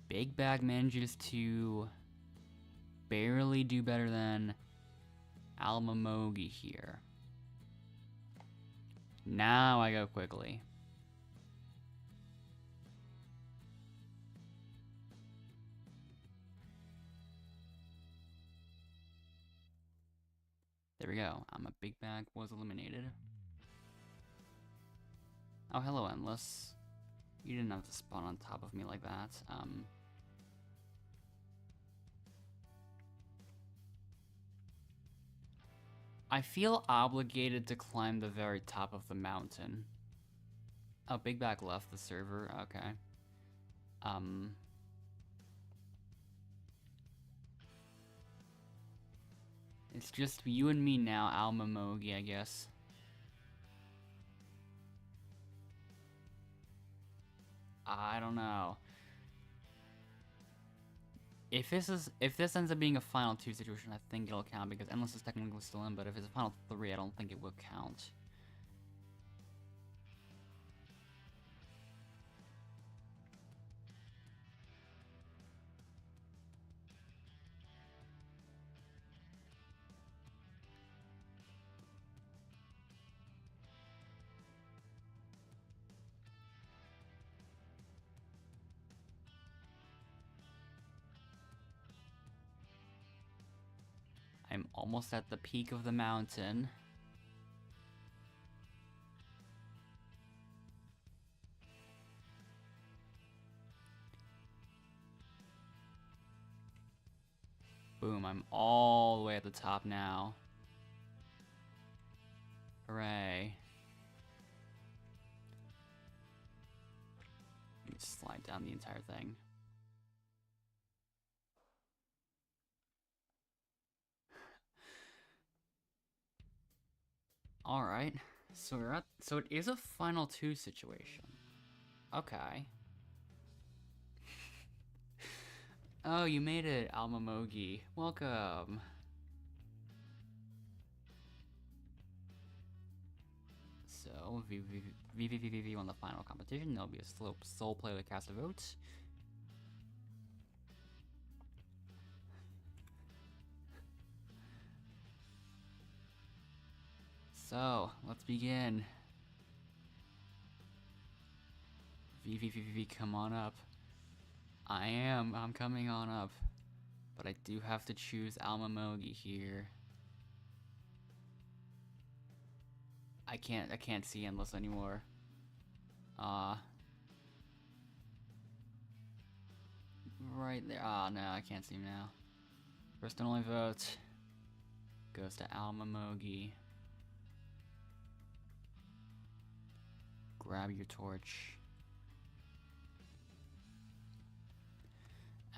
Big Bag manages to barely do better than Almamogi here. Now I go quickly. There we go. I'm a Big Bag was eliminated. Oh, hello, Endless. You didn't have to spawn on top of me like that. I feel obligated to climb the very top of the mountain. Oh, Big Bag left the server. Okay. It's just you and me now, Almamogi, I guess. I don't know. If this ends up being a final 2 situation, I think it'll count because Endless is technically still in, but if it's a final 3, I don't think it will count. I'm almost at the peak of the mountain. Boom, I'm all the way at the top now. Hooray. Let me slide down the entire thing. Alright, so it is a final 2 situation. Okay. Oh, you made it, Almamogi. Welcome. So, VVVVV won the final competition. There'll be a sole player that casts a vote. So, let's begin. VVVV, come on up. I'm coming on up. But I do have to choose Almamogi here. I can't see Endless anymore. Right there. No, I can't see him now. First and only vote goes to Almamogi. Grab your torch.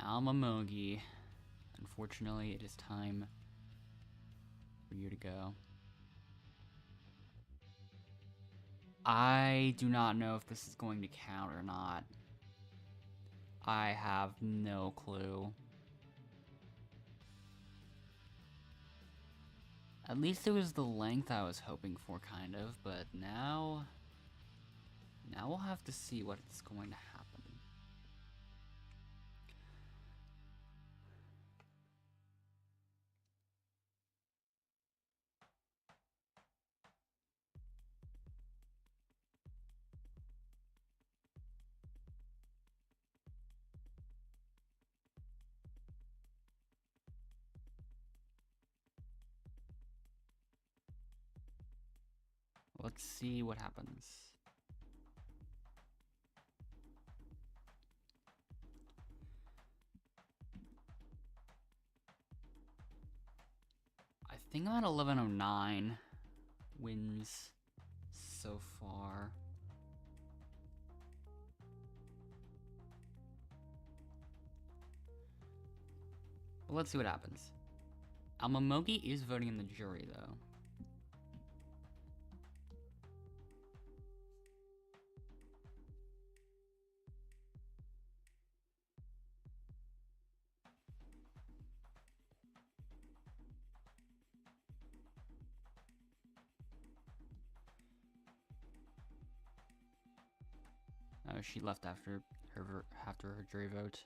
Almamogi. Unfortunately, it is time for you to go. I do not know if this is going to count or not. I have no clue. At least it was the length I was hoping for, kind of, but now we'll have to see what's going to happen. Let's see what happens. I think I'm at 1109 wins so far. But let's see what happens. Almamogi is voting in the jury, though. Oh, she left after her jury vote.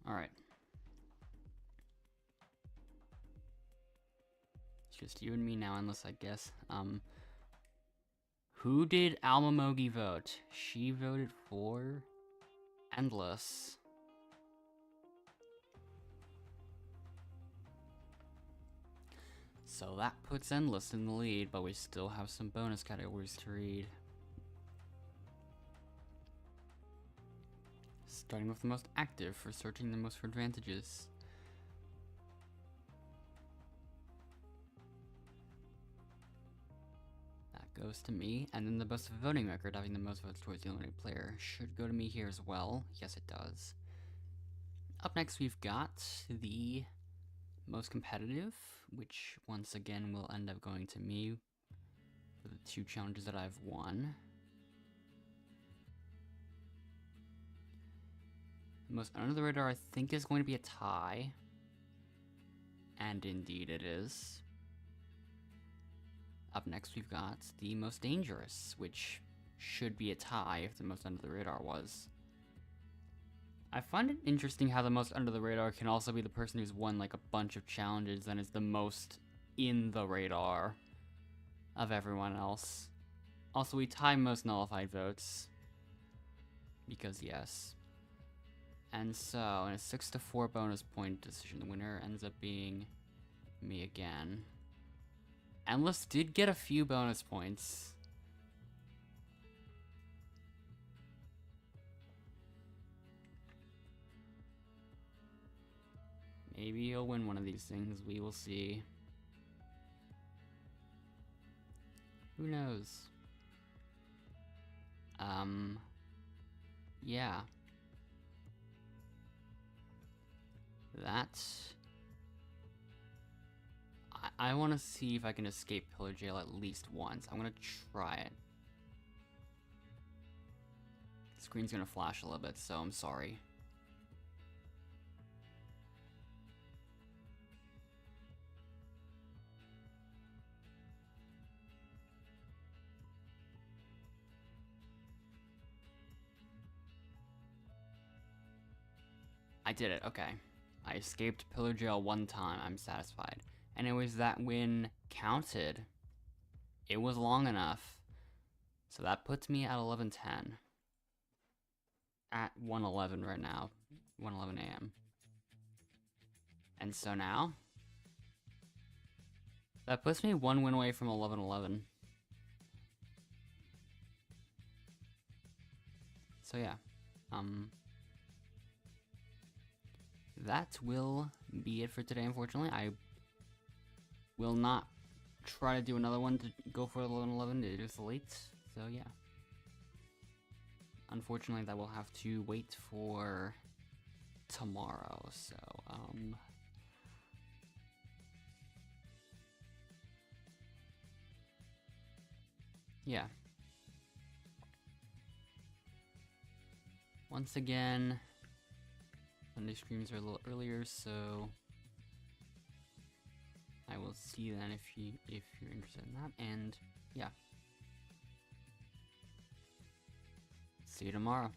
All right. It's just you and me now, Endless, I guess. Who did Almamogi vote? She voted for Endless. So that puts Endless in the lead, but we still have some bonus categories to read. Starting with the most active for searching the most for advantages. That goes to me, and then the best voting record, having the most votes towards the eliminated player, should go to me here as well. Yes, it does. Up next, we've got the most competitive, which once again will end up going to me for the 2 challenges that I've won. The most under the radar, I think, is going to be a tie. And indeed it is. Up next, we've got the most dangerous, which should be a tie if the most under the radar was. I find it interesting how the most under the radar can also be the person who's won like a bunch of challenges and is the most in the radar of everyone else. Also, we tie most nullified votes. Because yes. And so, in a 6-4 bonus point decision, the winner ends up being me again. Endless did get a few bonus points. Maybe he'll win one of these things, we will see. Who knows? Yeah. That's... I want to see if I can escape Pillar Jail at least once. I'm gonna try it. The screen's gonna flash a little bit, so I'm sorry. I did it, okay. I escaped Pillar Jail one time, I'm satisfied. Anyways, that win counted. It was long enough. So that puts me at 11:10. At 1:11 right now. 1:11 a.m. And so now, that puts me one win away from 11:11. So yeah, that will be it for today, unfortunately. I will not try to do another one to go for 11:11. It is late, so yeah. Unfortunately, that will have to wait for tomorrow, so, yeah. Once again, Sunday streams are a little earlier, so I will see you then if you're interested in that, and yeah. See you tomorrow.